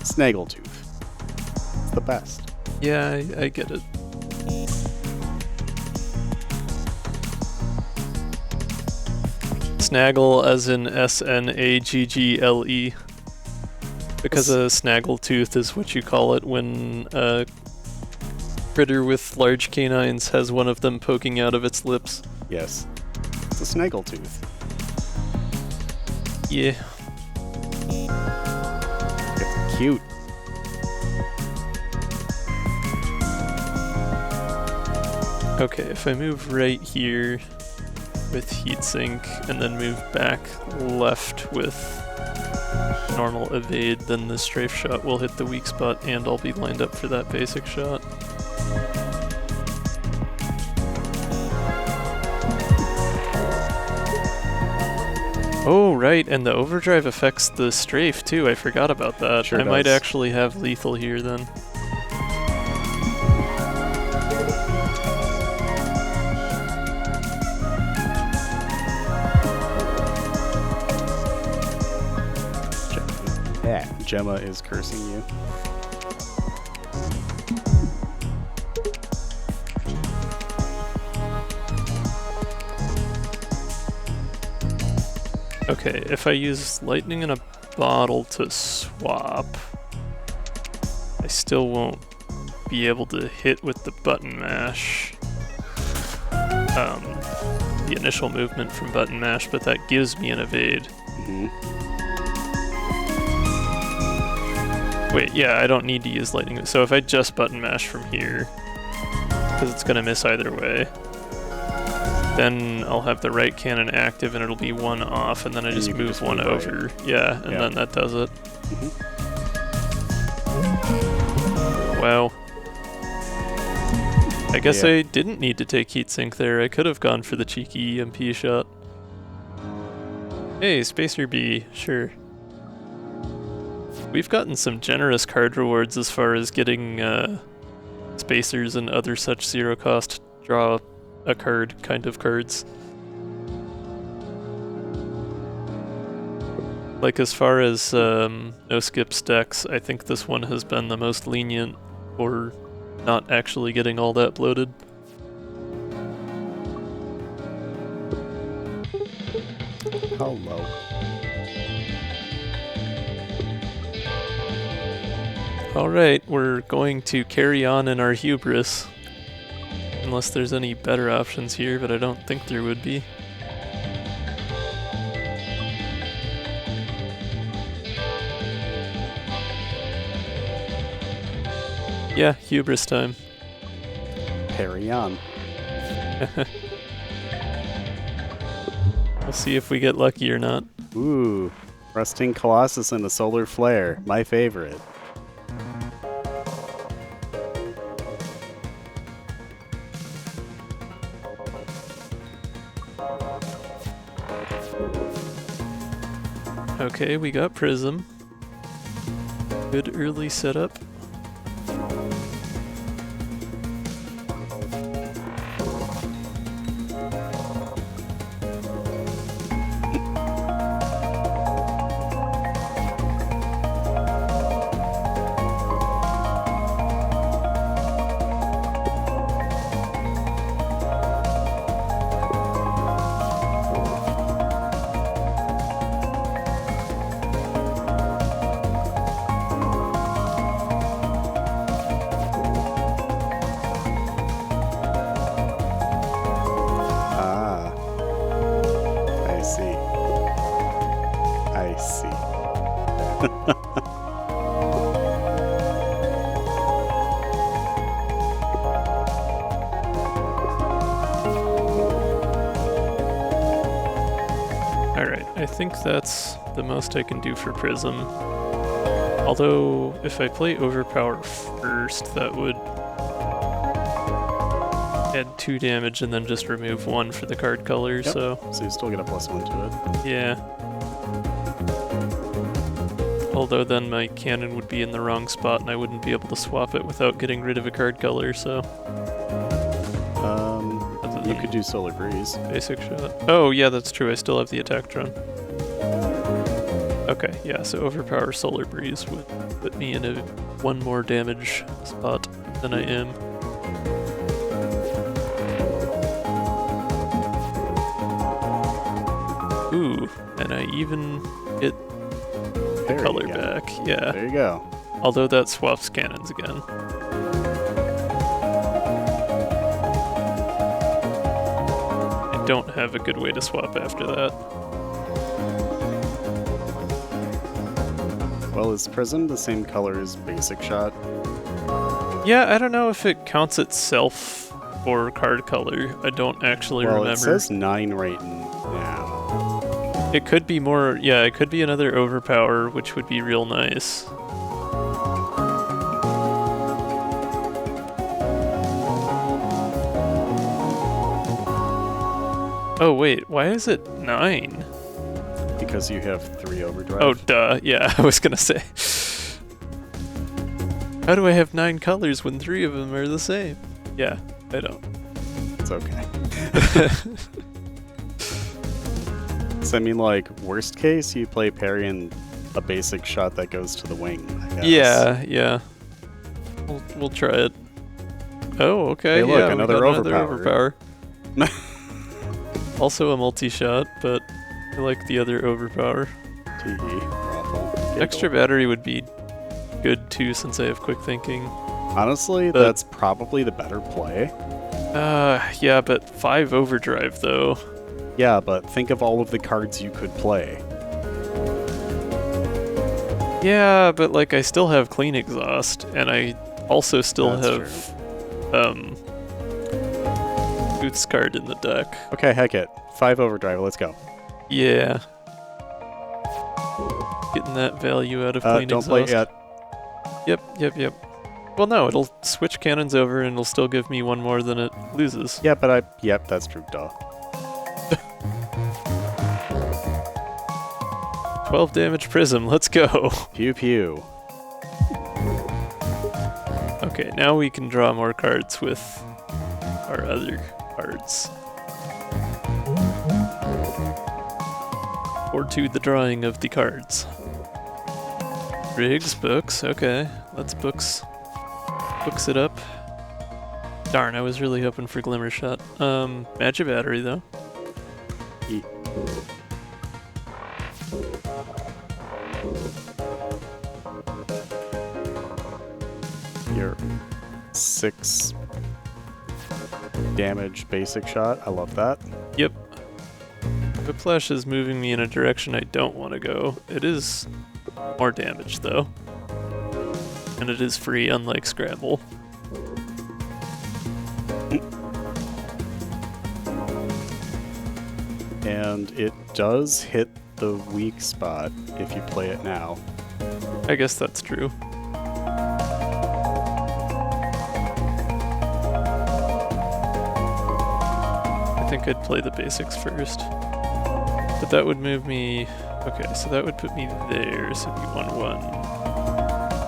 Snaggletooth. It's the best. Yeah, I get it. Snaggle as in S-N-A-G-G-L-E. Because a snaggletooth is what you call it when a critter with large canines has one of them poking out of its lips. Yes. It's a snaggletooth. Yeah. It's cute. Okay, if I move right here with heatsink and then move back left with normal evade, then the strafe shot will hit the weak spot and I'll be lined up for that basic shot. Oh, right, and the overdrive affects the strafe too. I forgot about that. Sure I might does. actually have lethal here then. Yeah, Gemma is cursing you. Okay, if I use lightning in a bottle to swap, I still won't be able to hit with the button mash. The initial movement from button mash, but that gives me an evade. Mm-hmm. Wait, yeah, I don't need to use lightning. So if I just button mash from here, because it's going to miss either way, then I'll have the right cannon active and it'll be one off, and then I just move one right. over. Yeah, and then that does it. Mm-hmm. Wow. I guess I didn't need to take heatsink there. I could have gone for the cheeky EMP shot. Hey, Spacer B, sure. We've gotten some generous card rewards as far as getting spacers and other such zero-cost draw a card kind of cards. Like as far as no skip stacks, I think this one has been the most lenient for not actually getting all that bloated. Hello. Alright, we're going to carry on in our hubris. Unless there's any better options here, but I don't think there would be. Yeah, hubris time. Carry on. We'll see if we get lucky or not. Ooh. Rusting Colossus and a Solar Flare. My favorite. Okay, we got Prism. Good early setup. I think that's the most I can do for Prism. Although, if I play Overpower first, that would add 2 damage and then just remove 1 for the card color, so... So you still get a +1 to it. Yeah. although then my cannon would be in the wrong spot and I wouldn't be able to swap it without getting rid of a card color, so... You could do Solar Breeze. Basic shot. Oh, yeah, that's true. I still have the attack drone. Okay, yeah, so Overpower Solar Breeze would put me in a 1 more damage spot than I am. Ooh, and I even get the color back. Yeah. There you go. Although that swaps cannons again. I don't have a good way to swap after that. Well, is Prism the same color as Basic Shot? Yeah, I don't know if it counts itself for card color. I don't actually remember. Well, it says 9 right now. It could be more, yeah, it could be another Overpower, which would be real nice. Oh wait, why is it 9? Because you have 3 Overdrive. Oh duh, yeah, I was gonna say. How do I have 9 colors when 3 of them are the same? Yeah, I don't. It's okay. So I mean, like, worst case, you play parry and a Basic Shot that goes to the wing, I guess. Yeah, yeah. We'll try it. Oh, okay, Hey look, yeah, another we got Overpower. Also a multi-shot, but I like the other Overpower. Extra battery would be good too, since I have quick thinking. Honestly, but, that's probably the better play. Yeah, but 5 Overdrive though. Yeah, but think of all of the cards you could play. Yeah, but like I still have Clean Exhaust, and I also still That's have Boots card in the deck. Okay, heck it. 5 Overdrive, let's go. Yeah. Getting that value out of Clean don't Exhaust. play it yet. Yep. Well, no, it'll switch cannons over and it'll still give me 1 more than it loses. Yeah, but yep, that's true, duh. 12 damage Prism, let's go. Pew pew. Okay, now we can draw more cards with our other cards. Or to the drawing of the cards. Rigs, books, okay. Let's books it up. Darn, I was really hoping for Glimmer Shot. Magic Battery though. Your 6 damage Basic Shot, I love that. Yep. Whiplash is moving me in a direction I don't want to go. It is more damage though. And it is free, unlike Scramble. And it does hit the weak spot if you play it now. I guess that's true. I think I'd play the basics first. But that would move me... Okay, so that would put me there, so it'd be 1-1.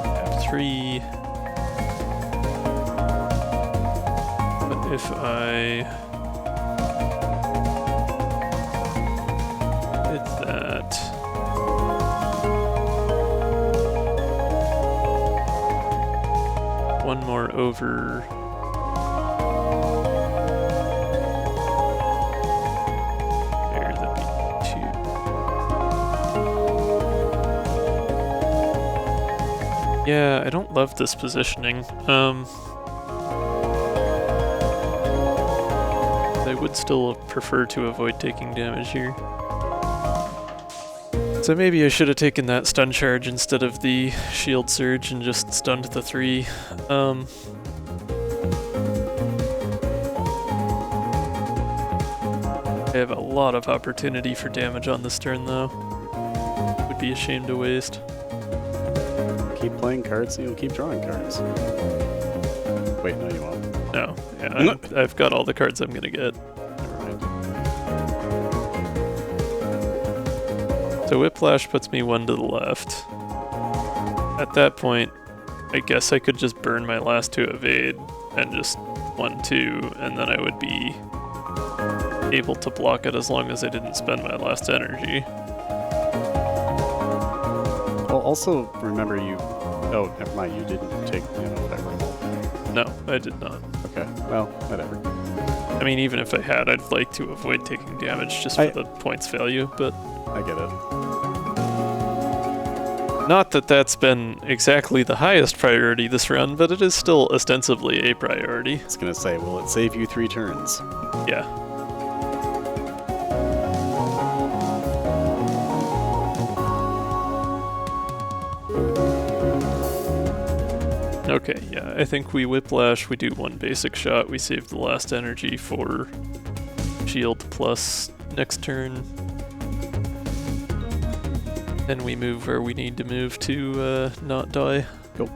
I have 3. But if I... did that... One more over... Yeah, I don't love this positioning. I would still prefer to avoid taking damage here. So maybe I should have taken that stun charge instead of the shield surge and just stunned the 3. I have a lot of opportunity for damage on this turn though. Would be a shame to waste. Keep playing cards and you'll keep drawing cards. Wait, no you won't. No, yeah, I've got all the cards I'm gonna get. Never mind. So Whiplash puts me 1 to the left. At that point, I guess I could just burn my last 2 evade and just 1-2, and then I would be able to block it as long as I didn't spend my last energy. Well, also remember you... Oh, never mind, you didn't take Modifier. No, I did not. Okay, well, whatever. I mean, even if I had, I'd like to avoid taking damage just for the points value, but... I get it. Not that that's been exactly the highest priority this run, but it is still ostensibly a priority. I was gonna say, will it save you 3 turns? Yeah. Okay, yeah, I think we whiplash, we do 1 basic shot, we save the last energy for shield plus next turn. Then we move where we need to move to not die. Go.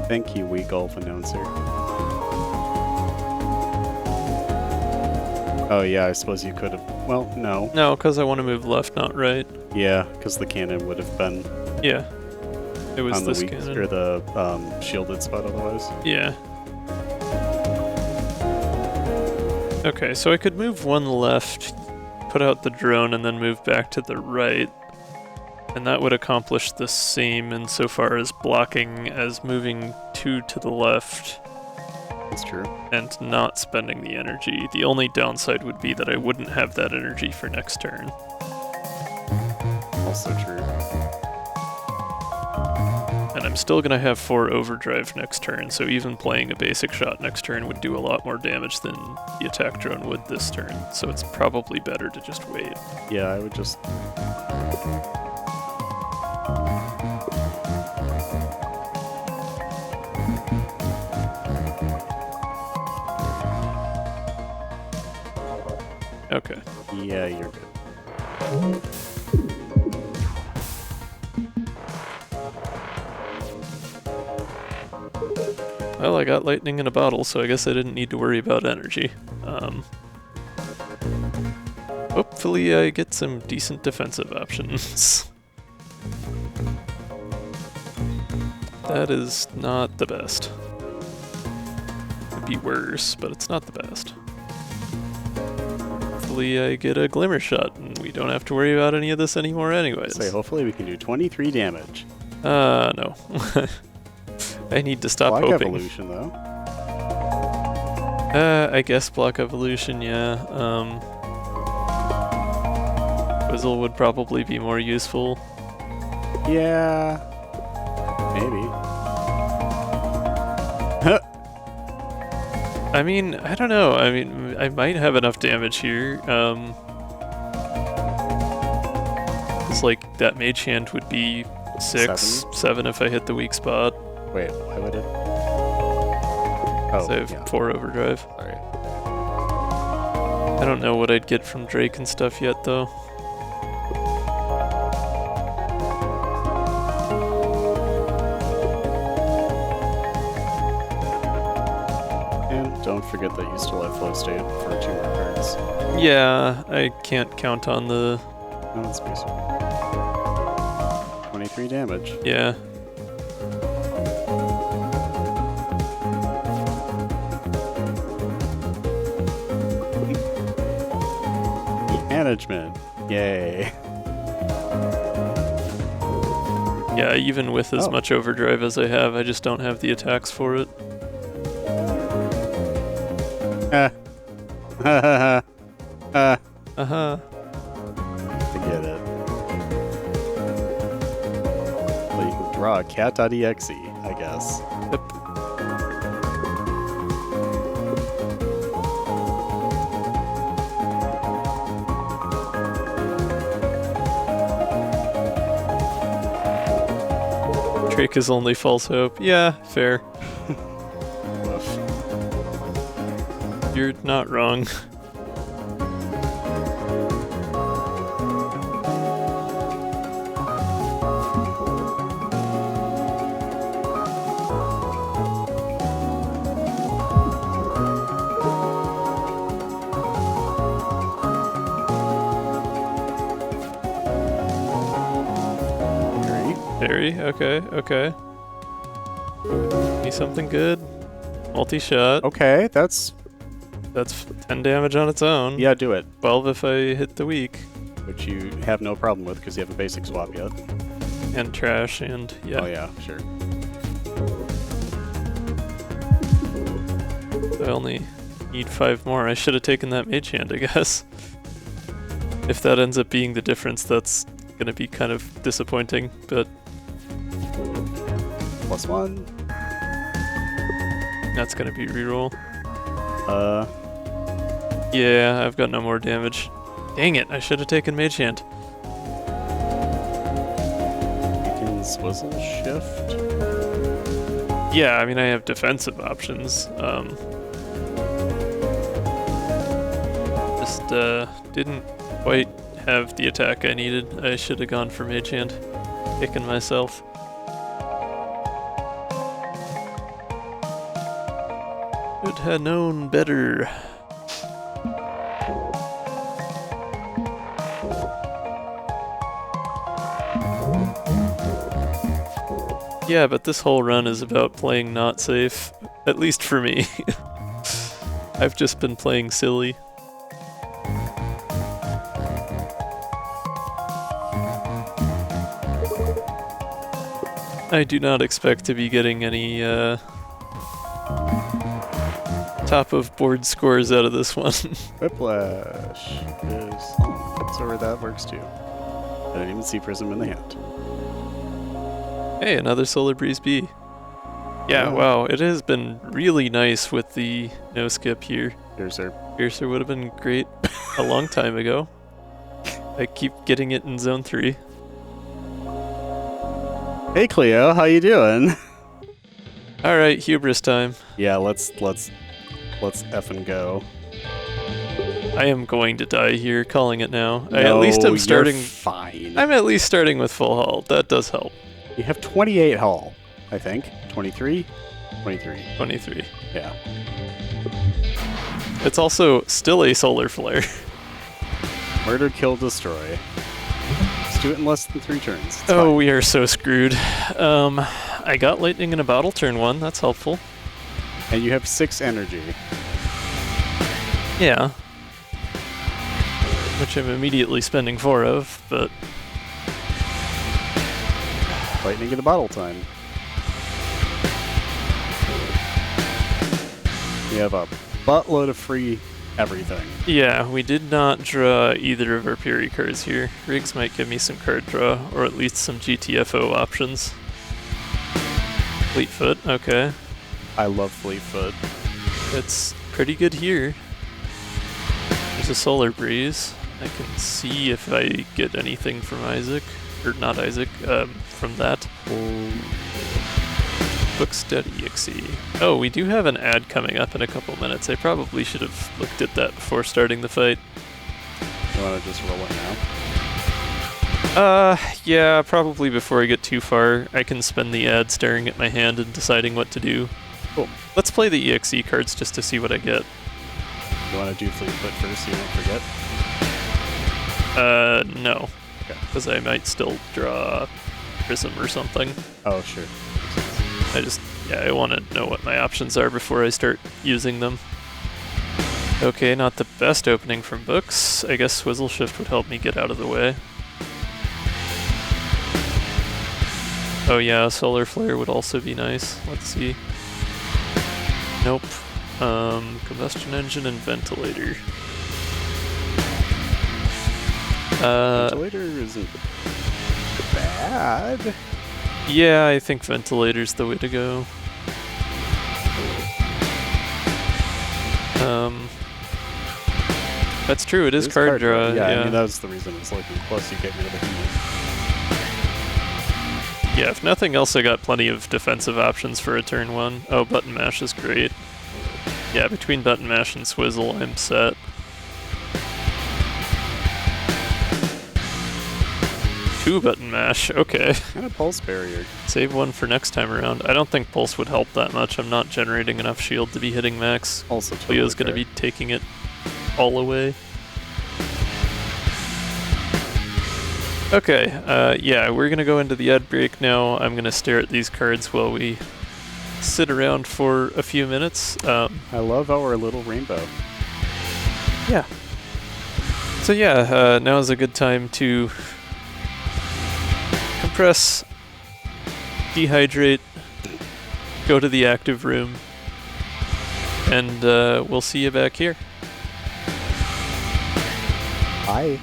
Thank you, Wii Golf announcer. Oh yeah, I suppose you could have... Well, no. No, because I want to move left, not right. Yeah, because the cannon would have been... Yeah. It was on this the weak, cannon. or the shielded spot otherwise. Yeah. Okay, so I could move 1 left, put out the drone, and then move back to the right. And that would accomplish the same insofar as blocking as moving 2 to the left. That's true. And not spending the energy. The only downside would be that I wouldn't have that energy for next turn. Also true. And I'm still going to have 4 overdrive next turn, so even playing a basic shot next turn would do a lot more damage than the attack drone would this turn, so it's probably better to just wait. Yeah, I would just... Okay. Yeah, you're good. Well, I got lightning in a bottle, so I guess I didn't need to worry about energy. Hopefully I get some decent defensive options. That is not the best. Could be worse, but it's not the best. Hopefully I get a glimmer shot, and we don't have to worry about any of this anymore anyways. Say, hopefully we can do 23 damage. No. I need to stop Block hoping. evolution, though. I guess block evolution, yeah. Whizzle would probably be more useful. Yeah. Maybe. I mean, I don't know. I mean, I might have enough damage here. It's like that mage hand would be 6, 7 if I hit the weak spot. Wait, why would it? Oh, So I have yeah. 4 overdrive. Sorry. I don't know what I'd get from Drake and stuff yet, though. And don't forget that you still have flow state for 2 more cards. Yeah, I can't count on the... No, it's basic. 23 damage. Yeah. Management. Yay. Yeah, even with as much overdrive as I have, I just don't have the attacks for it. Uh-huh. Forget it. Well, you can draw a cat.exe, I guess. Yep. Drake is only false hope. Yeah, fair. Woof. You're not wrong. Parry, okay, okay. Need something good. Multi-shot. Okay, that's 10 damage on its own. yeah, do it. 12 if I hit the weak. Which you have no problem with because you have a basic swap yet. And trash, and yeah. Oh yeah, sure. I only need 5 more. I should have taken that mage hand, I guess. If that ends up being the difference, that's gonna be kind of disappointing, but +1. that's gonna be reroll. Uh, Yeah, I've got no more damage. Dang it, I should have taken mage hand. you can swizzle shift. Yeah, I mean, I have defensive options. Just didn't quite have the attack I needed. I should have gone for mage hand. Kicking myself. Should have known better. Yeah, but this whole run is about playing not safe, at least for me. I've just been playing silly. I do not expect to be getting any top of board scores out of this one. Whiplash is so where that works too. I didn't even see Prism in the hand. Hey, another Solar Breeze B. Yeah, wow, it has been really nice with the no skip here. Piercer. Piercer would have been great a long time ago. I keep getting it in zone 3. Hey Cleo, how you doing? Alright, hubris time. Yeah, let's effing go. I am going to die here, calling it now. No, at least I'm starting. You're fine. I'm at least starting with full hull. That does help. You have 28 hull, I think. 23? 23. 23. Yeah. It's also still a solar flare. Murder, kill, destroy. Let's do it in less than 3 turns. It's Oh, fine. we are so screwed. I got lightning in a bottle turn 1. That's helpful. And you have 6 energy. Yeah. Which I'm immediately spending 4 of, but Lightning in a bottle time. You have a buttload of free everything. yeah, we did not draw either of our Piri cards here. Riggs might give me some card draw, or at least some GTFO options. Fleetfoot, okay. I love Fleetfoot. It's pretty good here. There's a Solar Breeze. I can see if I get anything from Isaac. Or not Isaac, from that. Booksteady EXE. Oh, we do have an ad coming up in a couple minutes. I probably should have looked at that before starting the fight. You want to just roll it now? Yeah, probably before I get too far. I can spend the ad staring at my hand and deciding what to do. Cool. Let's play the EXE cards just to see what I get. You want to do Fleetfoot first so you don't forget? No. Okay. Because I might still draw Prism or something. Oh, sure. I want to know what my options are before I start using them. Okay, not the best opening from books. I guess Swizzle Shift would help me get out of the way. Oh yeah, Solar Flare would also be nice. Let's see. Nope. Combustion Engine and Ventilator. Ventilator isn't bad. Yeah, I think Ventilator's the way to go. That's true, it is card draw. Yeah, I mean, that was the reason it's looking. Plus, you get rid of the heat. Yeah, if nothing else, I got plenty of defensive options for a turn 1. Oh, Button Mash is great. Yeah, between Button Mash and Swizzle, I'm set. Two Button Mash, okay. And a Pulse Barrier. Save one for next time around. I don't think Pulse would help that much. I'm not generating enough shield to be hitting max. Also, totally Leo's going to be taking it all away. Okay, yeah, we're gonna go into the ad break now. I'm gonna stare at these cards while we sit around for a few minutes. I love our little rainbow. Yeah. So yeah, now is a good time to compress, dehydrate, go to the active room, and we'll see you back here. Bye.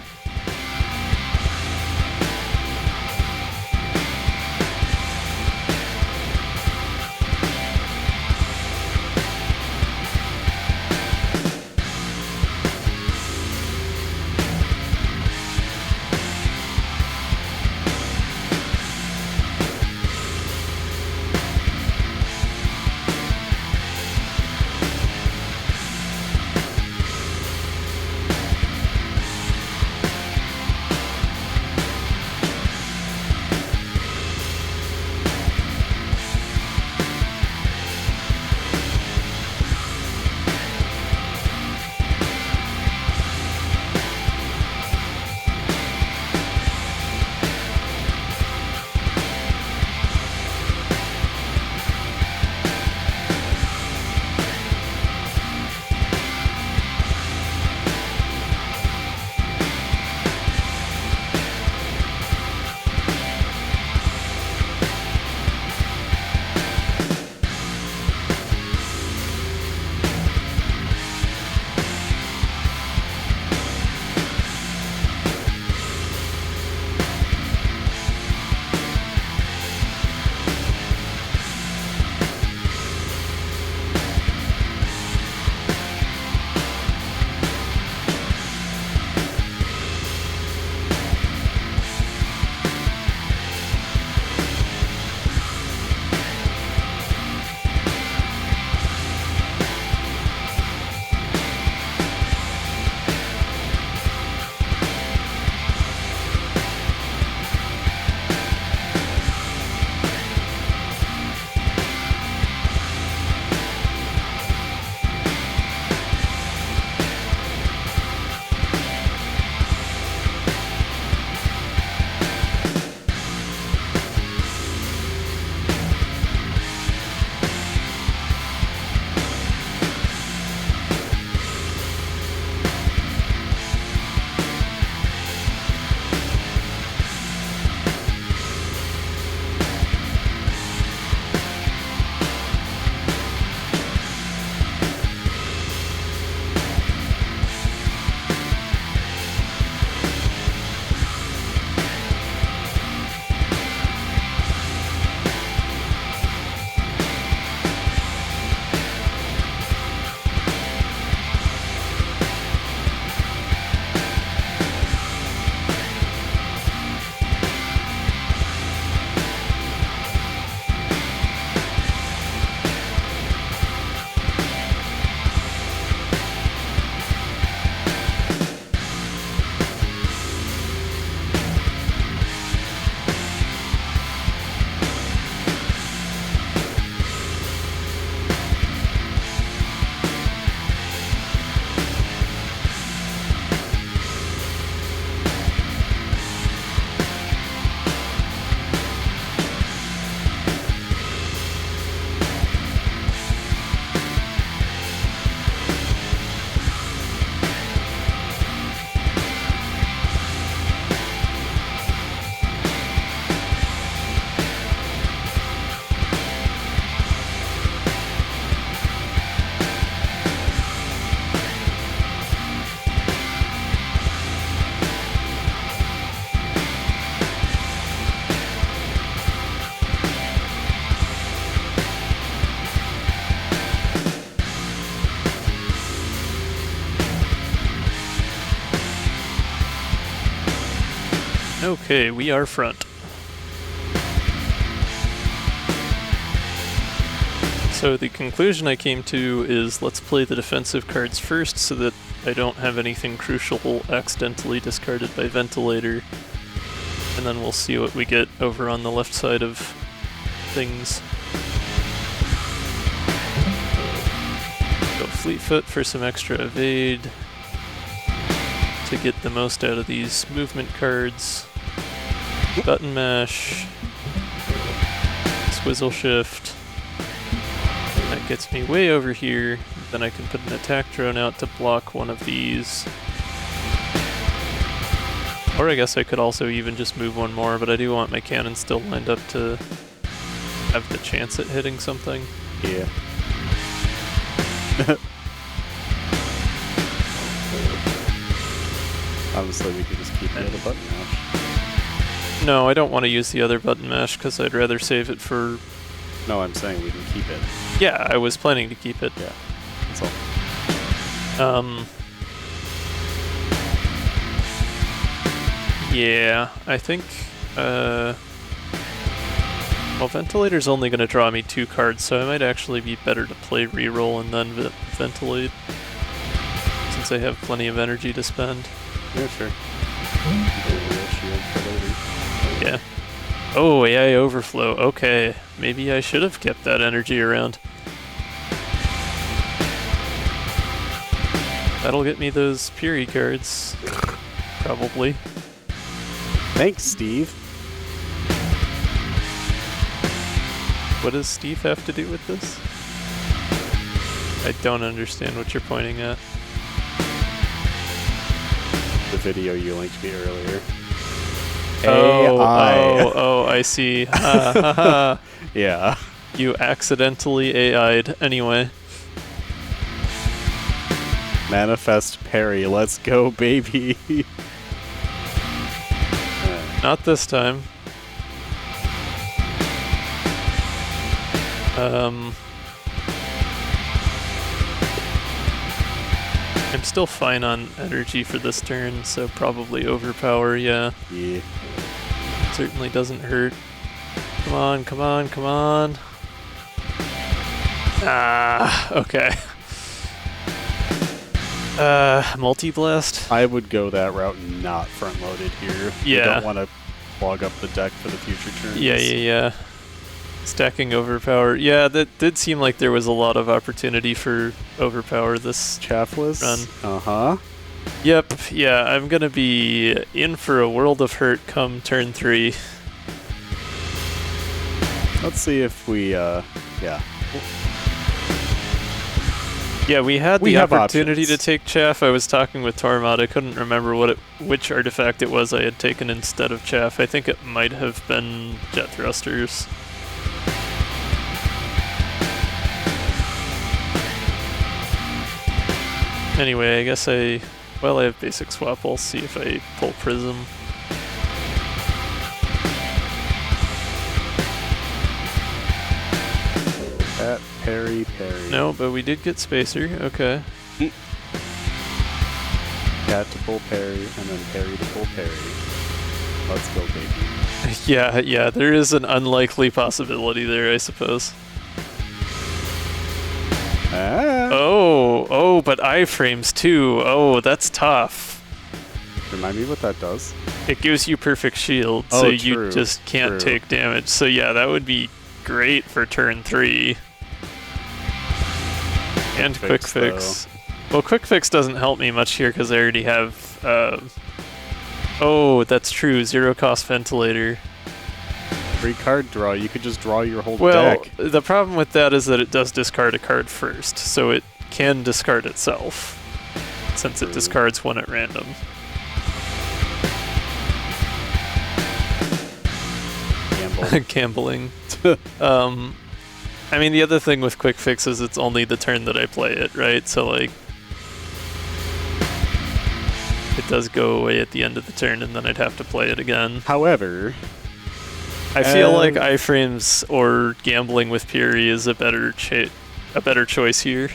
Okay, we are front. So the conclusion I came to is let's play the defensive cards first so that I don't have anything crucial accidentally discarded by Ventilator. And then we'll see what we get over on the left side of things. Go Fleetfoot for some extra evade to get the most out of these movement cards. button mash, swizzle shift. That gets me way over here. Then I can put an attack drone out to block one of these. Or I guess I could also even just move one more, but I do want my cannon still lined up to have the chance at hitting something. Yeah. Honestly, we could just keep the other button mash. No, I don't want to use the other button mash because I'd rather save it for... No, I'm saying we can keep it. Yeah, I was planning to keep it. Yeah, that's all. Yeah, I think, well, Ventilator's only going to draw me 2 cards, so it might actually be better to play reroll and then Ventilate, since I have plenty of energy to spend. Yeah, sure. Yeah. Oh, AI Overflow. Okay, maybe I should have kept that energy around. That'll get me those Puri cards. Probably. Thanks, Steve. What does Steve have to do with this? I don't understand what you're pointing at. The video you linked me earlier. Oh, I see. Yeah. You accidentally AI'd anyway. Manifest parry, let's go, baby. Not this time. I'm still fine on energy for this turn, so probably overpower, yeah. Yeah. Certainly doesn't hurt. Come on, come on, come on. Ah, okay. Multi-blast? I would go that route and not front-loaded here. Yeah. You don't want to clog up the deck for the future turns. Yeah. Stacking overpower. Yeah, that did seem like there was a lot of opportunity for overpower this Chaffless run. Uh-huh. Yep, yeah, I'm gonna be in for a world of hurt come turn 3. Let's see if we, yeah. Yeah, we had We the have opportunity options. to take Chaff. I was talking with Tormod. I couldn't remember which artifact it was I had taken instead of Chaff. I think it might have been Jet Thrusters. Anyway, I guess I have basic swap. I'll see if I pull Prism. At parry. No, but we did get Spacer. Okay. Cat to pull parry, and then parry to pull parry. Let's go, baby. Yeah, there is an unlikely possibility there, I suppose. Ah. Oh, but iframes too. Oh, that's tough. Remind me what that does. It gives you perfect shield, Oh, so true, you just can't true. take damage. So yeah, that would be great for turn 3. And quick fix. Well, quick fix doesn't help me much here because I already have. Oh, that's true. 0 cost ventilator. Free card draw. You could just draw your whole Well, deck. the problem with that is that it does discard a card first, so it can discard itself, since it discards one at random. Gambling. I mean, the other thing with quick fix is it's only the turn that I play it, right? So, like, it does go away at the end of the turn, and then I'd have to play it again. However, I feel like iframes or gambling with Puri is a better choice here.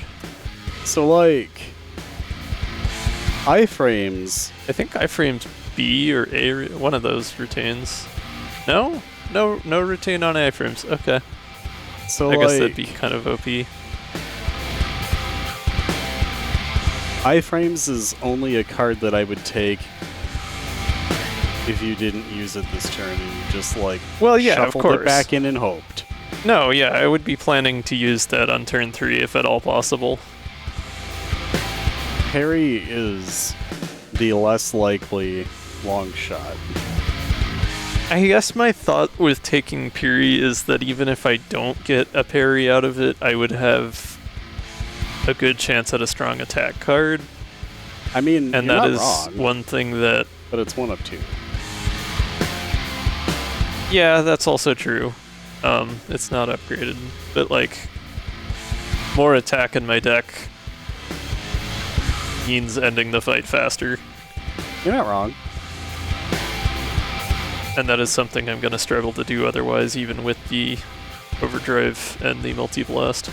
so like, iframes. I think iframes B or A, one of those retains. No retain on iframes. Okay. So I guess like, that'd be kind of OP. iframes is only a card that I would take if you didn't use it this turn and you just like shuffled it back in and hoped. No, yeah, I would be planning to use that on turn 3 if at all possible. Parry is the less likely long shot. I guess my thought with taking parry is that even if I don't get a parry out of it, I would have a good chance at a strong attack card. I mean, and you're that not is wrong, one thing that... but it's 1 of 2. Yeah, that's also true. It's not upgraded, but like, more attack in my deck means ending the fight faster. You're not wrong. And that is something I'm going to struggle to do otherwise, even with the Overdrive and the Multi-Blast.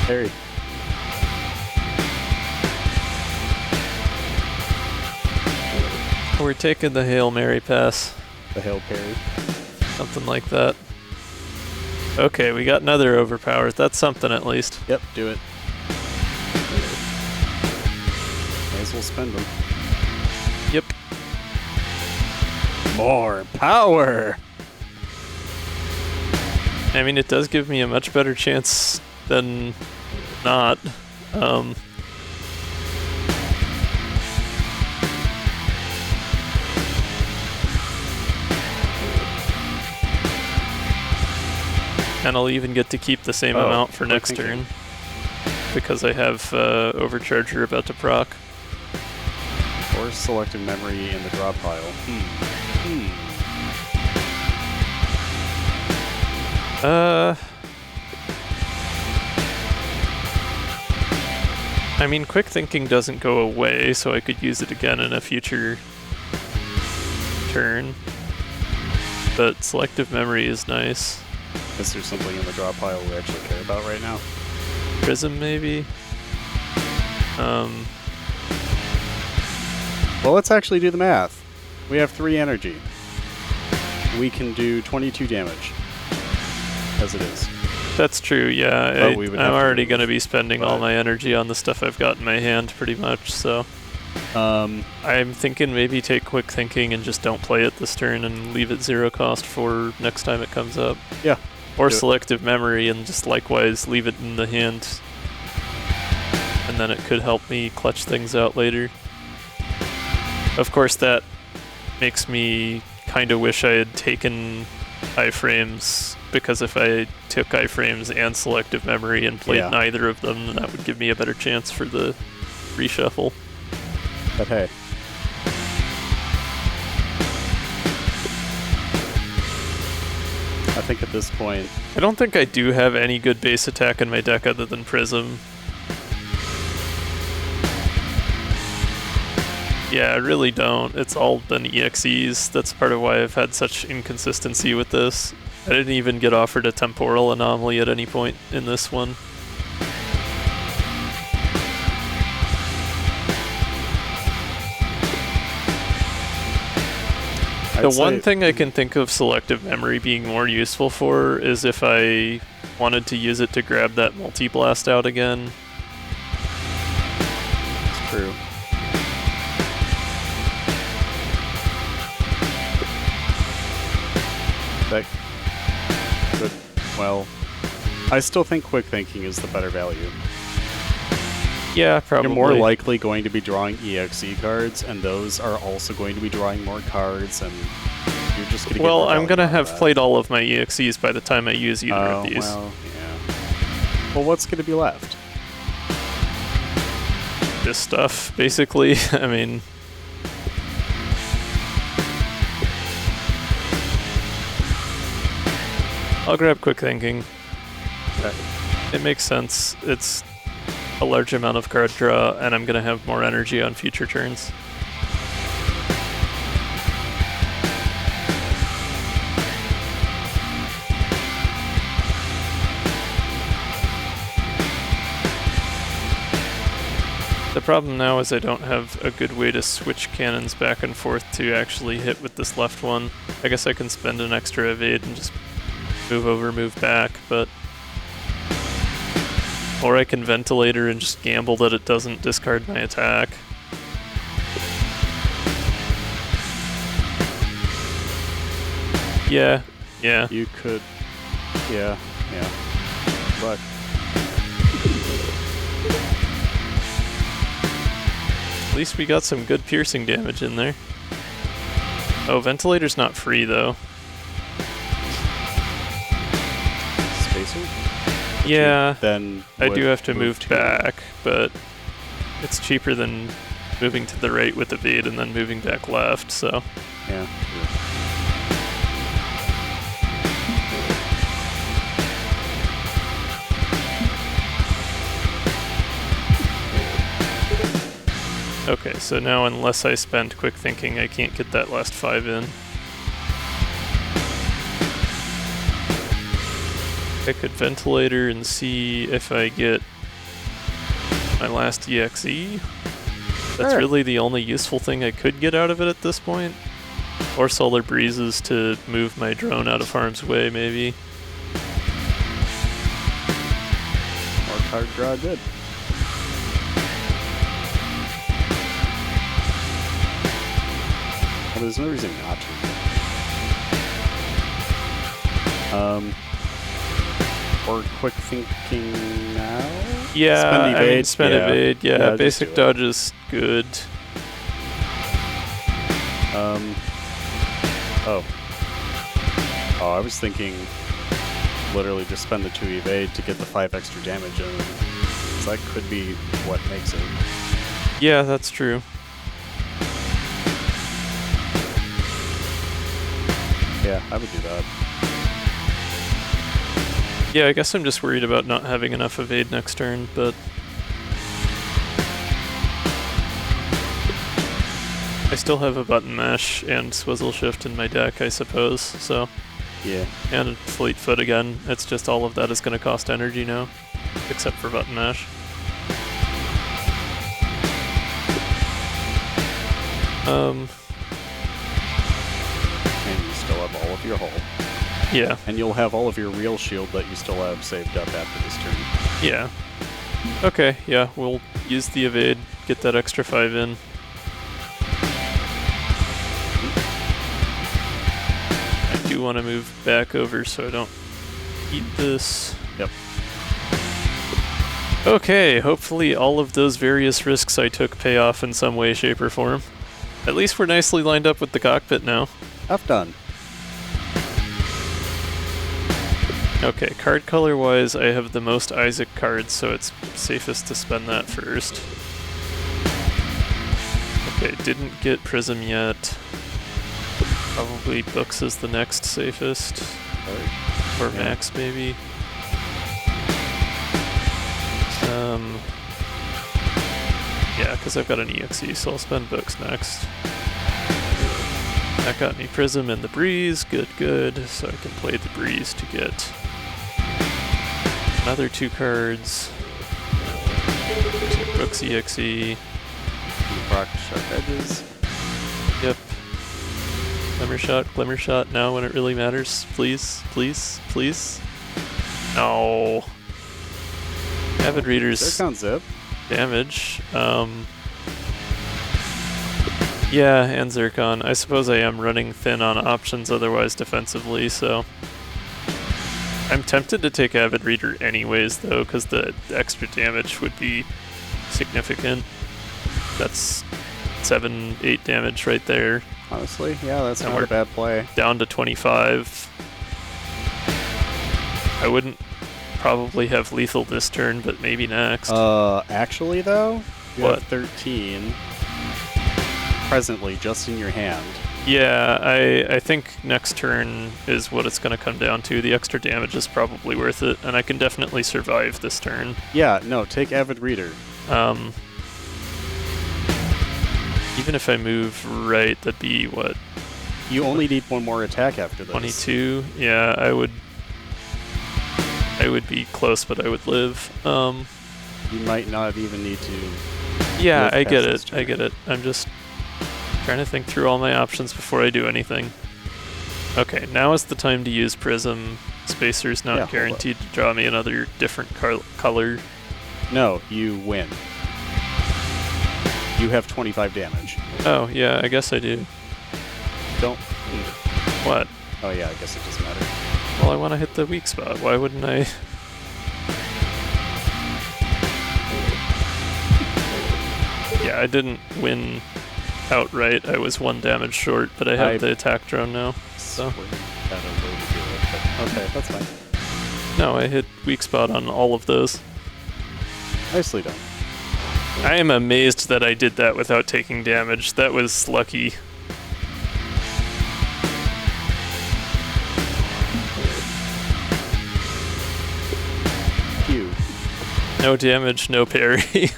Parry. We're taking the Hail Mary pass. The Hail Parry. Something like that. Okay, we got another overpowered. That's something at least. Yep, do it. May as well spend them. Yep. More power! I mean, it does give me a much better chance than not. And I'll even get to keep the same amount for next turn, because I have Overcharger about to proc. Or selective memory in the draw pile. I mean, quick thinking doesn't go away, so I could use it again in a future turn. But selective memory is nice. Is there something in the draw pile we actually care about right now? Prism, maybe? Well, let's actually do the math. We have 3 energy. We can do 22 damage. As it is. That's true, yeah. I'm already going to be spending all my energy on the stuff I've got in my hand, pretty much, so... I'm thinking maybe take quick thinking and just don't play it this turn and leave it 0 cost for next time it comes up. Yeah. Or selective memory and just likewise leave it in the hand. And then it could help me clutch things out later. Of course, that makes me kind of wish I had taken iframes, because if I took iframes and selective memory and played neither of them, then that would give me a better chance for the reshuffle. But hey. I think at this point... I don't think I do have any good base attack in my deck other than Prism. Yeah, I really don't. It's all been EXEs. That's part of why I've had such inconsistency with this. I didn't even get offered a temporal anomaly at any point in this one. The one thing I can think of selective memory being more useful for is if I wanted to use it to grab that multi-blast out again. It's true. But well, I still think quick thinking is the better value. Yeah, probably. You're more likely going to be drawing EXE cards, and those are also going to be drawing more cards, and you're just going to get Well, I'm going to have played all of my EXEs by the time I use either of these. Well, yeah. Well, what's going to be left? This stuff, basically. I mean... I'll grab quick thinking. Okay. It makes sense. It's a large amount of card draw, and I'm going to have more energy on future turns. The problem now is I don't have a good way to switch cannons back and forth to actually hit with this left one. I guess I can spend an extra evade and just move over, move back, but... Or I can Ventilator and just gamble that it doesn't discard my attack. Yeah, yeah. You could... Yeah. But... least we got some good piercing damage in there. Oh, ventilator's not free though. Spacer? Yeah, Then I do have to move back, but it's cheaper than moving to the right with evade and then moving back left, so. Yeah, sure. Okay, so now unless I spend quick thinking, I can't get that last 5 in. I could ventilator and see if I get my last EXE. That's really the only useful thing I could get out of it at this point. Or solar breezes to move my drone out of harm's way, maybe. Or card draw good. Well, there's no reason not to. Or quick thinking now? Yeah, spend evade. I mean, spend evade. Yeah, basic dodge is good. Oh, I was thinking literally just spend the 2 evade to get the 5 extra damage in. So that could be what makes it. Yeah, that's true. Yeah, I would do that. Yeah, I guess I'm just worried about not having enough evade next turn, but I still have a button mash and swizzle shift in my deck, I suppose, so. Yeah. And fleet foot again. It's just all of that is going to cost energy now, except for button mash. And you still have all of your hull. Yeah. And you'll have all of your real shield that you still have saved up after this turn. Yeah. Okay, yeah, we'll use the evade, get that extra 5 in. I do want to move back over so I don't eat this. Yep. Okay, hopefully all of those various risks I took pay off in some way, shape, or form. At least we're nicely lined up with the cockpit now. F done. Okay, card color wise, I have the most Isaac cards, so it's safest to spend that first. Okay, didn't get Prism yet. Probably Books is the next safest. Or Max, maybe. Yeah, because I've got an EXE, so I'll spend Books next. That got me Prism and the Breeze, good, good. So I can play the Breeze to get another 2 cards. Books EXE. Proc Sharp Edges. Yep. Glimmer shot now when it really matters. Please, please, please. No. Avid Reader's Zircon Zip. damage. Yeah, and Zircon. I suppose I am running thin on options otherwise defensively, so. I'm tempted to take Avid Reader anyways, though, because the extra damage would be significant. That's 7, 8 damage right there. Honestly, yeah, that's And not a bad play. Down to 25. I wouldn't probably have lethal this turn, but maybe next. Actually, though, you What? have 13 presently just in your hand. Yeah, I think next turn is what it's going to come down to. The extra damage is probably worth it, and I can definitely survive this turn. Yeah, no, take Avid Reader. Even if I move right, that'd be, what? You only need 1 more attack after this. 22? Yeah, I would be close, but I would live. You might not even need to... Yeah, live I past get this it. turn. I get it. I'm just trying to think through all my options before I do anything. Okay, now is the time to use Prism. Spacer's not Yeah, hold guaranteed to draw me another different color. No, you win. You have 25 damage. Oh, yeah, I guess I do. Don't... What? Oh yeah, I guess it doesn't matter. Well, I want to hit the weak spot. Why wouldn't I? Yeah, Yeah, I didn't win outright. I was 1 damage short, but I have the attack drone now. So. Okay, that's fine. No, I hit weak spot on all of those. Nicely done. I am amazed that I did that without taking damage. That was lucky. Phew. No damage, no parry.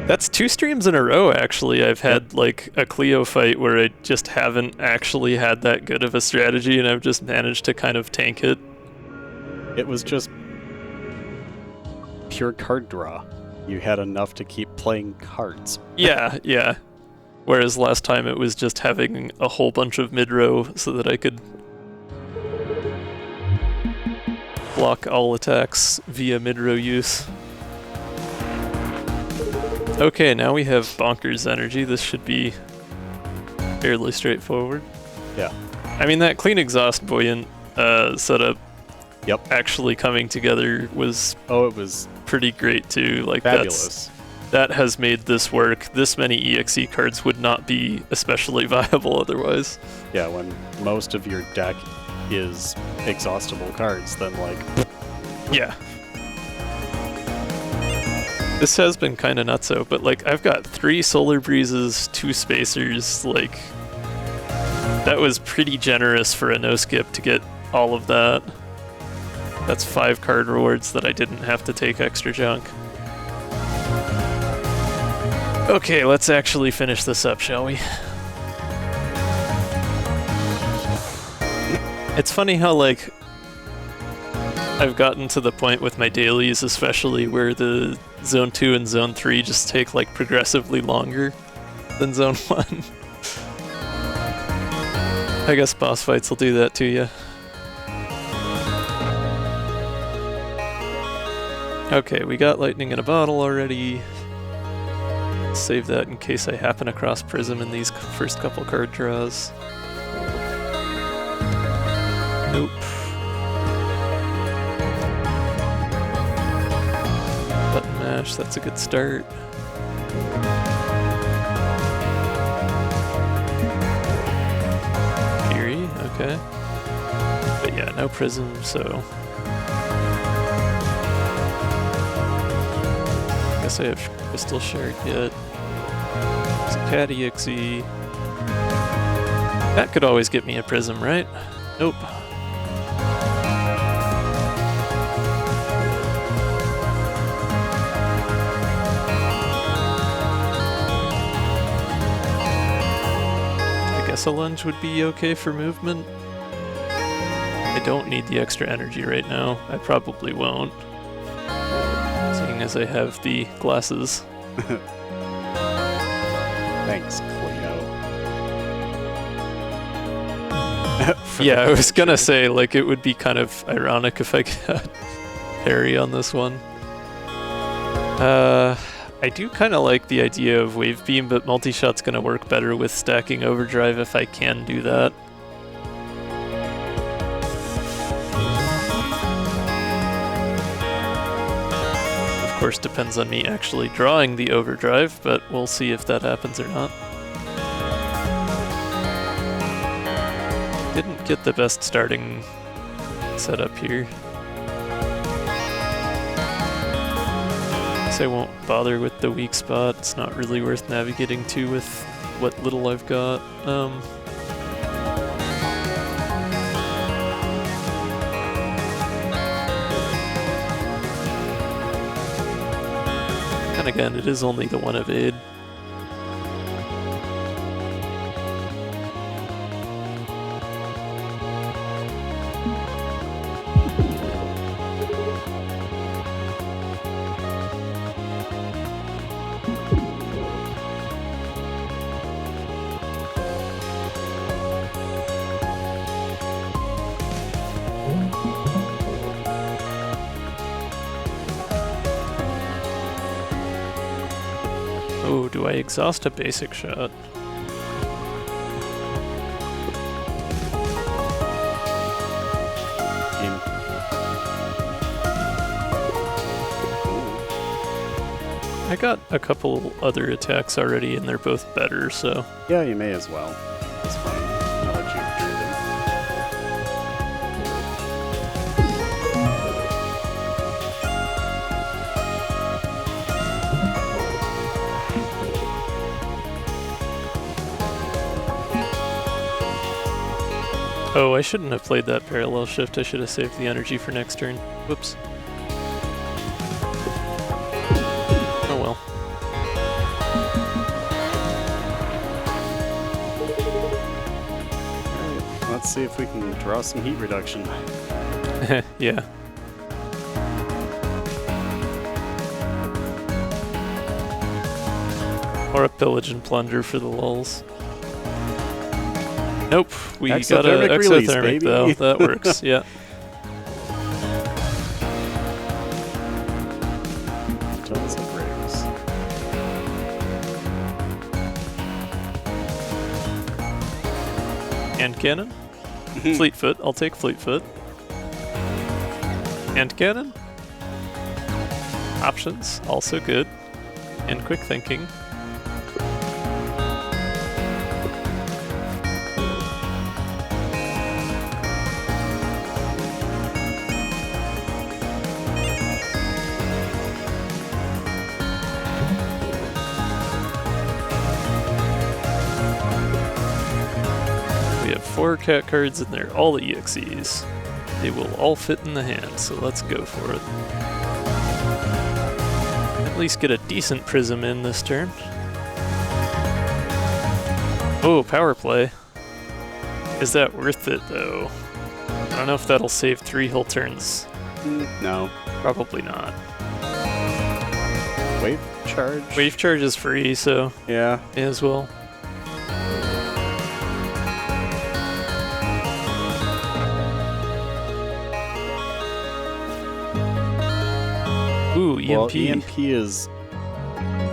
That's 2 streams in a row, actually. I've had like a Cleo fight where I just haven't actually had that good of a strategy, and I've just managed to kind of tank it. It was just pure card draw. You had enough to keep playing cards. Yeah, yeah. Whereas last time it was just having a whole bunch of mid-row so that I could block all attacks via mid-row use. Okay, now we have bonkers energy. This should be fairly straightforward. Yeah. I mean, that clean exhaust buoyant setup actually coming together was it was pretty great too. Like fabulous. That has made this work. This many EXE cards would not be especially viable otherwise. Yeah, when most of your deck is exhaustible cards, then like... Yeah. This has been kind of nutso, but like I've got 3 Solar Breezes, 2 Spacers, like that was pretty generous for a no-skip to get all of that. That's 5 card rewards that I didn't have to take extra junk. Okay, let's actually finish this up, shall we? It's funny how like I've gotten to the point with my dailies especially where the Zone 2 and Zone 3 just take like progressively longer than Zone 1. I guess boss fights will do that to you. Okay, we got lightning in a bottle already. Save that in case I happen across Prism in these first couple card draws. Nope. Button mash, that's a good start. Fury, okay. But yeah, no Prism, so... Guess I have Crystal Shard yet. There's a Cat EXE. That could always get me a Prism, right? Nope. I guess a lunge would be okay for movement. I don't need the extra energy right now. I probably won't. Seeing as I have the glasses. Thanks, Cleo. Yeah, I was gonna say, like, it would be kind of ironic if I got parry on this one. I do kind of like the idea of Wave Beam, but multi-shot's gonna work better with stacking Overdrive if I can do that. Of course, depends on me actually drawing the Overdrive, but we'll see if that happens or not. Didn't get the best starting setup here. Guess I won't bother with the weak spot. It's not really worth navigating to with what little I've got. And again, it is only the one evade. Oh, do I exhaust a basic shot? I got a couple other attacks already, and they're both better, so... Yeah, you may as well. It's fine. Now that you've drew them. Oh, I shouldn't have played that parallel shift. I should have saved the energy for next turn. Whoops. Oh well. Alright, let's see if we can draw some heat reduction. Yeah. Or a pillage and plunder for the lulz. Nope, we got an exothermic release, though. That works, yeah. Tons of rigs. Hand cannon? Fleetfoot, I'll take Fleetfoot. Hand cannon? Options, also good. And quick thinking. We have 4 cat cards and they're all EXEs. They will all fit in the hand, so let's go for it. At least get a decent prism in this turn. Oh, power play. Is that worth it though? I don't know if that'll save 3 whole turns. No. Probably not. Wave charge? Wave charge is free, so Yeah. may as well. Ooh, EMP. Well, EMP is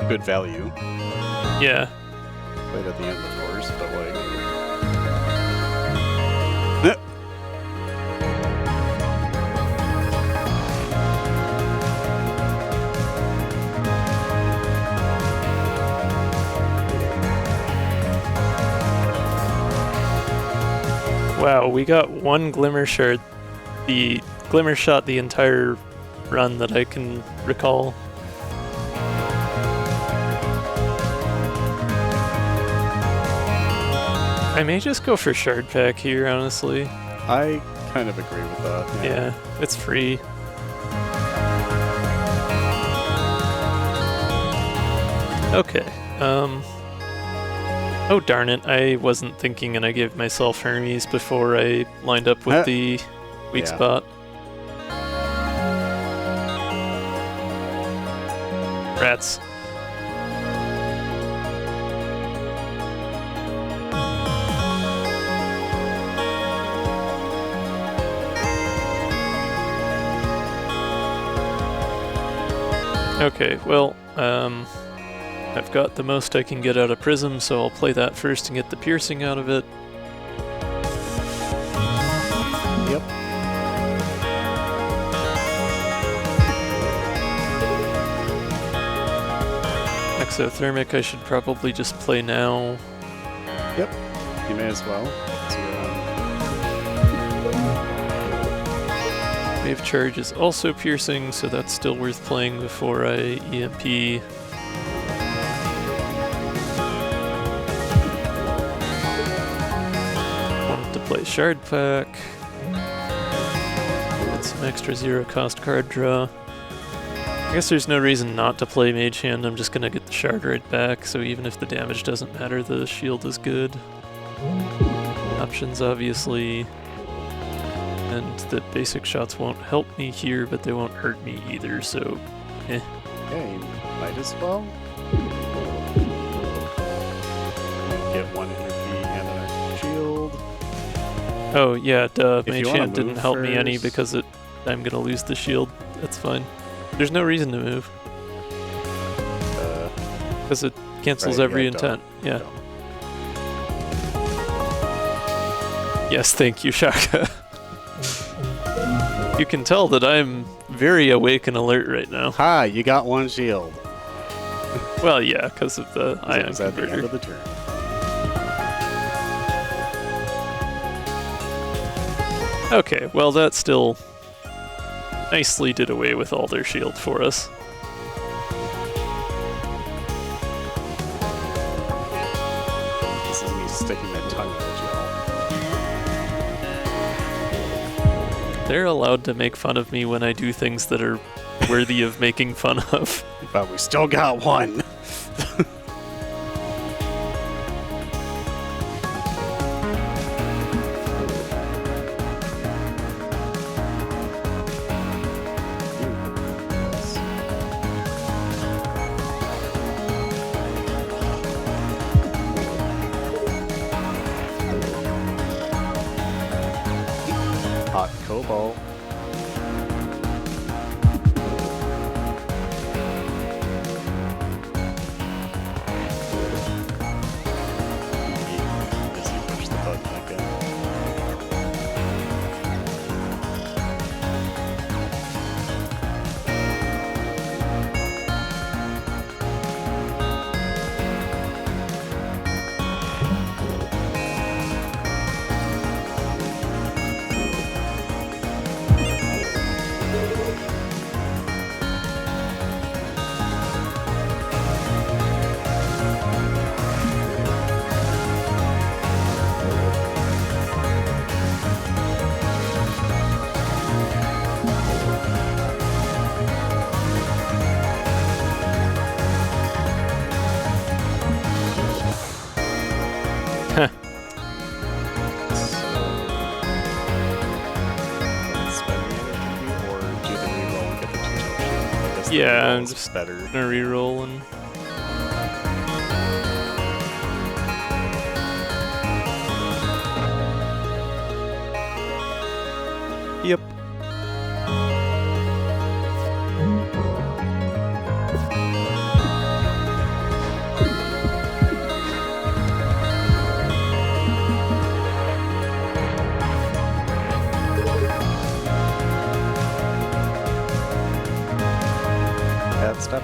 good value. Yeah. Played at the end, of course, but like... Wow, we got 1 Glimmer Shard. The Glimmer shot the entire run that I can recall. I may just go for Shard Pack here, honestly. I kind of agree with that. Yeah, it's free. Okay, oh darn it, I wasn't thinking and I gave myself Hermes before I lined up with the weak spot. Rats. Okay, well, I've got the most I can get out of Prism, so I'll play that first and get the piercing out of it. Yep. Exothermic I should probably just play now. Yep. You may as well. Wave charge is also piercing, so that's still worth playing before I EMP. Wanted to play Shard Pack. Get some extra 0-cost card draw. I guess there's no reason not to play Mage Hand. I'm just gonna get the Shard right back, so even if the damage doesn't matter, the shield is good. Options, obviously. And the basic shots won't help me here, but they won't hurt me either, so eh. Yeah, you might as well. Get 1 energy and a shield. Oh yeah, duh. If Mage you wanna Hand didn't move help me any first. because I'm gonna lose the shield. That's fine. There's no reason to move. Because it cancels Right, every yeah, intent. don't. Yeah. Yes, thank you, Shaka. You can tell that I'm very awake and alert right now. Ha! You got 1 shield. Well, yeah, because of the It ion was at the end converter. of the turn. Okay, well that still nicely did away with all their shield for us. This is me sticking my tongue at They're allowed to make fun of me when I do things that are worthy of making fun of. you. But we still got one. Hot Cobalt. As you push the button again. Yeah, I'm it's just better. gonna reroll and... Yep. Bad stuff.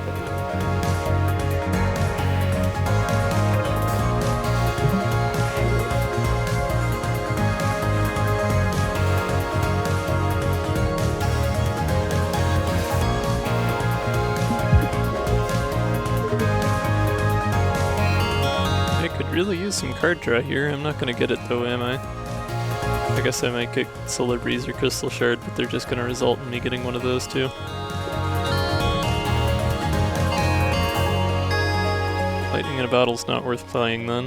I could really use some card draw here. I'm not gonna get it though, am I? I guess I might get Solar Breeze or Crystal Shard, but they're just gonna result in me getting one of those two. Lightning in a battle's not worth playing then.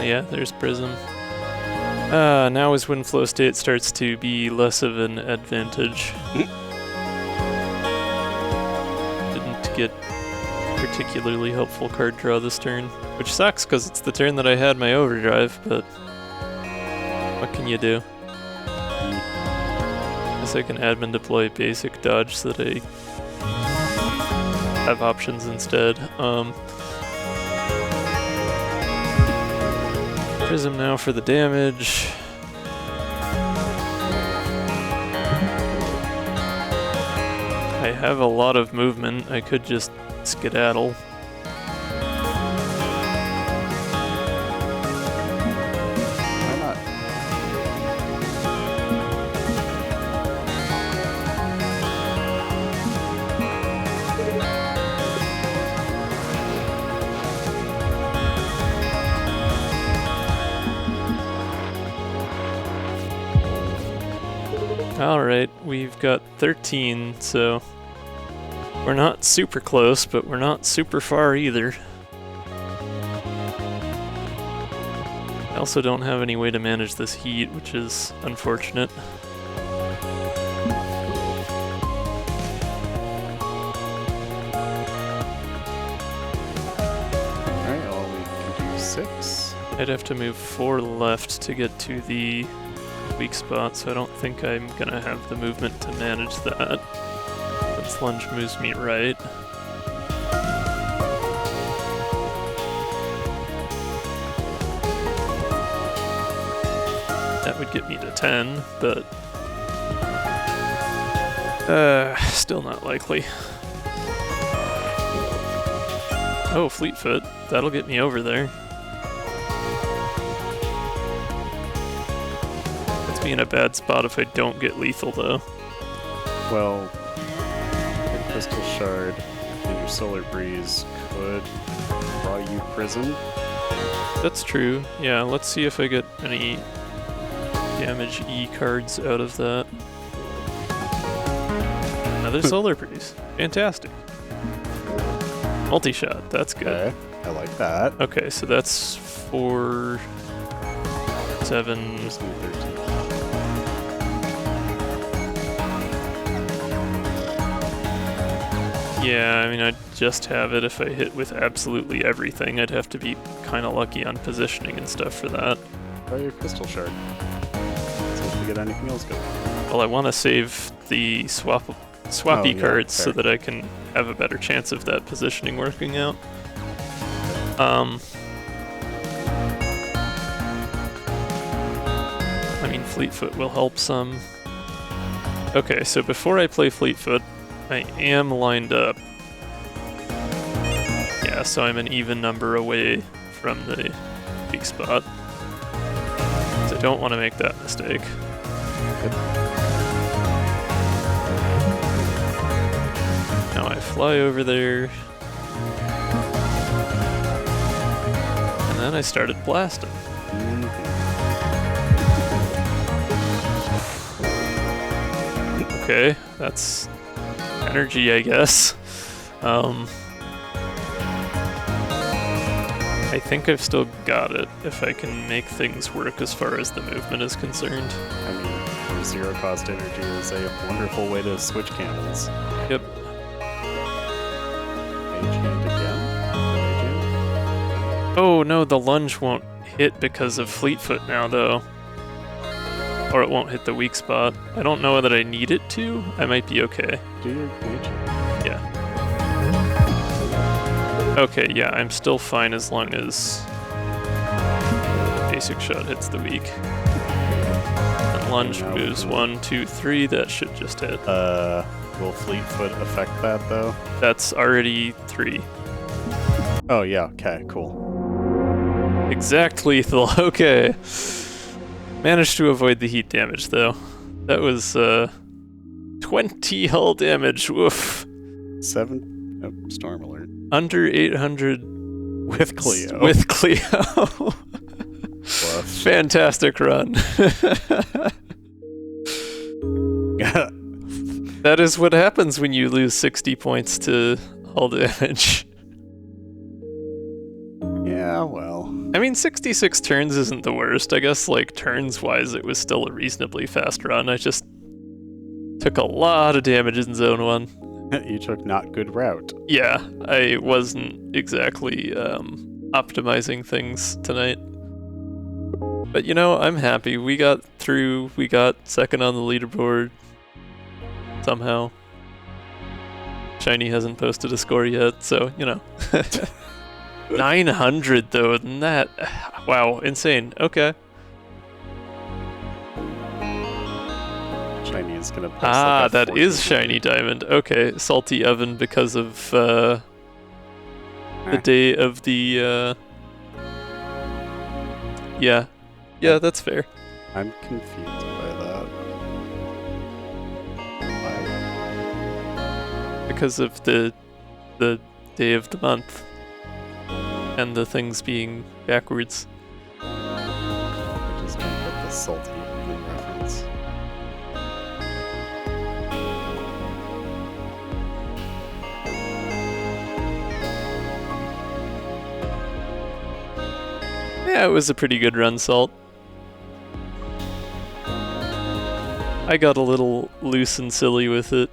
Yeah, there's Prism. Now his wind flow state starts to be less of an advantage. Didn't get particularly helpful card draw this turn, which sucks because it's the turn that I had my overdrive, but what can you do? Guess I can admin deploy basic dodge so that I have options instead. Prism now for the damage. I have a lot of movement. I could just skedaddle. Why not? Alright, we've got 13, so we're not super close, but we're not super far either. I also don't have any way to manage this heat, which is unfortunate. Alright, well, we can do 6. I'd have to move 4 left to get to the weak spot, so I don't think I'm gonna have the movement to manage that. But Slunge moves me right. That that would get me to 10, but still not likely. Oh, Fleetfoot. That'll get me over there. Puts me in a bad spot if I don't get lethal, though. Well, your Crystal Shard and your Solar Breeze could draw you Prison. That's true. Yeah, let's see if I get any damage E cards out of that. Another Solar Breeze. Fantastic. Multi-shot, that's good. Okay, I like that. Okay, so that's 4, 7. Just need 13. Yeah, I mean, I'd just have it if I hit with absolutely everything. I'd have to be kind of lucky on positioning and stuff for that. Try your Crystal Shard. See if we get anything else good. Well, I want to save the swappy cards so that I can have a better chance of that positioning working out. I mean, Fleetfoot will help some. Okay, so before I play Fleetfoot, I am lined up. Yeah, so I'm an even number away from the weak spot. So I don't want to make that mistake. Good. Now I fly over there. And then I started blasting. Okay, that's energy, I guess. I think I've still got it if I can make things work as far as the movement is concerned. I mean, your zero cost energy is a wonderful way to switch cannons. Yep. Mage hand again? Mage hand? Oh no, the lunge won't hit because of Fleetfoot now, though. Or it won't hit the weak spot. I don't know that I need it to. I might be okay. Do your mage? Yeah. Okay, yeah, I'm still fine as long as basic shot hits the weak. And lunge moves 1, 2, 3. That should just hit. Will Fleetfoot affect that, though? That's already 3. Oh, yeah, okay, cool. Exact lethal, okay. Managed to avoid the heat damage, though. That was, 20 hull damage, woof. 7? Oh, Storm Alert. Under 800 With Cleo. With Cleo. Fantastic run. That is what happens when you lose 60 points to hull damage. Yeah, well. I mean, 66 turns isn't the worst. I guess, like, turns-wise, it was still a reasonably fast run. I just took a lot of damage in Zone 1. You took not good route. Yeah, I wasn't exactly optimizing things tonight. But, you know, I'm happy. We got through. We got second on the leaderboard. Somehow. Shiny hasn't posted a score yet, so, you know. 900, though, isn't that... Wow, insane. Okay. Shiny is gonna post like that is Shiny Diamond. Okay, Salty Oven because of the day of the... Yeah, that's fair. I'm confused by that. Why? Because of the day of the month. And the things being backwards. I just don't get the Salty Oven reference. Yeah, it was a pretty good run, Salt. I got a little loose and silly with it,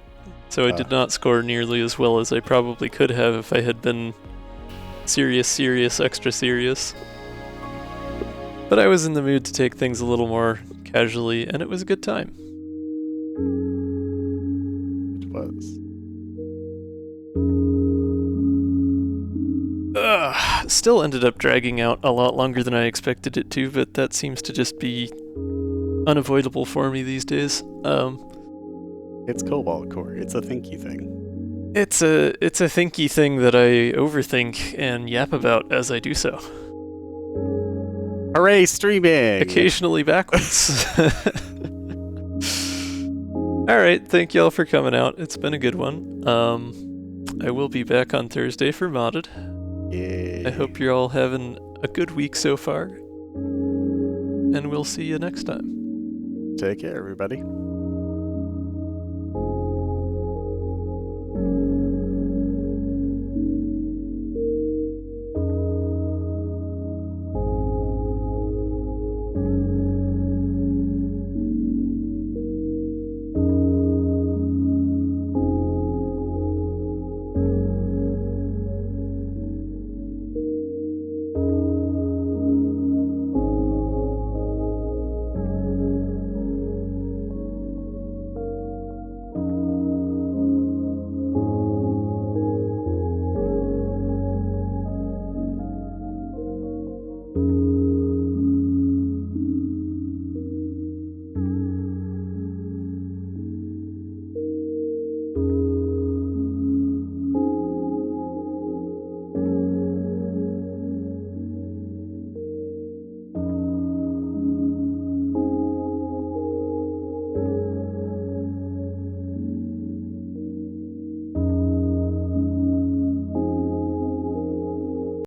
so I did not score nearly as well as I probably could have if I had been serious, extra serious. But I was in the mood to take things a little more casually, and it was a good time. It was. Still ended up dragging out a lot longer than I expected it to, but that seems to just be unavoidable for me these days. It's Cobalt Core. It's a thinky thing. It's a thinky thing that I overthink and yap about as I do so. Hooray, streaming! Occasionally backwards. Alright, thank y'all for coming out. It's been a good one. I will be back on Thursday for Modded. Yay. I hope you're all having a good week so far. And we'll see you next time. Take care, everybody.